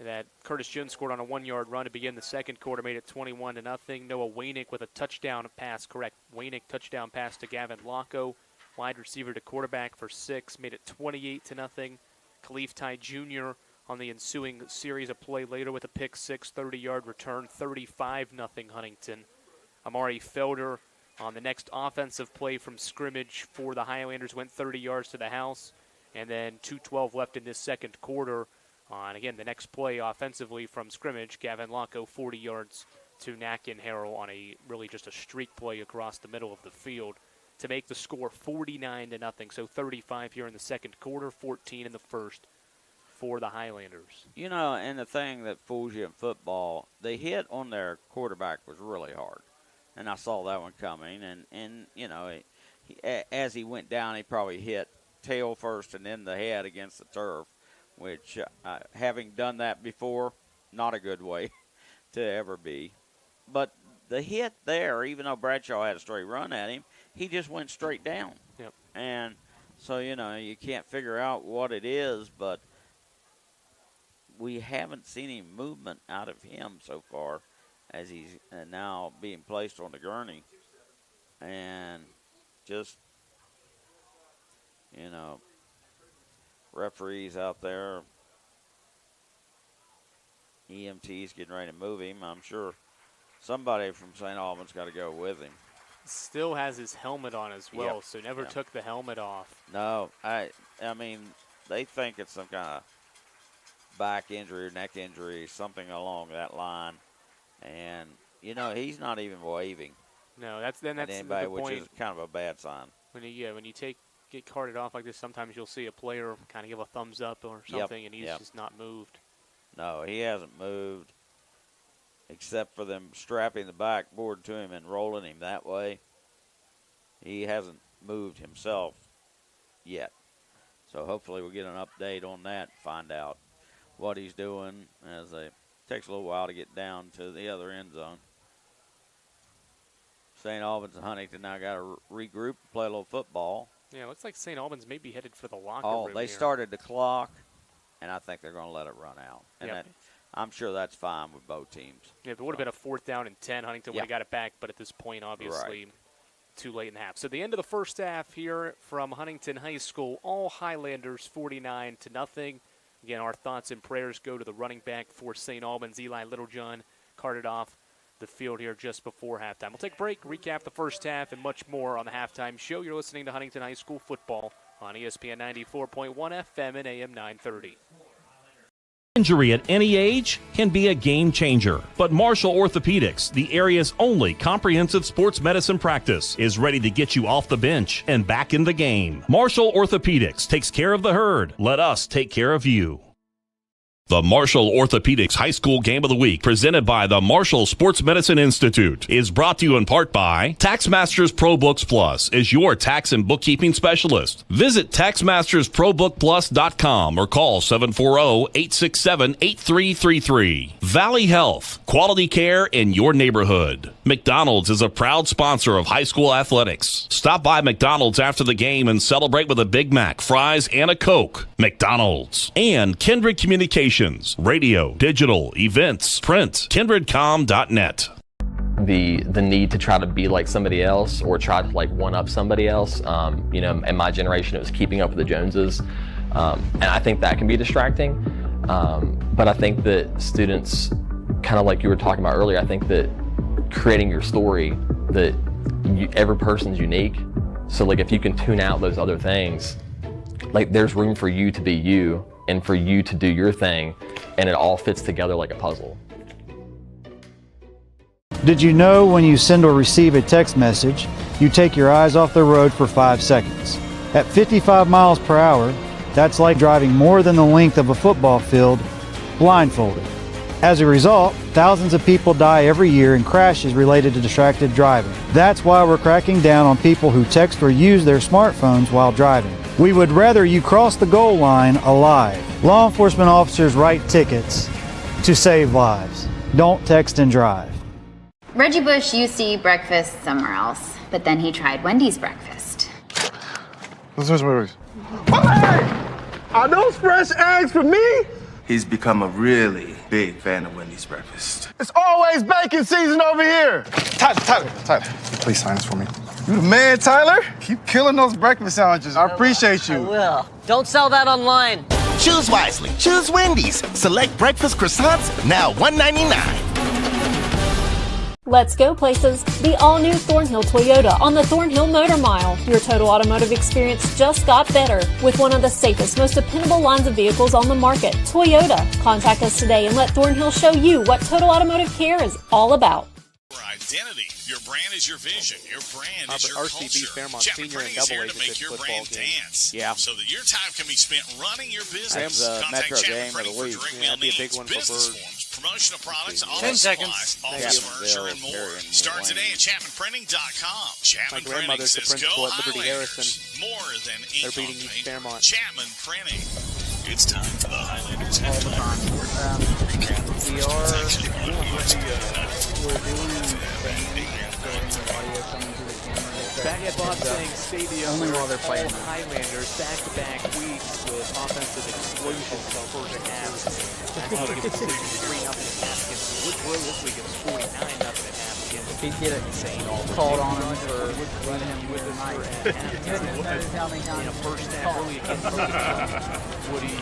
that Curtis Jones scored on a 1-yard run to begin the second quarter, made it 21-0. Noah Wainick with a touchdown pass, Wainick touchdown pass to Gavin Laco. Wide receiver to quarterback for 6, made it 28-0. Khalif Ty Jr. on the ensuing series of play later with a pick 6, 30-yard return, 35-0 Huntington. Amari Felder on the next offensive play from scrimmage for the Highlanders went 30 yards to the house, and then 2:12 left in this second quarter. On, again, the next play offensively from scrimmage, Gavin Laco 40 yards to Nakin Harrell on really just a streak play across the middle of the field to make the score 49-0. So 35 here in the second quarter, 14 in the first for the Highlanders. And the thing that fools you in football, the hit on their quarterback was really hard. And I saw that one coming. And as he went down, he probably hit tail first and then the head against the turf, which, having done that before, not a good way to ever be. But the hit there, even though Bradshaw had a straight run at him, he just went straight down. Yep. And So, you can't figure out what it is, but we haven't seen any movement out of him so far as he's now being placed on the gurney. And just, referees out there, EMTs getting ready to move him. I'm sure somebody from St. Albans got to go with him. Still has his helmet on as well, Yep. so never took the helmet off. No, I mean, they think it's some kind of back injury or neck injury, something along that line. And, he's not even waving. No, that's at anybody, the point. which is kind of a bad sign. When you get carted off like this, sometimes you'll see a player kind of give a thumbs up or something, and he's just not moved. No, he hasn't moved except for them strapping the backboard to him and rolling him that way. He hasn't moved himself yet. So hopefully we'll get an update on that and find out what he's doing as it takes a little while to get down to the other end zone. St. Albans and Huntington now got to regroup, play a little football. Yeah, it looks like St. Albans may be headed for the locker room. Oh, they started the clock, and I think they're going to let it run out. And I'm sure that's fine with both teams. Yeah, if it would have been a 4th down and 10, Huntington would have got it back, but at this point, obviously, too late in the half. So the end of the first half here from Huntington High School, all Highlanders 49-0. Again, our thoughts and prayers go to the running back for St. Albans, Eli Littlejohn, carted off the field here just before halftime. We'll take a break, recap the first half, and much more on the halftime show. You're listening to Huntington High School football on ESPN 94.1 FM and AM 930. Injury at any age can be a game changer, but Marshall Orthopedics, the area's only comprehensive sports medicine practice, is ready to get you off the bench and back in the game. Marshall Orthopedics takes care of the herd. Let us take care of you. The Marshall Orthopedics High School Game of the Week, presented by the Marshall Sports Medicine Institute, is brought to you in part by TaxMasters ProBooks Plus is your tax and bookkeeping specialist. Visit TaxMastersProBookPlus.com or call 740-867-8333. Valley Health, quality care in your neighborhood. McDonald's is a proud sponsor of high school athletics. Stop by McDonald's after the game and celebrate with a Big Mac, fries, and a Coke. McDonald's. And KINDRED Communications. Radio, digital, events, print, kindredcom.net. The need to try to be like somebody else or try to like one up somebody else. In my generation, it was keeping up with the Joneses. And I think that can be distracting. But I think that students, kind of like you were talking about earlier, I think that creating your story, that every person's unique. So like if you can tune out those other things, like there's room for you to be you and for you to do your thing, and it all fits together like a puzzle. Did you know when you send or receive a text message, you take your eyes off the road for 5 seconds? At 55 miles per hour, that's like driving more than the length of a football field blindfolded. As a result, thousands of people die every year in crashes related to distracted driving. That's why we're cracking down on people who text or use their smartphones while driving. We would rather you cross the goal line alive. Law enforcement officers write tickets to save lives. Don't text and drive. Reggie Bush used to eat breakfast somewhere else, but then he tried Wendy's breakfast. Are those fresh eggs for me? He's become a really big fan of Wendy's breakfast. It's always bacon season over here. Tyler, please sign this for me. You the man, Tyler. Keep killing those breakfast sandwiches. I appreciate you. I will. Don't sell that online. Choose wisely. Choose Wendy's. Select breakfast croissants, now $1.99. Let's go places. The all-new Thornhill Toyota on the Thornhill Motor Mile. Your total automotive experience just got better with one of the safest, most dependable lines of vehicles on the market, Toyota. Contact us today and let Thornhill show you what total automotive care is all about. Your identity, your brand is your vision, your brand is your RCB culture. Fairmont Chapman Senior and Printing is Double here A's to make your brand dance. Yeah. So that your time can be spent running your business. That's Contact Metro Chapman game of Printing the for week. direct Yeah, mail that'd be a big needs, one for business Bird. forms, promotional products, 10 office seconds. supplies, office furniture, and more. Start today at ChapmanPrinting.com. Chapman My grandmother's the Printing says principal go at Liberty Highlanders. Harrison. More than They're ink on beating East paper. Fairmont. Chapman Printing. It's time for the Highlanders. We are Back at Bob Slang Stadium, only while they're playing. Highlanders back-to-back weeks with offensive explosions in the first half. Last week it was 3-0 at half against Woodrow. This week it's 49-0 at half against He'd get it called on him for running him with his knife. In a first half early against Woody.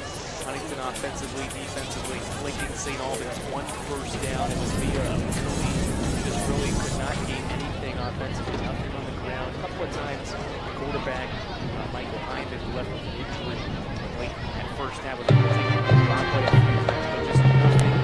Huntington offensively, defensively, flinking St. Albans. One first down. It was via a penalty. Just really could not gain anything offensively. Nothing on the ground. A couple of times, the quarterback, Michael Hyman, left with an injury late in that first half. Was able to take a drop play, but just nothing.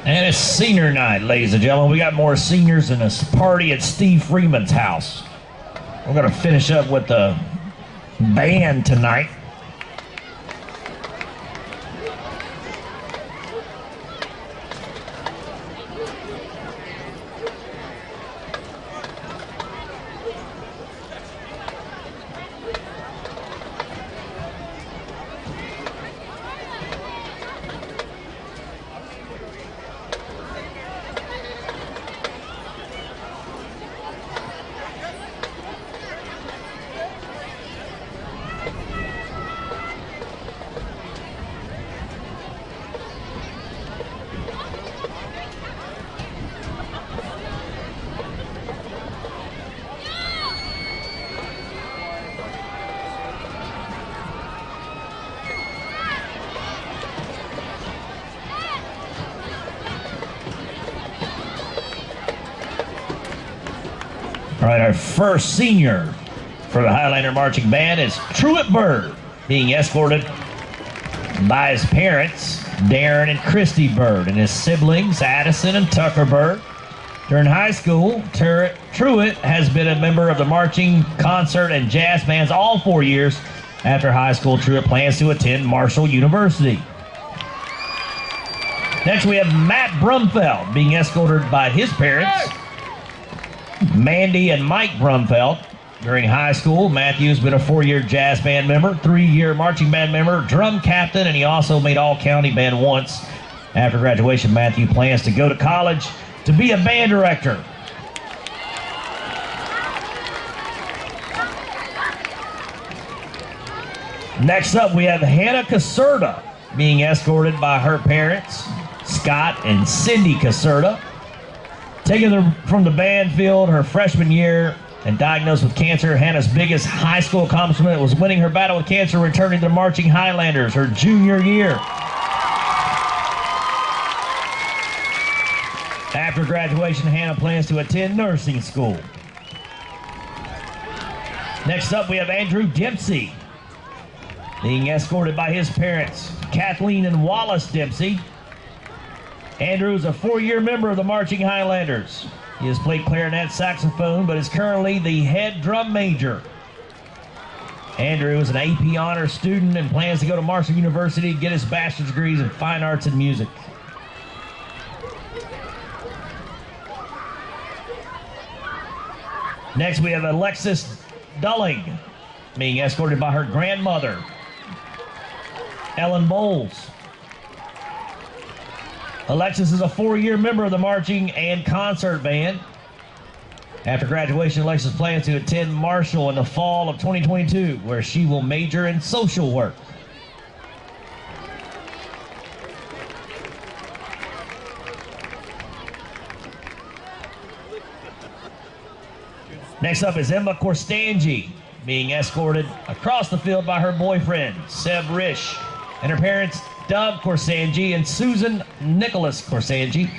And it's senior night, ladies and gentlemen. We got more seniors in this party at Steve Freeman's house. We're going to finish up with the band tonight. All right, our first senior for the Highlander Marching Band is Truett Bird, being escorted by his parents, Darren and Christy Bird, and his siblings, Addison and Tucker Bird. During high school, Truett has been a member of the marching, concert, and jazz bands all 4 years. After high school, Truett plans to attend Marshall University. Next, we have Matt Brumfeld, being escorted by his parents, Mandy and Mike Brumfeld. During high school, Matthew's been a 4-year jazz band member, 3-year marching band member, drum captain, and he also made all-county band once. After graduation, Matthew plans to go to college to be a band director. Next up, we have Hannah Caserta, being escorted by her parents, Scott and Cindy Caserta. Taking her from the band field her freshman year and diagnosed with cancer, Hannah's biggest high school accomplishment was winning her battle with cancer and returning to the Marching Highlanders her junior year. After graduation, Hannah plans to attend nursing school. Next up, we have Andrew Dempsey, being escorted by his parents, Kathleen and Wallace Dempsey. Andrew is a 4-year member of the Marching Highlanders. He has played clarinet, saxophone, but is currently the head drum major. Andrew is an AP honors student and plans to go to Marshall University to get his bachelor's degrees in fine arts and music. Next, we have Alexis Dulling, being escorted by her grandmother, Ellen Bowles. Alexis is a 4-year member of the marching and concert band. After graduation, Alexis plans to attend Marshall in the fall of 2022, where she will major in social work. Next up is Emma Corstanji, being escorted across the field by her boyfriend, Seb Risch, and her parents, Dove Corstanji and Susan Nicholas Corstanji.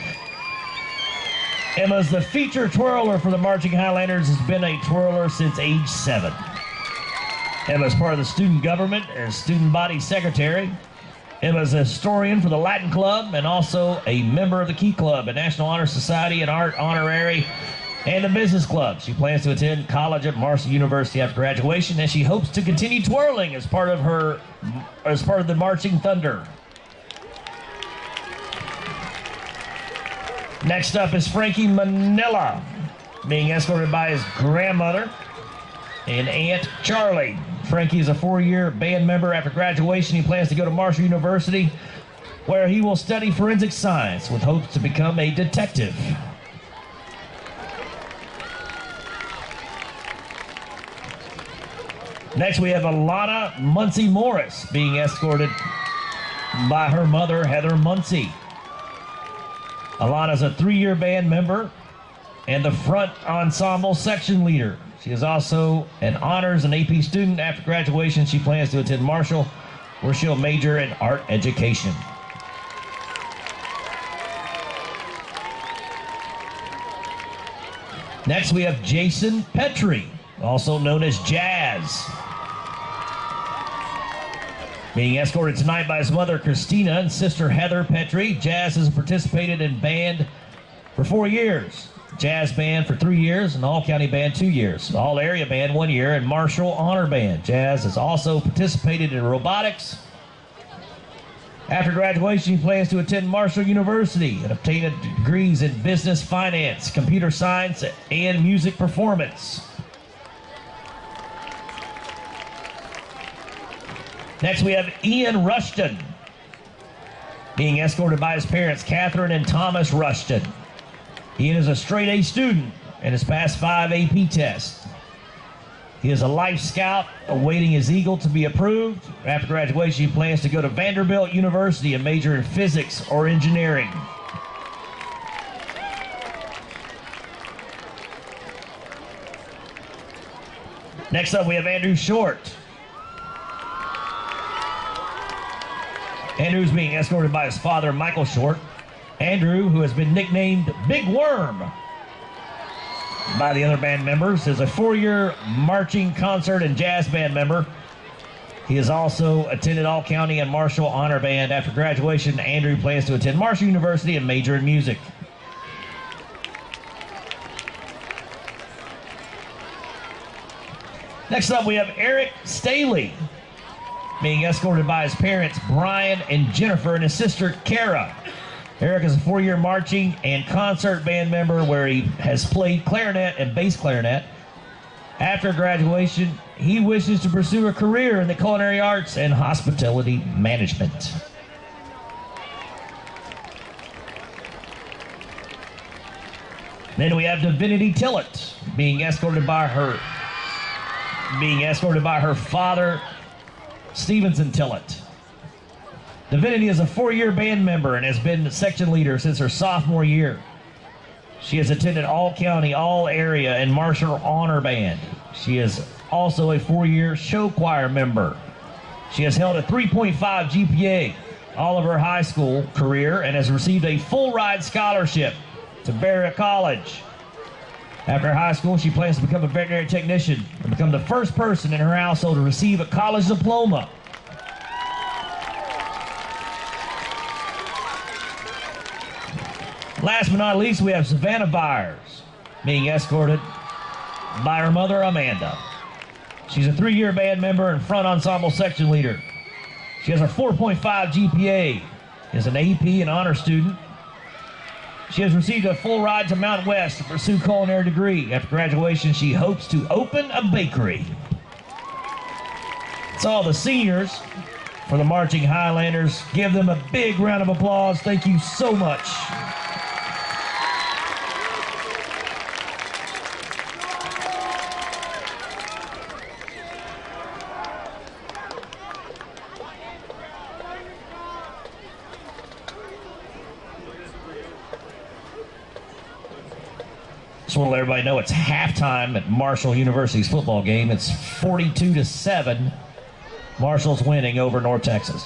Emma's the feature twirler for the Marching Highlanders, has been a twirler since age 7. Emma's part of the student government as student body secretary. Emma's a historian for the Latin Club and also a member of the Key Club, a National Honor Society and Art Honorary, and a business club. She plans to attend college at Marshall University after graduation, and she hopes to continue twirling as part of the Marching Thunder. Next up is Frankie Manila, being escorted by his grandmother and Aunt Charlie. Frankie is a 4-year band member. After graduation, he plans to go to Marshall University, where he will study forensic science with hopes to become a detective. Next, we have Alana Muncie Morris, being escorted by her mother, Heather Muncie. Alana is a 3-year band member and the front ensemble section leader. She is also an honors and AP student. After graduation, she plans to attend Marshall, where she'll major in art education. Next, we have Jason Petrie, also known as Jazz. Being escorted tonight by his mother, Christina, and sister, Heather Petrie. Jazz has participated in band for 4 years, jazz band for 3 years, and all-county band 2 years, all-area band 1 year, and Marshall Honor Band. Jazz has also participated in robotics. After graduation, he plans to attend Marshall University and obtain degrees in business finance, computer science, and music performance. Next, we have Ian Rushton, being escorted by his parents, Catherine and Thomas Rushton. Ian is a straight A student and has passed 5 AP tests. He is a Life Scout awaiting his Eagle to be approved. After graduation, he plans to go to Vanderbilt University and major in physics or engineering. Next up, we have Andrew Short. Andrew's being escorted by his father, Michael Short. Andrew, who has been nicknamed Big Worm by the other band members, is a 4-year marching, concert, and jazz band member. He has also attended all-county and Marshall Honor Band. After graduation, Andrew plans to attend Marshall University and major in music. Next up, we have Eric Staley, being escorted by his parents, Brian and Jennifer, and his sister, Kara. Eric is a 4-year marching and concert band member where he has played clarinet and bass clarinet. After graduation, he wishes to pursue a career in the culinary arts and hospitality management. Then we have Divinity Tillett, being escorted by her father, Stevenson Tillett. Divinity is a 4-year band member and has been section leader since her sophomore year. She has attended all-county, all-area, and Marshall Honor Band. She is also a 4-year show choir member. She has held a 3.5 GPA all of her high school career and has received a full-ride scholarship to Berea College. After high school, she plans to become a veterinary technician and become the first person in her household to receive a college diploma. Last but not least, we have Savannah Buyers, being escorted by her mother, Amanda. She's a 3-year band member and front ensemble section leader. She has a 4.5 GPA, is an AP and honor student. She has received a full ride to Mount West to pursue culinary degree. After graduation, she hopes to open a bakery. It's all the seniors for the Marching Highlanders. Give them a big round of applause. Thank you so much. Just want to let everybody know it's halftime at Marshall University's football game. It's 42-7. Marshall's winning over North Texas.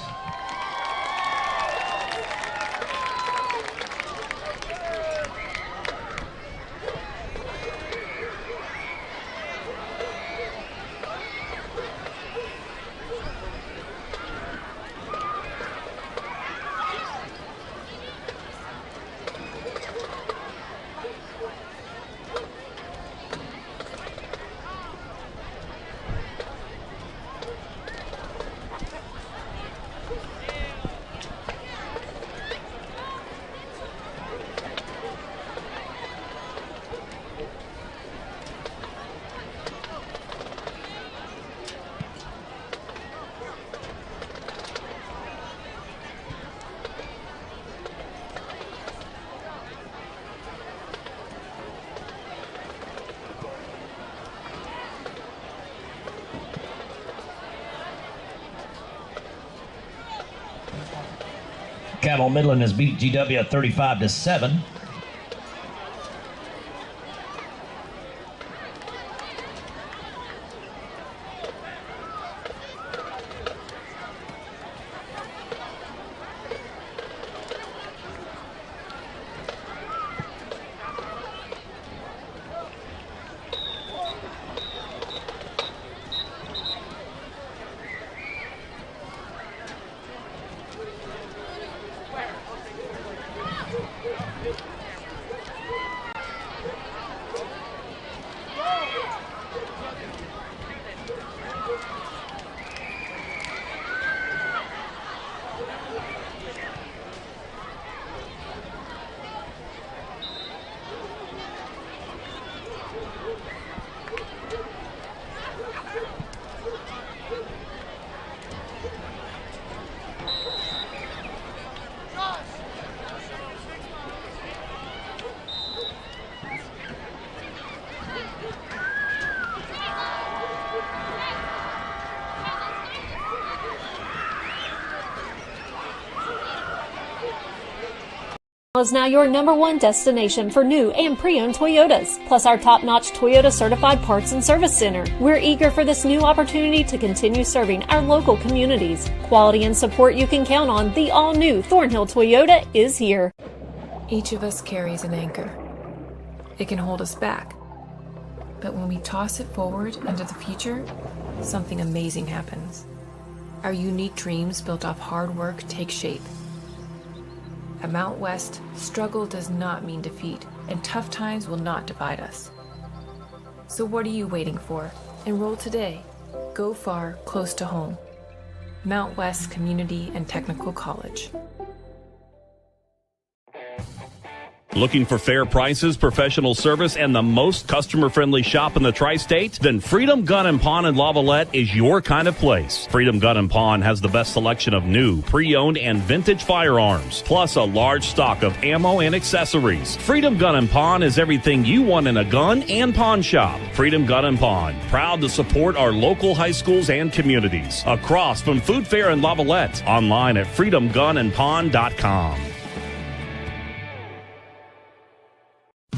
Cabell Midland has beat GW 35-7. is now your #1 destination for new and pre-owned Toyotas, plus our top-notch Toyota certified parts and service center. We're eager for this new opportunity to continue serving our local communities. Quality and support you can count on. The all-new Thornhill Toyota is here. Each of us carries an anchor. It can hold us back. But when we toss it forward into the future, something amazing happens. Our unique dreams built off hard work take shape. At Mount West, struggle does not mean defeat, and tough times will not divide us. So what are you waiting for? Enroll today. Go far, close to home. Mount West Community and Technical College. Looking for fair prices, professional service, and the most customer-friendly shop in the tri-state? Then Freedom Gun & Pawn in Lavalette is your kind of place. Freedom Gun & Pawn has the best selection of new, pre-owned, and vintage firearms, plus a large stock of ammo and accessories. Freedom Gun & Pawn is everything you want in a gun and pawn shop. Freedom Gun & Pawn, proud to support our local high schools and communities. Across from Food Fair in Lavalette, online at freedomgunandpawn.com.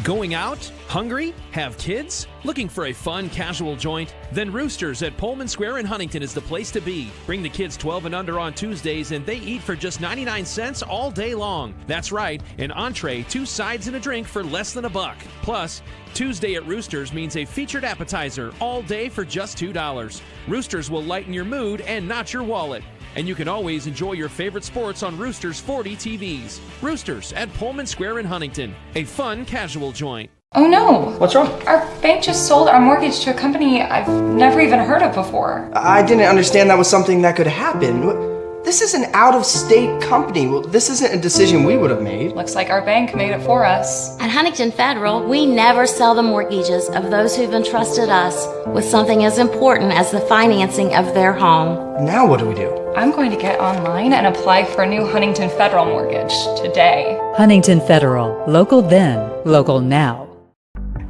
Going out? Hungry? Have kids? Looking for a fun, casual joint? Then Roosters at Pullman Square in Huntington is the place to be. Bring the kids 12 and under on Tuesdays, and they eat for just 99 cents all day long. That's right, an entree, 2 sides, and a drink for less than $1. Plus, Tuesday at Roosters means a featured appetizer all day for just $2. Roosters will lighten your mood and not your wallet. And you can always enjoy your favorite sports on Roosters 40 TVs. Roosters at Pullman Square in Huntington. A fun, casual joint. Oh no! What's wrong? Our bank just sold our mortgage to a company I've never even heard of before. I didn't understand that was something that could happen. This is an out-of-state company. Well, this isn't a decision we would have made. Looks like our bank made it for us. At Huntington Federal, we never sell the mortgages of those who've entrusted us with something as important as the financing of their home. Now what do? I'm going to get online and apply for a new Huntington Federal mortgage today. Huntington Federal. Local then, local now.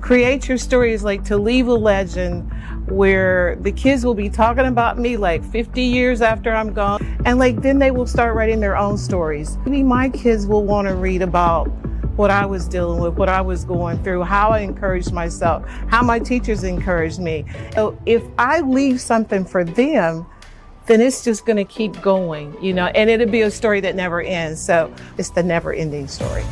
Create your stories like to leave a legend where the kids will be talking about me like 50 years after I'm gone. And like then they will start writing their own stories. Maybe my kids will want to read about what I was dealing with, what I was going through, how I encouraged myself, how my teachers encouraged me. So if I leave something for them, then it's just going to keep going, you know, and it'll be a story that never ends. So it's the never ending story.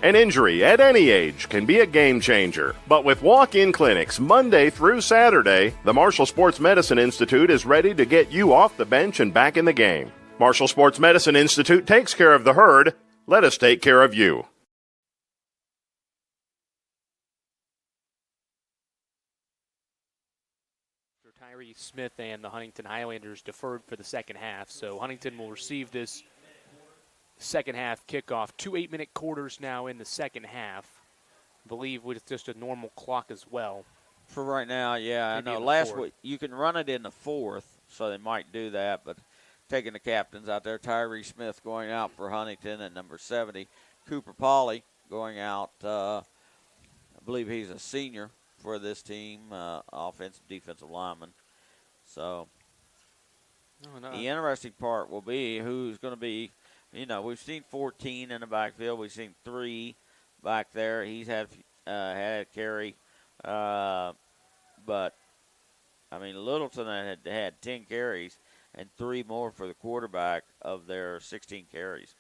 An injury at any age can be a game changer. But with walk-in clinics Monday through Saturday, the Marshall Sports Medicine Institute is ready to get you off the bench and back in the game. Marshall Sports Medicine Institute takes care of the herd. Let us take care of you. Tyree Smith and the Huntington Highlanders deferred for the second half, so Huntington will receive this second half kickoff. 2 8-minute quarters now in the second half. I believe with just a normal clock as well. For right now, yeah. Maybe I know last week you can run it in the fourth, so they might do that, but taking the captains out there, Tyree Smith going out for Huntington at number 70. Cooper Pauley going out, I believe he's a senior for this team, offensive, defensive lineman. So the interesting part will be who's going to be, you know, we've seen 14 in the backfield. We've seen 3 back there. He's had a carry. But, I mean, Littleton had 10 carries and 3 more for the quarterback of their 16 carries.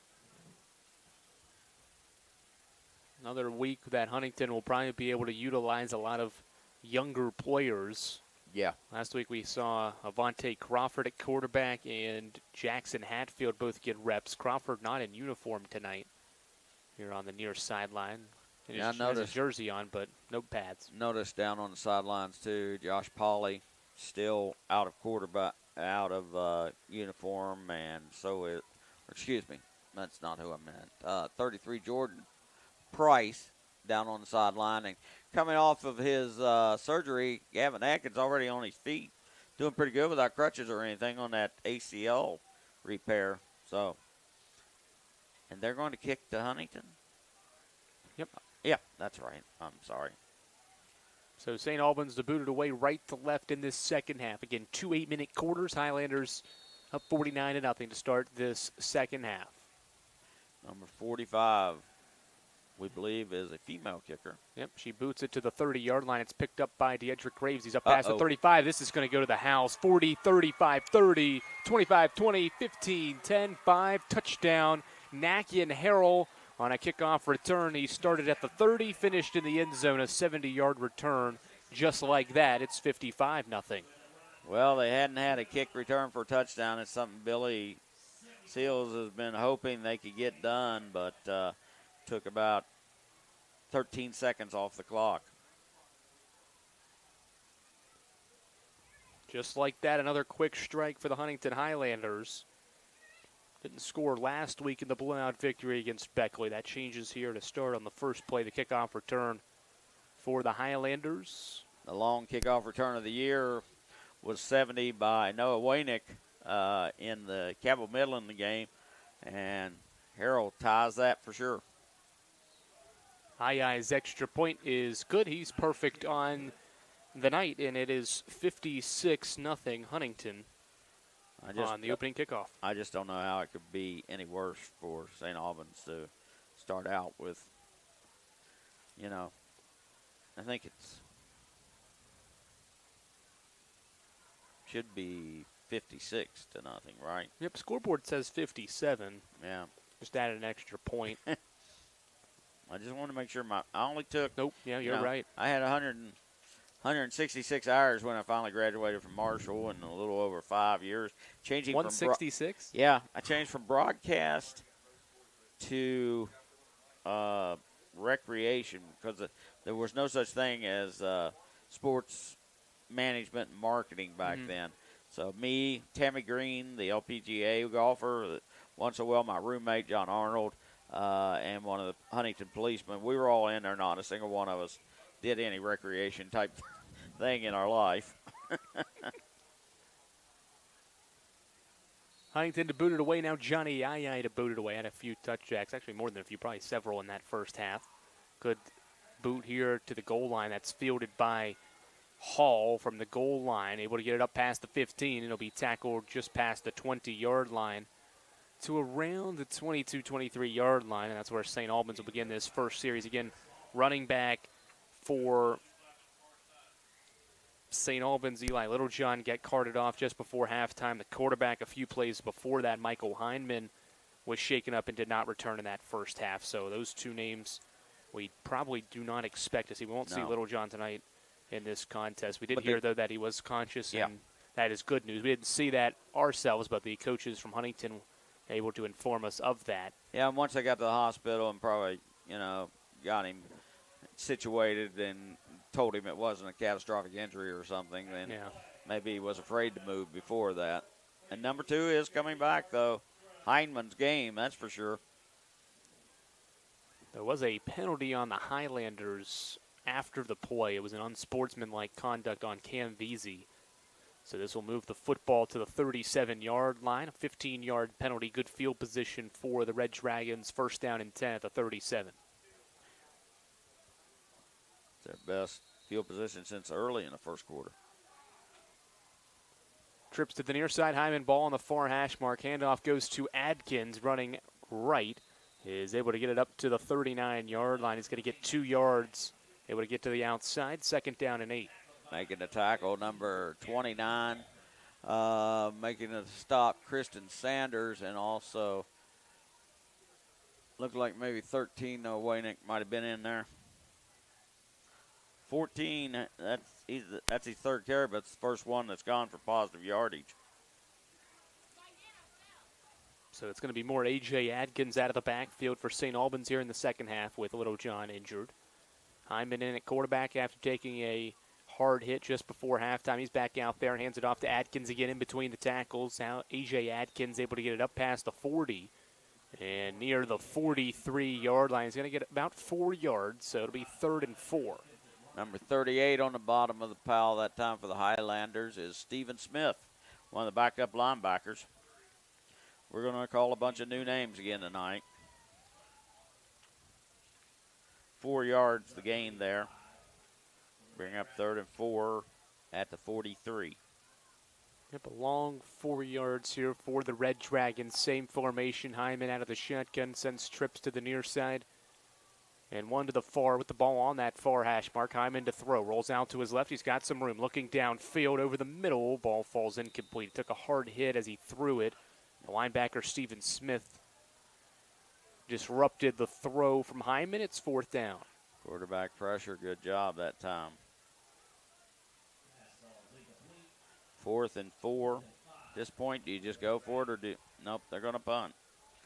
Another week that Huntington will probably be able to utilize a lot of younger players. Yeah. Last week we saw Avante Crawford at quarterback and Jackson Hatfield both get reps. Crawford not in uniform tonight here on the near sideline. Yeah, I noticed his jersey on, but no pads. Notice down on the sidelines too, Josh Pauley still out of uniform, and so is, excuse me, that's not who I meant. 33 Jordan Price down on the sideline, and coming off of his surgery, Gavin Atkins already on his feet, doing pretty good without crutches or anything on that ACL repair. So, and they're going to kick to Huntington? Yep. Yeah, that's right. I'm sorry. So St. Albans to boot it away right to left in this second half. Again, 2 8-minute quarters. Highlanders Up 49-0 to start this second half. Number 45, we believe, is a female kicker. Yep, she boots it to the 30-yard line. It's picked up by Deidre Graves. He's up past the 35. This is going to go to the house. 40, 35, 30, 25, 20, 15, 10, 5. Touchdown. Nacky and Harrell on a kickoff return. He started at the 30, finished in the end zone, a 70-yard return. Just like that, it's 55-0. Well, they hadn't had a kick return for a touchdown. It's something Billy Seals has been hoping they could get done, but took about 13 seconds off the clock. Just like that, another quick strike for the Huntington Highlanders. Didn't score last week in the blowout victory against Beckley. That changes here to start on the first play, the kickoff return for the Highlanders. The long kickoff return of the year was 70 by Noah Waynick in the Cabell Midland game, and Harrell ties that for sure. I's extra point is good. He's perfect on the night, and it is 56-0 Huntington on the opening kickoff. I just don't know how it could be any worse for St. Albans to start out with, I think it's should be 56-0, right? Yep, scoreboard says 57. Yeah. Just added an extra point. I just want to make sure I only took. Nope, yeah, you're right. I had 166 hours when I finally graduated from Marshall in a little over 5 years. Changing 166? Yeah, I changed from broadcast to recreation because there was no such thing as sports management and marketing back then. So me, Tammy Green, the LPGA golfer, once a while my roommate John Arnold, and one of the Huntington policemen, we were all in there. Not a single one of us did any recreation type thing in our life. Huntington to boot it away now. Johnny Yaya to boot it away. Had a few touchdowns, actually more than a few, probably several in that first half. Good boot here to the goal line. That's fielded by Hall from the goal line, able to get it up past the 15. It'll be tackled just past the 20-yard line to around the 22, 23-yard line, and that's where St. Albans will begin this first series. Again, running back for St. Albans, Eli Littlejohn, get carted off just before halftime. The quarterback, a few plays before that, Michael Hindman, was shaken up and did not return in that first half. So those two names we probably do not expect to see. We won't see Littlejohn tonight in this contest. We did hear, though, that he was conscious, and that is good news. We didn't see that ourselves, but the coaches from Huntington able to inform us of that. Yeah, and once they got to the hospital and probably, got him situated and told him it wasn't a catastrophic injury or something, then maybe he was afraid to move before that. And number 2 is coming back, though. Hindman's game, that's for sure. There was a penalty on the Highlanders after the play. It was an unsportsmanlike conduct on Cam Veazey. So this will move the football to the 37-yard line. A 15-yard penalty, good field position for the Red Dragons. First down and 10 at the 37. It's their best field position since early in the first quarter. Trips to the near side. Hyman ball on the far hash mark. Handoff goes to Adkins running right. Is able to get it up to the 39-yard line. He's going to get 2 yards. Able to get to the outside. Second down and 8. Making the tackle, number 29. Making a stop, Kristen Sanders, and also looked like maybe 13. No, Waynick might have been in there. 14. That's his third carry, but it's the first one that's gone for positive yardage. So it's going to be more A.J. Adkins out of the backfield for St. Albans here in the second half with Littlejohn injured. Hyman in at quarterback after taking a hard hit just before halftime. He's back out there and hands it off to Adkins again in between the tackles. Now A.J. Adkins able to get it up past the 40 and near the 43-yard line. He's going to get about 4 yards, so it'll be 3rd and 4. Number 38 on the bottom of the pile that time for the Highlanders is Stephen Smith, one of the backup linebackers. We're going to call a bunch of new names again tonight. 4 yards the gain there. Bring up 3rd and 4 at the 43. Yep, a long 4 yards here for the Red Dragons. Same formation. Hyman out of the shotgun, sends trips to the near side. And one to the far with the ball on that far hash mark. Hyman to throw. Rolls out to his left. He's got some room. Looking downfield over the middle. Ball falls incomplete. Took a hard hit as he threw it. The linebacker, Stephen Smith, disrupted the throw from Hyman. It's 4th down. Quarterback pressure. Good job that time. 4th and 4. At this point, do you just go for it or do? Nope, they're going to punt.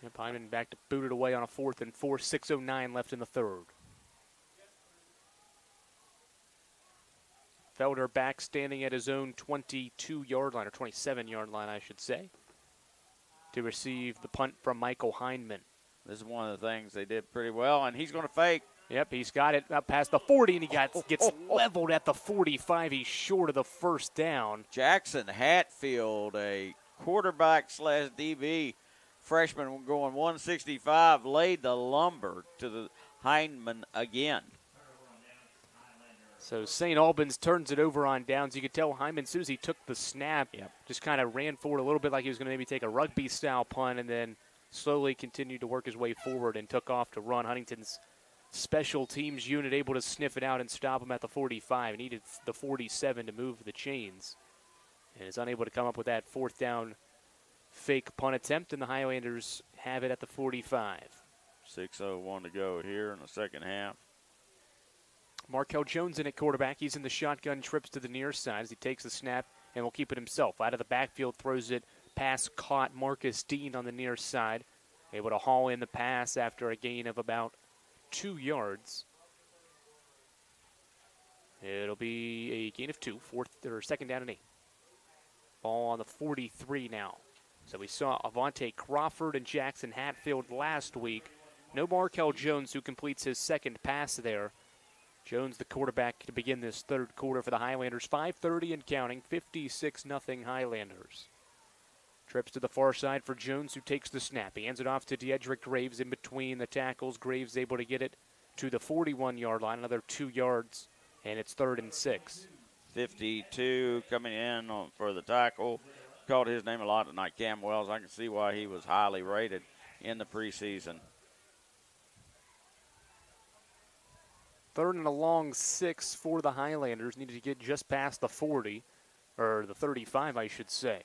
Yep, Hyman back to boot it away on a 4th and 4. 6:09 left in the third. Felder back standing at his own 22-yard line, or 27-yard line, I should say, to receive the punt from Michael Hyman. This is one of the things they did pretty well, and he's going to fake. Yep, he's got it up past the 40, and he gets leveled at the 45. He's short of the first down. Jackson Hatfield, a quarterback / DB freshman going 165, laid the lumber to the Hyman again. So St. Albans turns it over on downs. You could tell Hyman, as soon as he took the snap, just kind of ran forward a little bit like he was going to maybe take a rugby-style punt, and then slowly continued to work his way forward and took off to run. Huntington's special teams unit able to sniff it out and stop him at the 45. Needed the 47 to move the chains, and is unable to come up with that 4th down fake punt attempt, and the Highlanders have it at the 45. 6:01 to go here in the second half. Markel Jones in at quarterback. He's in the shotgun, trips to the near side as he takes the snap and will keep it himself. Out of the backfield, throws it pass caught Marcus Dean on the near side. Able to haul in the pass after a gain of about 2 yards. It'll be a gain of 2, 2nd down and 8. Ball on the 43 now. So we saw Avante Crawford and Jackson Hatfield last week. No Markel Jones, who completes his second pass there. Jones, the quarterback, to begin this third quarter for the Highlanders. 5:30 and counting, 56-0 Highlanders. Trips to the far side for Jones, who takes the snap. He hands it off to Diedrick Graves in between the tackles. Graves able to get it to the 41-yard line, another 2 yards, and it's 3rd and 6. 52 coming in for the tackle. Called his name a lot tonight, Cam Wells. I can see why he was highly rated in the preseason. 3rd and a long 6 for the Highlanders. Needed to get just past the 40, or the 35, I should say.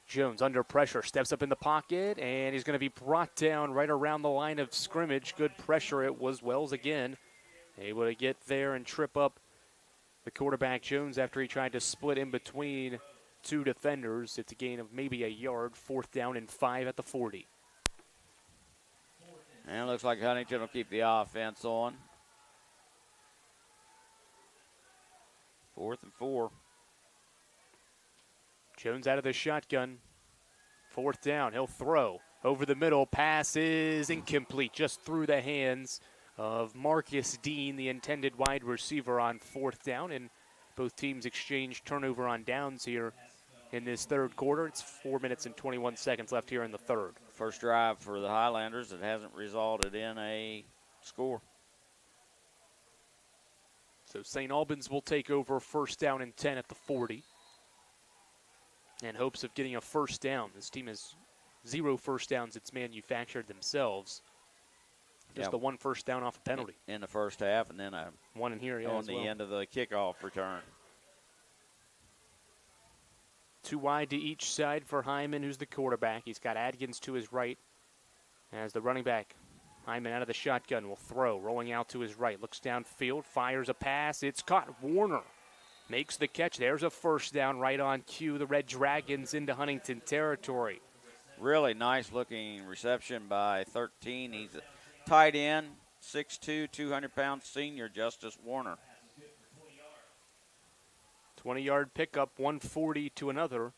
Jones under pressure, steps up in the pocket, and he's going to be brought down right around the line of scrimmage. Good pressure. It was Wells again. Able to get there and trip up the quarterback Jones after he tried to split in between 2 defenders. It's a gain of maybe a yard. 4th down and 5 at the 40. And it looks like Huntington will keep the offense on. 4th and 4. Jones out of the shotgun. 4th down. He'll throw. Over the middle. Pass is incomplete. Just through the hands of Marcus Dean, the intended wide receiver, on 4th down. And both teams exchange turnover on downs here in this third quarter. It's 4 minutes and 21 seconds left here in the third. First drive for the Highlanders that hasn't resulted in a score. So St. Albans will take over 1st down and 10 at the 40. In hopes of getting a 1st down. This team has 0 first downs it's manufactured themselves. Just the 1 first down off a penalty. In the first half, and then a one in here on the end of the kickoff return. 2 wide to each side for Hyman, who's the quarterback. He's got Adkins to his right as the running back. Hyman out of the shotgun will throw, rolling out to his right. Looks downfield, fires a pass. It's caught. Warner makes the catch. There's a 1st down right on cue. The Red Dragons into Huntington territory. Really nice looking reception by 13. He's a tight end, 6'2", 200-pound senior, Justice Warner. 20-yard pickup, 140 to another.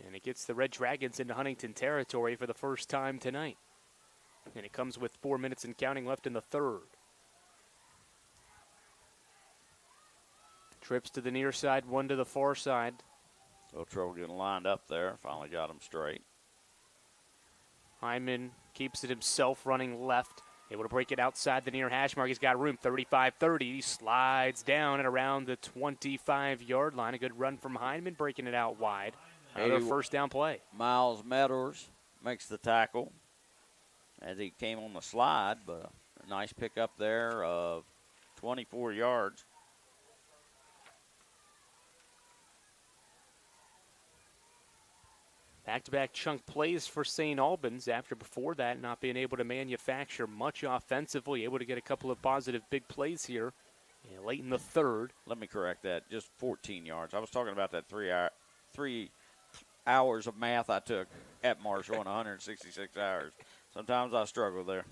And it gets the Red Dragons into Huntington territory for the first time tonight. And it comes with 4 minutes and counting left in the third. Trips to the near side, 1 to the far side. A little trouble getting lined up there. Finally got him straight. Hyman keeps it himself, running left. Able to break it outside the near hash mark. He's got room, 35-30. He slides down and around the 25-yard line. A good run from Heineman, breaking it out wide. Another first down play. Miles Meadows makes the tackle as he came on the slide, but a nice pickup there of 24 yards. Back-to-back chunk plays for St. Albans after before that not being able to manufacture much offensively, able to get a couple of positive big plays here late in the third. Let me correct that, just 14 yards. I was talking about that 3 hours of math I took at Marshall in 166 hours. Sometimes I struggle there.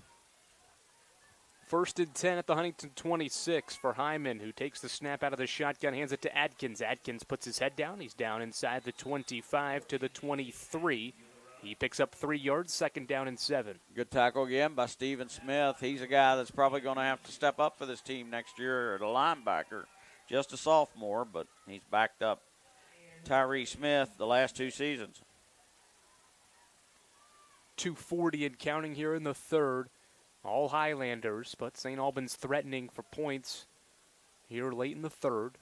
1st and 10 at the Huntington 26 for Hyman, who takes the snap out of the shotgun, hands it to Adkins. Adkins puts his head down. He's down inside the 25 to the 23. He picks up 3 yards, 2nd down and 7. Good tackle again by Steven Smith. He's a guy that's probably going to have to step up for this team next year at a linebacker. Just a sophomore, but he's backed up Tyree Smith the last 2 seasons. 2:40 and counting here in the third. All Highlanders, but St. Albans threatening for points here late in the third.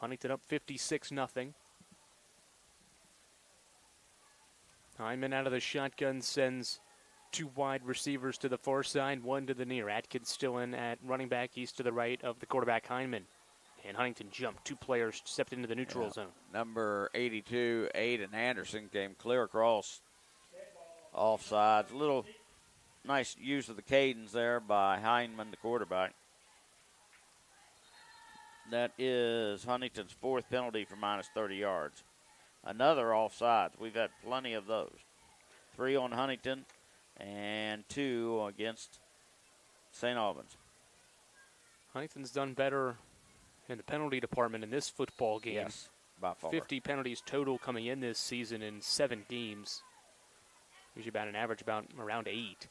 Huntington up 56-0. Hyman out of the shotgun sends 2 wide receivers to the far side, 1 to the near. Atkins still in at running back. He's to the right of the quarterback, Hyman. And Huntington jumped. 2 players stepped into the neutral zone. Number 82, Aiden Anderson, came clear across offsides. A little nice use of the cadence there by Heineman, the quarterback. That is Huntington's 4th penalty for minus 30 yards. Another offsides. We've had plenty of those. 3 on Huntington and 2 against St. Albans. Huntington's done better in the penalty department in this football game. Yes, by far. 50 penalties total coming in this season in 7 games. Usually about an average around 8.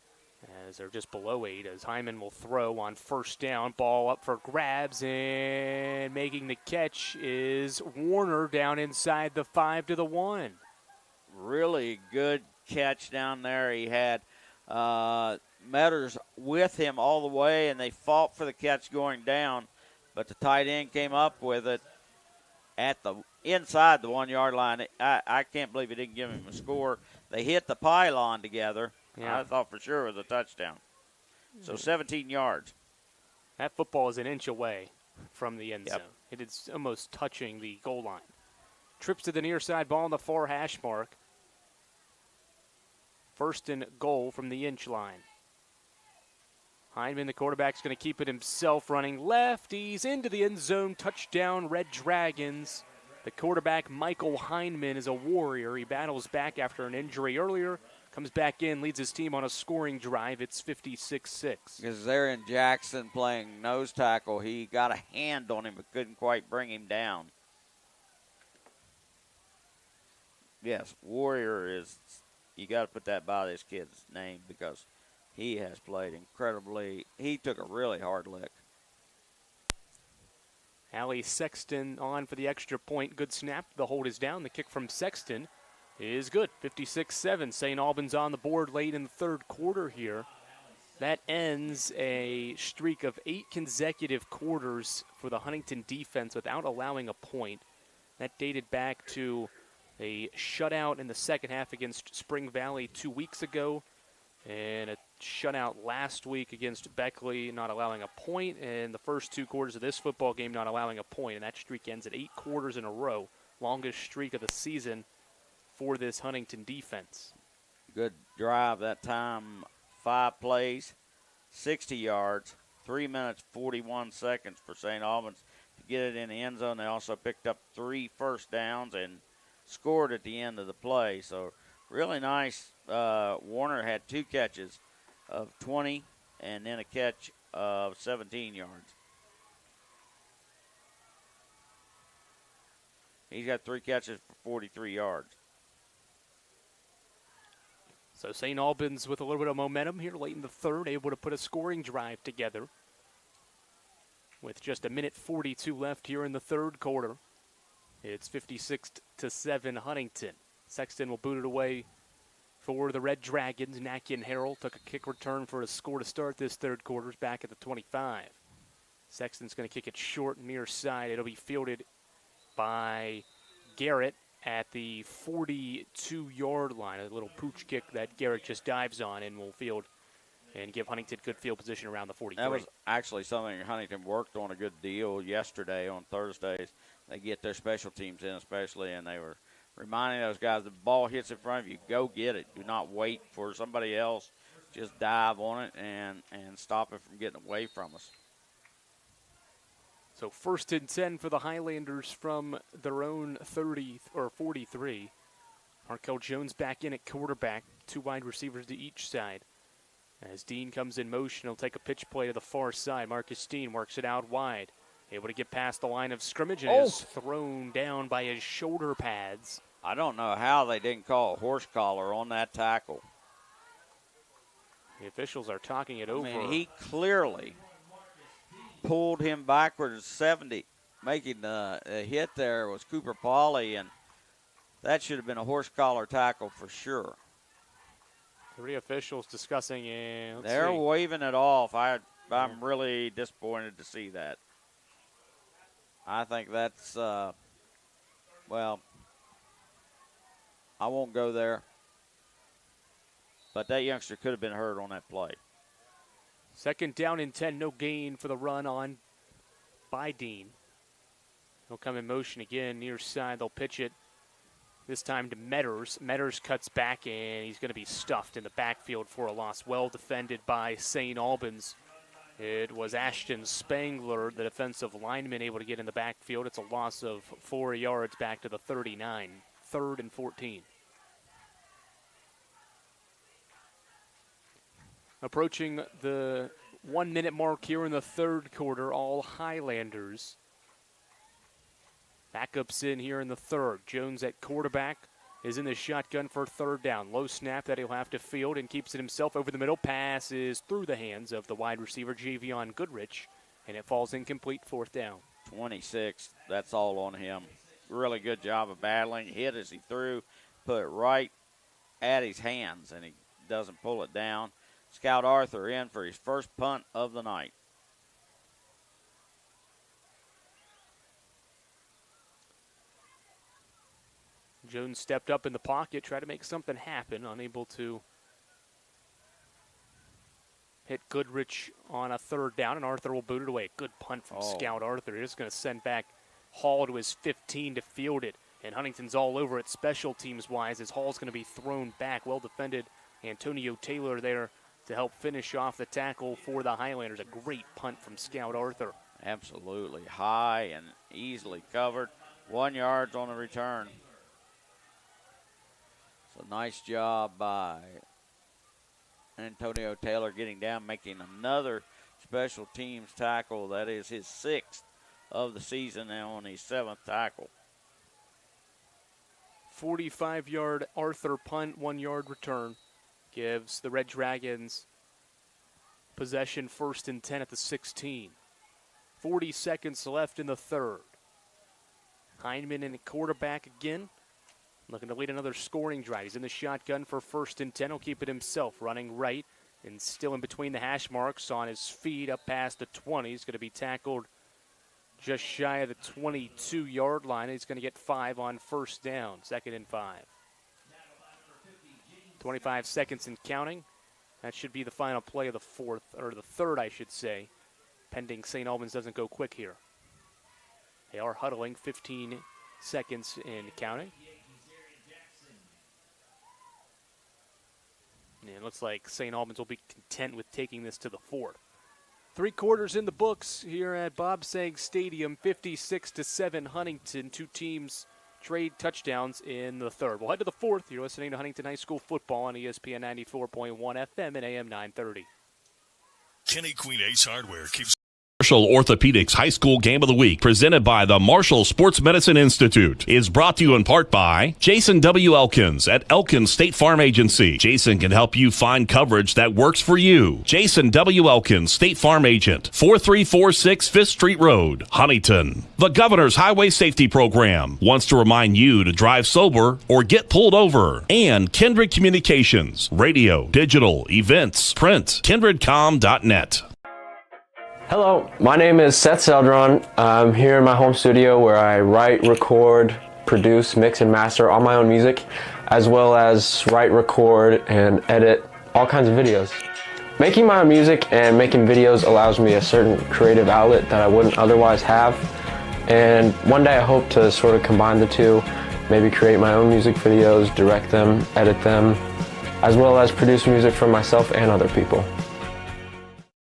As they're just below 8, as Hyman will throw on 1st down. Ball up for grabs, and making the catch is Warner down inside the 5 to the 1. Really good catch down there. He had Metters with him all the way, and they fought for the catch going down, but the tight end came up with it at the inside the 1-yard line. I can't believe he didn't give him a score. They hit the pylon together. Yeah. I thought for sure it was a touchdown. So 17 yards. That football is an inch away from the end zone. It is almost touching the goal line. Trips to the near side, ball on the far hash mark. 1st and goal from the inch line. Hyman, the quarterback's going to keep it himself, running left. He's into the end zone. Touchdown, Red Dragons. The quarterback, Michael Hyman, is a warrior. He battles back after an injury earlier. Comes back in, leads his team on a scoring drive. It's 56-6. Kazarian Jackson playing nose tackle. He got a hand on him but couldn't quite bring him down. Yes, warrior is, you got to put that by this kid's name because he has played incredibly. He took a really hard lick. Allie Sexton on for the extra point. Good snap. The hold is down. The kick from Sexton is good. 56-7. St. Albans on the board late in the third quarter here. That ends a streak of 8 consecutive quarters for the Huntington defense without allowing a point. That dated back to a shutout in the second half against Spring Valley 2 weeks ago, and a shutout last week against Beckley, not allowing a point, and the first 2 quarters of this football game not allowing a point, and that streak ends at 8 quarters in a row. Longest streak of the season for this Huntington defense. Good drive that time. 5 plays, 60 yards, 3 minutes, 41 seconds for St. Albans to get it in the end zone. They also picked up 3 first downs and scored at the end of the play. So really nice. Warner had 2 catches of 20 and then a catch of 17 yards. He's got 3 catches for 43 yards. So St. Albans with a little bit of momentum here late in the third, able to put a scoring drive together with just 1:42 left here in the third quarter. It's 56-7 Huntington. Sexton will boot it away For the Red Dragons, Nakian Harrell took a kick return for a score to start this third quarter, back at the 25. Sexton's going to kick it short near side. It'll be fielded by Garrett at the 42-yard line. A little pooch kick that Garrett just dives on and will field and give Huntington good field position around the 43. That was actually something Huntington worked on a good deal yesterday on Thursdays. They get their special teams in especially, and they were reminding those guys, the ball hits in front of you, go get it. Do not wait for somebody else. Just dive on it and stop it from getting away from us. So 1st and 10 for the Highlanders from their own 30 or 43. Markel Jones back in at quarterback, 2 wide receivers to each side. As Dean comes in motion, he'll take a pitch play to the far side. Marcus Dean works it out wide. Able to get past the line of scrimmage and is thrown down by his shoulder pads. I don't know how they didn't call a horse collar on that tackle. The officials are talking it over. I mean, he clearly pulled him backwards 70. Making the hit there was Cooper Pauley, and that should have been a horse collar tackle for sure. 3 officials discussing it. They're waving it off. I'm really disappointed to see that. I think that's, well, I won't go there. But that youngster could have been hurt on that play. 2nd down and 10, no gain for the run on by Dean. He'll come in motion again near side. They'll pitch it this time to Metters. Metters cuts back, and he's going to be stuffed in the backfield for a loss. Well defended by St. Albans. It was Ashton Spangler, the defensive lineman, able to get in the backfield. It's a loss of 4 yards back to the 39. 3rd and 14. Approaching the 1-minute mark here in the third quarter, all Highlanders. Backups in here in the third. Jones at quarterback is in the shotgun for 3rd down. Low snap that he'll have to field and keeps it himself over the middle. Pass is through the hands of the wide receiver, Javion Goodrich, and it falls incomplete. 4th down. 26, that's all on him. Really good job of battling. Hit as he threw, put it right at his hands, and he doesn't pull it down. Scout Arthur in for his first punt of the night. Jones stepped up in the pocket, tried to make something happen, unable to hit Goodrich on a 3rd down, and Arthur will boot it away. Good punt from Scout Arthur. He's just going to send back Hall to his 15 to field it, and Huntington's all over it special teams-wise as Hall's going to be thrown back. Well defended. Antonio Taylor there to help finish off the tackle for the Highlanders. A great punt from Scout Arthur. Absolutely. High and easily covered. 1 yard on the return. So nice job by Antonio Taylor getting down, making another special teams tackle. That is his 6th of the season and on his 7th tackle. 45-yard Arthur punt, 1 yard return. Gives the Red Dragons possession 1st and 10 at the 16. 40 seconds left in the third. Heineman in the quarterback again. Looking to lead another scoring drive. He's in the shotgun for 1st and 10. He'll keep it himself, running right and still in between the hash marks on his feet up past the 20. He's going to be tackled just shy of the 22-yard line. He's going to get 5 on 1st down, 2nd and 5. 25 seconds and counting. That should be the final play of the fourth, or the third, I should say, pending St. Albans doesn't go quick here. They are huddling, 15 seconds and counting. And it looks like St. Albans will be content with taking this to the fourth. 3 quarters in the books here at Bob Sags Stadium, 56-7 Huntington. 2 teams trade touchdowns in the third. We'll head to the fourth. You're listening to Huntington High School football on ESPN 94.1 FM and AM 930. Kenny Queen Ace Hardware keeps Marshall Orthopedics High School Game of the Week, presented by the Marshall Sports Medicine Institute, is brought to you in part by Jason W. Elkins at Elkins State Farm Agency. Jason can help you find coverage that works for you. Jason W. Elkins, State Farm Agent, 4346 5th Street Road, Huntington. The Governor's Highway Safety Program wants to remind you to drive sober or get pulled over. And KINDRED Communications, radio, digital, events, print, kindredcom.net. Hello, my name is Seth Seldron. I'm here in my home studio where I write, record, produce, mix, and master all my own music, as well as write, record, and edit all kinds of videos. Making my own music and making videos allows me a certain creative outlet that I wouldn't otherwise have. And one day I hope to sort of combine the two, maybe create my own music videos, direct them, edit them, as well as produce music for myself and other people.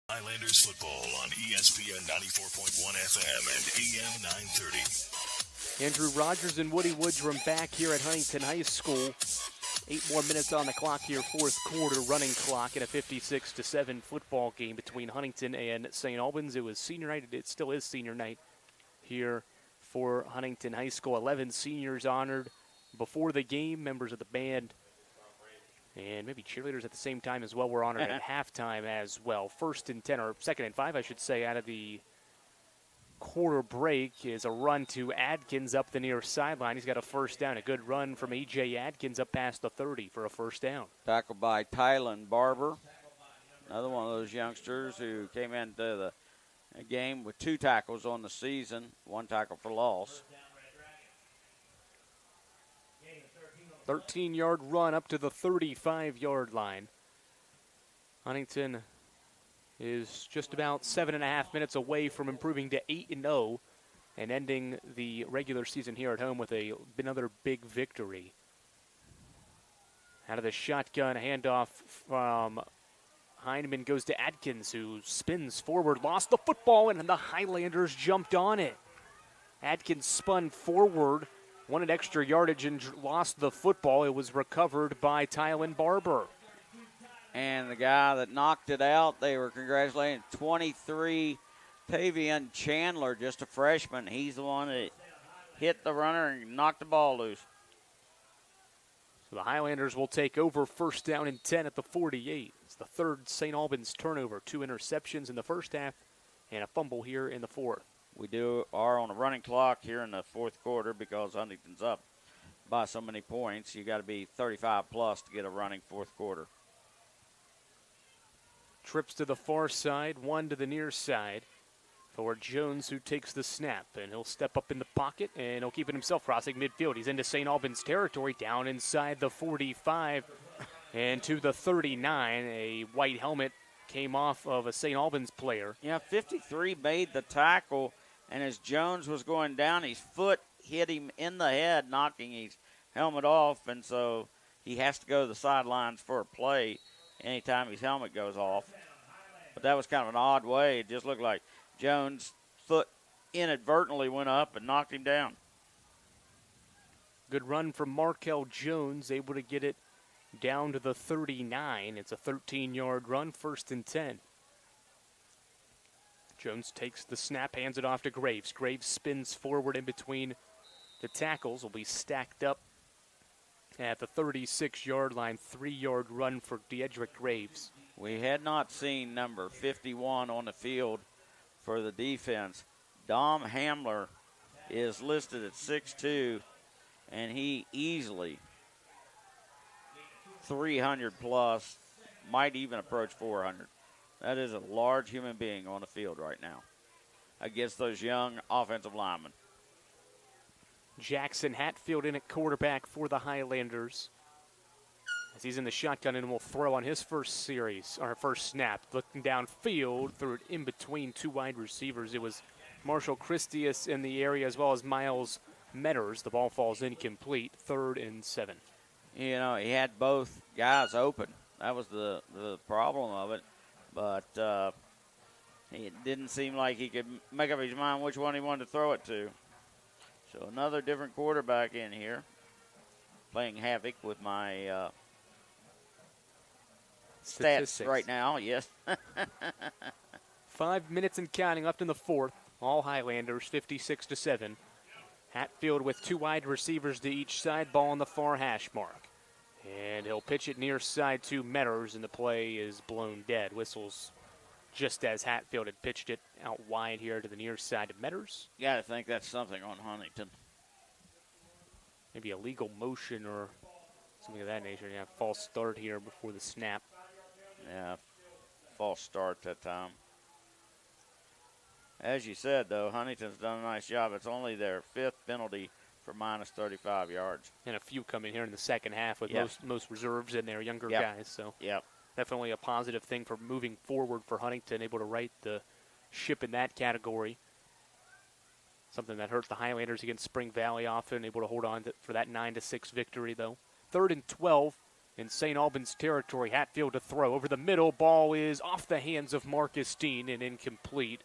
Highlanders football on ESPN 94.1 FM and AM 930. Andrew Rogers and Woody Woodrum back here at Huntington High School. 8 more minutes on the clock here, fourth quarter running clock in a 56-7 football game between Huntington and St. Albans. It was senior night. It still is senior night here for Huntington High School. 11 seniors honored before the game. Members of the band and maybe cheerleaders at the same time as well were honored at halftime as well. 1st and 10, or 2nd and 5, I should say, out of the quarter break is a run to Adkins up the near sideline. He's got a first down. A good run from E.J. Adkins up past the 30 for a first down. Tackled by Tylen Barber, another one of those youngsters who came into the game with 2 tackles on the season, 1 tackle for loss. 13-yard run up to the 35-yard line. Huntington is just about 7.5 minutes away from improving to 8-0 and ending the regular season here at home with another big victory. Out of the shotgun, handoff from Heineman goes to Adkins, who spins forward, lost the football, and the Highlanders jumped on it. Adkins spun forward, wanted extra yardage, and lost the football. It was recovered by Tylen Barber. And the guy that knocked it out, they were congratulating 23, Tavian Chandler, just a freshman. He's the one that hit the runner and knocked the ball loose. So the Highlanders will take over, first down and 10 at the 48. It's the third St. Albans turnover. 2 interceptions in the first half and a fumble here in the fourth. We are on a running clock here in the fourth quarter because Huntington's up by so many points. You got to be 35 plus to get a running fourth quarter. Trips to the far side, 1 to the near side for Jones, who takes the snap. And he'll step up in the pocket, and he'll keep it himself, crossing midfield. He's into St. Albans territory, down inside the 45 and to the 39. A white helmet came off of a St. Albans player. Yeah, 53 made the tackle, and as Jones was going down, his foot hit him in the head, knocking his helmet off, and so he has to go to the sidelines for a play anytime his helmet goes off. But that was kind of an odd way. It just looked like Jones' foot inadvertently went up and knocked him down. Good run from Markel Jones, able to get it down to the 39. It's a 13-yard run, 1st and 10. Jones takes the snap, hands it off to Graves. Graves spins forward in between the tackles. Will be stacked up at the 36-yard line. 3-yard run for Deidrick Graves. We had not seen number 51 on the field for the defense. Dom Hamler is listed at 6'2", and he easily 300 plus, might even approach 400. That is a large human being on the field right now against those young offensive linemen. Jackson Hatfield in at quarterback for the Highlanders, as he's in the shotgun and will throw on his first snap. Looking downfield, threw it in between 2 wide receivers. It was Marshall Christius in the area as well as Miles Metters. The ball falls incomplete, 3rd and 7. You know, he had both guys open. That was the problem of it. But it didn't seem like he could make up his mind which one he wanted to throw it to. So another different quarterback in here, playing havoc with my stats right now, yes. 5 minutes and counting left in the fourth. All Highlanders, 56-7. Hatfield with 2 wide receivers to each side, ball on the far hash mark. And he'll pitch it near side to Metters, and the play is blown dead. Whistles just as Hatfield had pitched it out wide here to the near side of Metters. You got to think that's something on Huntington. Maybe a legal motion or something of that nature. Yeah, false start here before the snap. Yeah, false start that time. As you said, though, Huntington's done a nice job. It's only their 5th penalty for minus 35 yards. And a few come in here in the second half with most reserves and their younger guys. So definitely a positive thing for moving forward for Huntington, able to right the ship in that category. Something that hurt the Highlanders against Spring Valley often, able to hold on for that 9-6 victory, though. 3rd and 12 in St. Albans territory. Hatfield to throw. Over the middle, ball is off the hands of Marcus Dean and incomplete.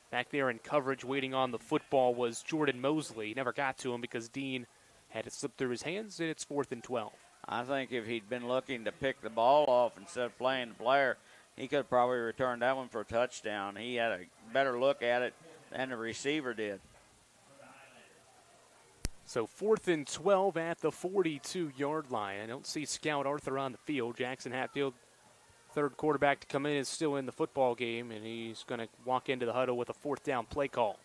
Back there in coverage waiting on the football was Jordan Mosley. Never got to him because Dean had it slip through his hands, and it's 4th and 12. I think if he'd been looking to pick the ball off instead of playing the player, he could have probably returned that one for a touchdown. He had a better look at it than the receiver did. So 4th and 12 at the 42-yard line. I don't see Scout Arthur on the field. Jackson Hatfield, 3rd quarterback to come in, is still in the football game, and he's going to walk into the huddle with a 4th down play call.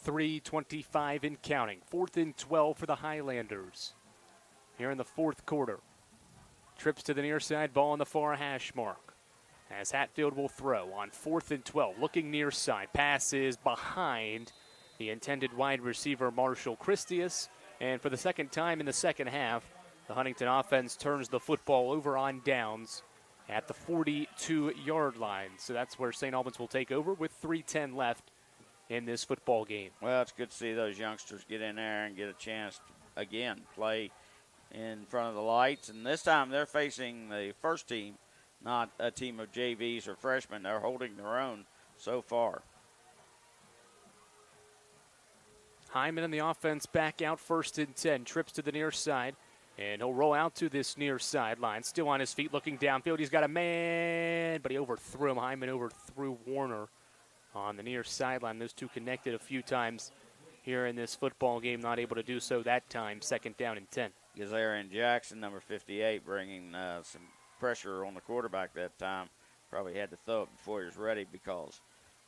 3:25 and counting. 4th and 12 for the Highlanders. Here in the 4th quarter. Trips to the near side, ball on the far hash mark. As Hatfield will throw on 4th and 12. Looking near side. Pass is behind the intended wide receiver, Marshall Christius. And for the second time in the second half, the Huntington offense turns the football over on downs at the 42-yard line. So that's where St. Albans will take over with 3:10 left in this football game. Well, it's good to see those youngsters get in there and get a chance to, again, play in front of the lights. And this time they're facing the first team, not a team of JVs or freshmen. They're holding their own so far. Hyman and the offense back out 1st and 10. Trips to the near side. And he'll roll out to this near sideline. Still on his feet, looking downfield. He's got a man, but he overthrew him. Hyman overthrew Warner on the near sideline. Those two connected a few times here in this football game. Not able to do so that time. 2nd down and 10. Kazarian Jackson, number 58, bringing some pressure on the quarterback that time. Probably had to throw it before he was ready because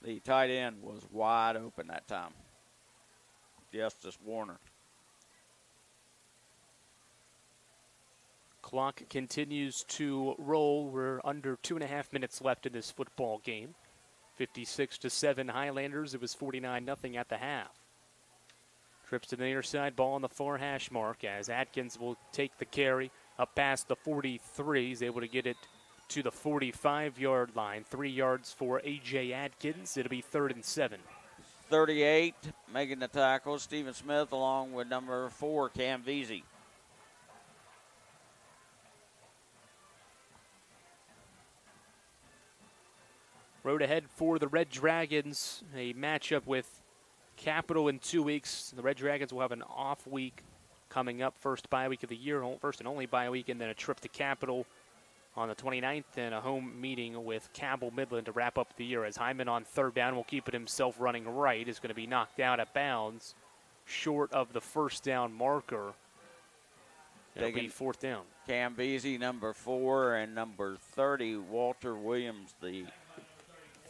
the tight end was wide open that time. Justice Warner. Clock continues to roll. We're under 2.5 minutes left in this football game. 56-7 Highlanders. It was 49-0 at the half. Trips to the near side, ball on the far hash mark as Atkins will take the carry up past the 43. He's able to get it to the 45-yard line. 3 yards for A.J. Atkins. It'll be 3rd and 7. 38 making the tackle. Stephen Smith along with number 4, Cam Veazey. Road ahead for the Red Dragons, a matchup with Capital in 2 weeks. The Red Dragons will have an off week coming up, first bye week of the year, first and only bye week, and then a trip to Capital on the 29th and a home meeting with Cabell Midland to wrap up the year. As Hyman on 3rd down will keep it himself running right, is going to be knocked out of bounds short of the 1st down marker. It'll be 4th down. Cam Veazey, number 4, and number 30, Walter Williams, the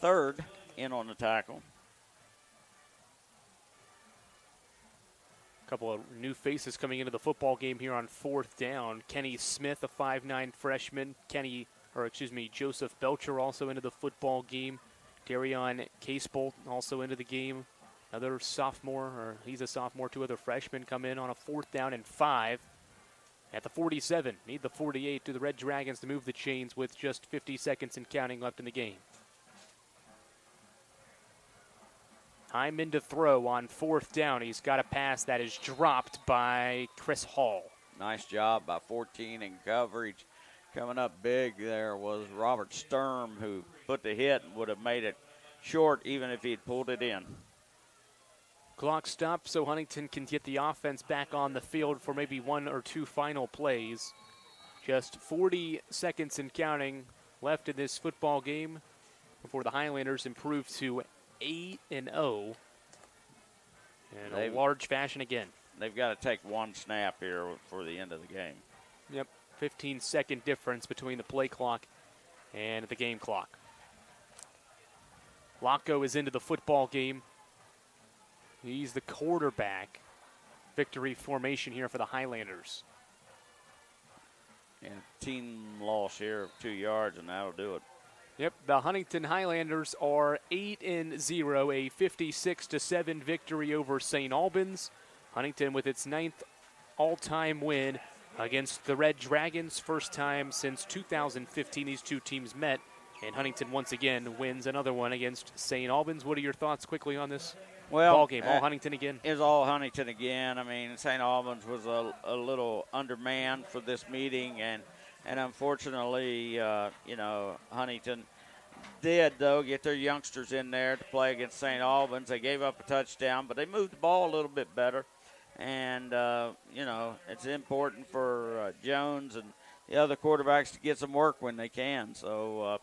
3rd, in on the tackle. A couple of new faces coming into the football game here on 4th down. Kenny Smith, a 5'9 freshman. Joseph Belcher also into the football game. Darion Casebolt also into the game. Another sophomore, he's a sophomore. 2 other freshmen come in on a 4th down and 5. At the 47, need the 48 to the Red Dragons to move the chains with just 50 seconds and counting left in the game. Hyman to throw on 4th down. He's got a pass that is dropped by Chris Hall. Nice job by 14 in coverage. Coming up big there was Robert Sturm, who put the hit and would have made it short even if he'd pulled it in. Clock stopped so Huntington can get the offense back on the field for maybe 1 or 2 final plays. Just 40 seconds and counting left in this football game before the Highlanders improved to 8-0 in a large fashion again. They've got to take one snap here for the end of the game. Yep, 15-second difference between the play clock and the game clock. Locko is into the football game. He's the quarterback. Victory formation here for the Highlanders. And team loss here of 2 yards, and that'll do it. Yep, the Huntington Highlanders are 8-0, a 56-7 victory over St. Albans. Huntington with its 9th all-time win against the Red Dragons, first time since 2015 these two teams met. And Huntington once again wins another one against St. Albans. What are your thoughts quickly on this ball game? All Huntington again? It's all Huntington again. I mean, St. Albans was a little undermanned for this meeting, and unfortunately, Huntington did, though, get their youngsters in there to play against St. Albans. They gave up a touchdown, but they moved the ball a little bit better. And, it's important for Jones and the other quarterbacks to get some work when they can. So,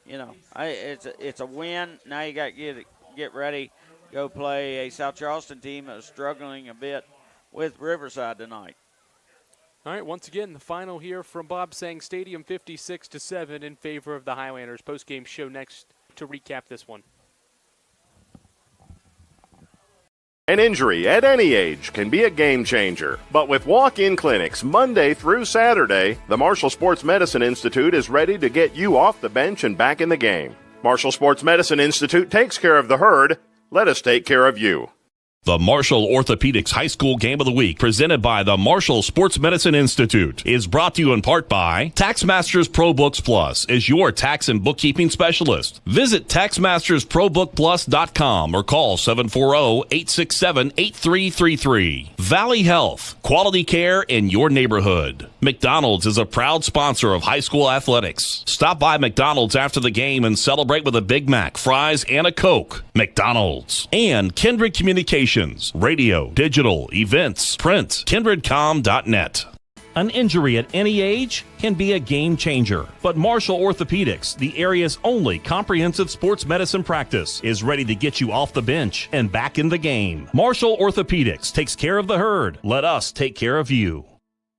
it's a win. Now you got to get ready, go play a South Charleston team that is struggling a bit with Riverside tonight. All right, once again, the final here from Bob Sang Stadium, 56-7 in favor of the Highlanders. Post-game show next to recap this one. An injury at any age can be a game changer, but with walk-in clinics Monday through Saturday, the Marshall Sports Medicine Institute is ready to get you off the bench and back in the game. Marshall Sports Medicine Institute takes care of the herd. Let us take care of you. The Marshall Orthopedics High School Game of the Week, presented by the Marshall Sports Medicine Institute, is brought to you in part by TaxMasters ProBooks Plus is your tax and bookkeeping specialist. Visit TaxMastersProBookPlus.com or call 740-867-8333. Valley Health, quality care in your neighborhood. McDonald's is a proud sponsor of high school athletics. Stop by McDonald's after the game and celebrate with a Big Mac, fries, and a Coke. McDonald's. And KINDRED Communications. Radio, digital, events, print, kindredcom.net. An injury at any age can be a game changer, but Marshall Orthopedics, the area's only comprehensive sports medicine practice, is ready to get you off the bench and back in the game. Marshall Orthopedics takes care of the herd. Let us take care of you.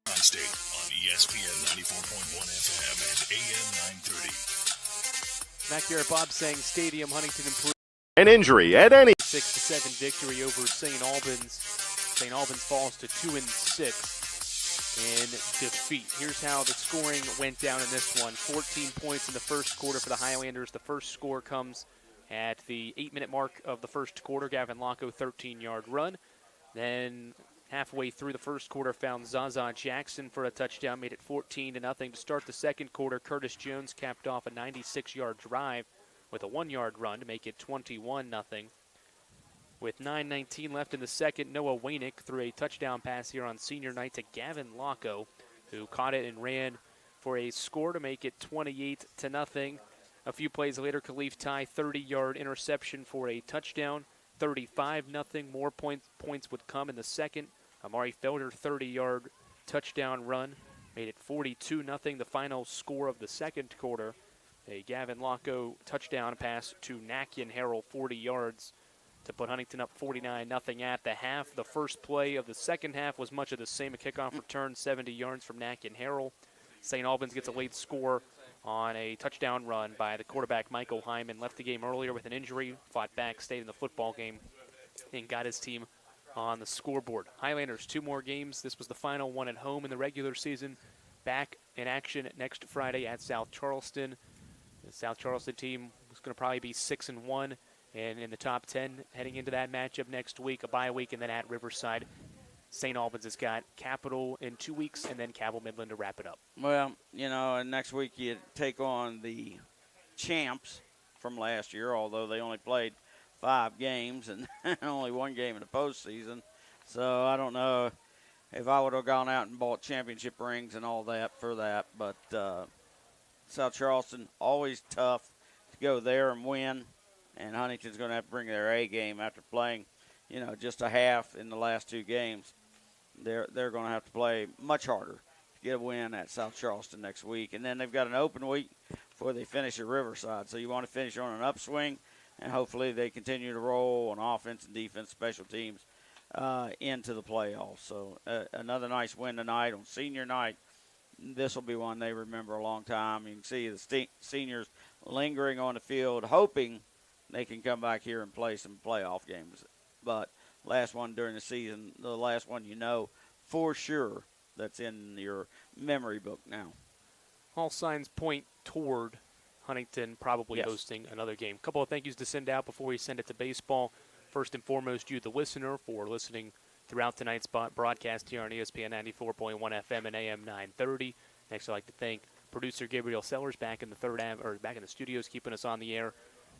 State on ESPN 94.1 FM and AM 930. Back here at Bob Sang Stadium, Huntington improved. An injury at any 6-7 victory over St. Albans. St. Albans falls to 2-6 in defeat. Here's how the scoring went down in this one. 14 points in the first quarter for the Highlanders. The first score comes at the 8-minute mark of the first quarter. Gavin Locko, 13-yard run. Then halfway through the first quarter, found Zaza Jackson for a touchdown, made it 14-0. To start the second quarter, Curtis Jones capped off a 96-yard drive with a 1-yard run to make it 21-0. With 9:19 left in the second, Noah Wainick threw a touchdown pass here on senior night to Gavin Locko, who caught it and ran for a score to make it 28-0. A few plays later, Khalif Ty, 30-yard interception for a touchdown, 35-0. More points would come in the second. Amari Felder, 30-yard touchdown run, made it 42-0. The final score of the second quarter, a Gavin Locko touchdown pass to Nakian Harrell, 40 yards, to put Huntington up 49-0 at the half. The first play of the second half was much of the same. A kickoff return, 70 yards from Nakian Harrell. St. Albans gets a late score on a touchdown run by the quarterback Michael Hyman. Left the game earlier with an injury, fought back, stayed in the football game, and got his team on the scoreboard. Highlanders, 2 more games. This was the final one at home in the regular season. Back in action next Friday at South Charleston. The South Charleston team is going to probably be 6-1 and in the top 10 heading into that matchup next week, a bye week, and then at Riverside. St. Albans has got Capital in 2 weeks and then Cabell Midland to wrap it up. Well, and next week you take on the champs from last year, although they only played 5 games and only 1 game in the postseason. So I don't know if I would have gone out and bought championship rings and all that for that, but South Charleston, always tough to go there and win, and Huntington's going to have to bring their A game after playing, just a half in the last 2 games. They're going to have to play much harder to get a win at South Charleston next week. And then they've got an open week before they finish at Riverside. So you want to finish on an upswing, and hopefully they continue to roll on offense and defense, special teams into the playoffs. So another nice win tonight on senior night. This will be one they remember a long time. You can see the seniors lingering on the field, hoping they can come back here and play some playoff games. But last one during the season, the last one for sure that's in your memory book now. All signs point toward Huntington probably hosting another game. A couple of thank yous to send out before we send it to baseball. First and foremost, you, the listener, for listening throughout tonight's broadcast here on ESPN 94.1 FM and AM 930. Next, I'd like to thank producer Gabriel Sellers back in the studios, keeping us on the air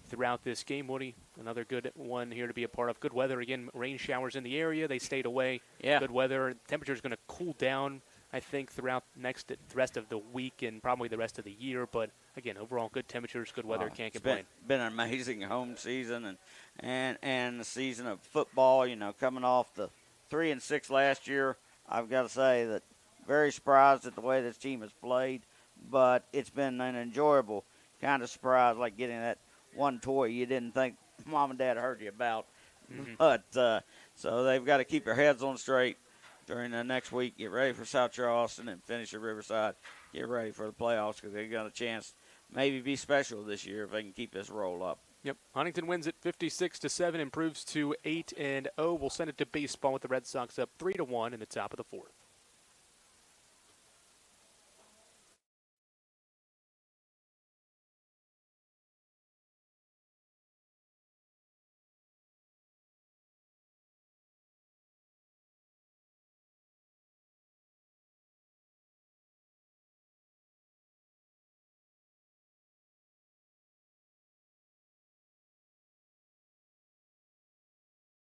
throughout this game. Woody, another good one here to be a part of. Good weather again. Rain showers in the area. They stayed away. Yeah. Good weather. Temperature is going to cool down, I think, throughout the rest of the week and probably the rest of the year. But again, overall, good temperatures, good weather. Can't complain. Been an amazing home season and the season of football. Coming off the 3-6 last year, I've got to say that very surprised at the way this team has played. But it's been an enjoyable kind of surprise, like getting that one toy you didn't think mom and dad heard you about. Mm-hmm. But so they've got to keep their heads on straight during the next week, get ready for South Charleston, and finish at Riverside, get ready for the playoffs because they've got a chance maybe be special this year if they can keep this roll up. Yep. Huntington wins it 56-7, improves to 8-0. We'll send it to baseball with the Red Sox up 3-1 in the top of the fourth.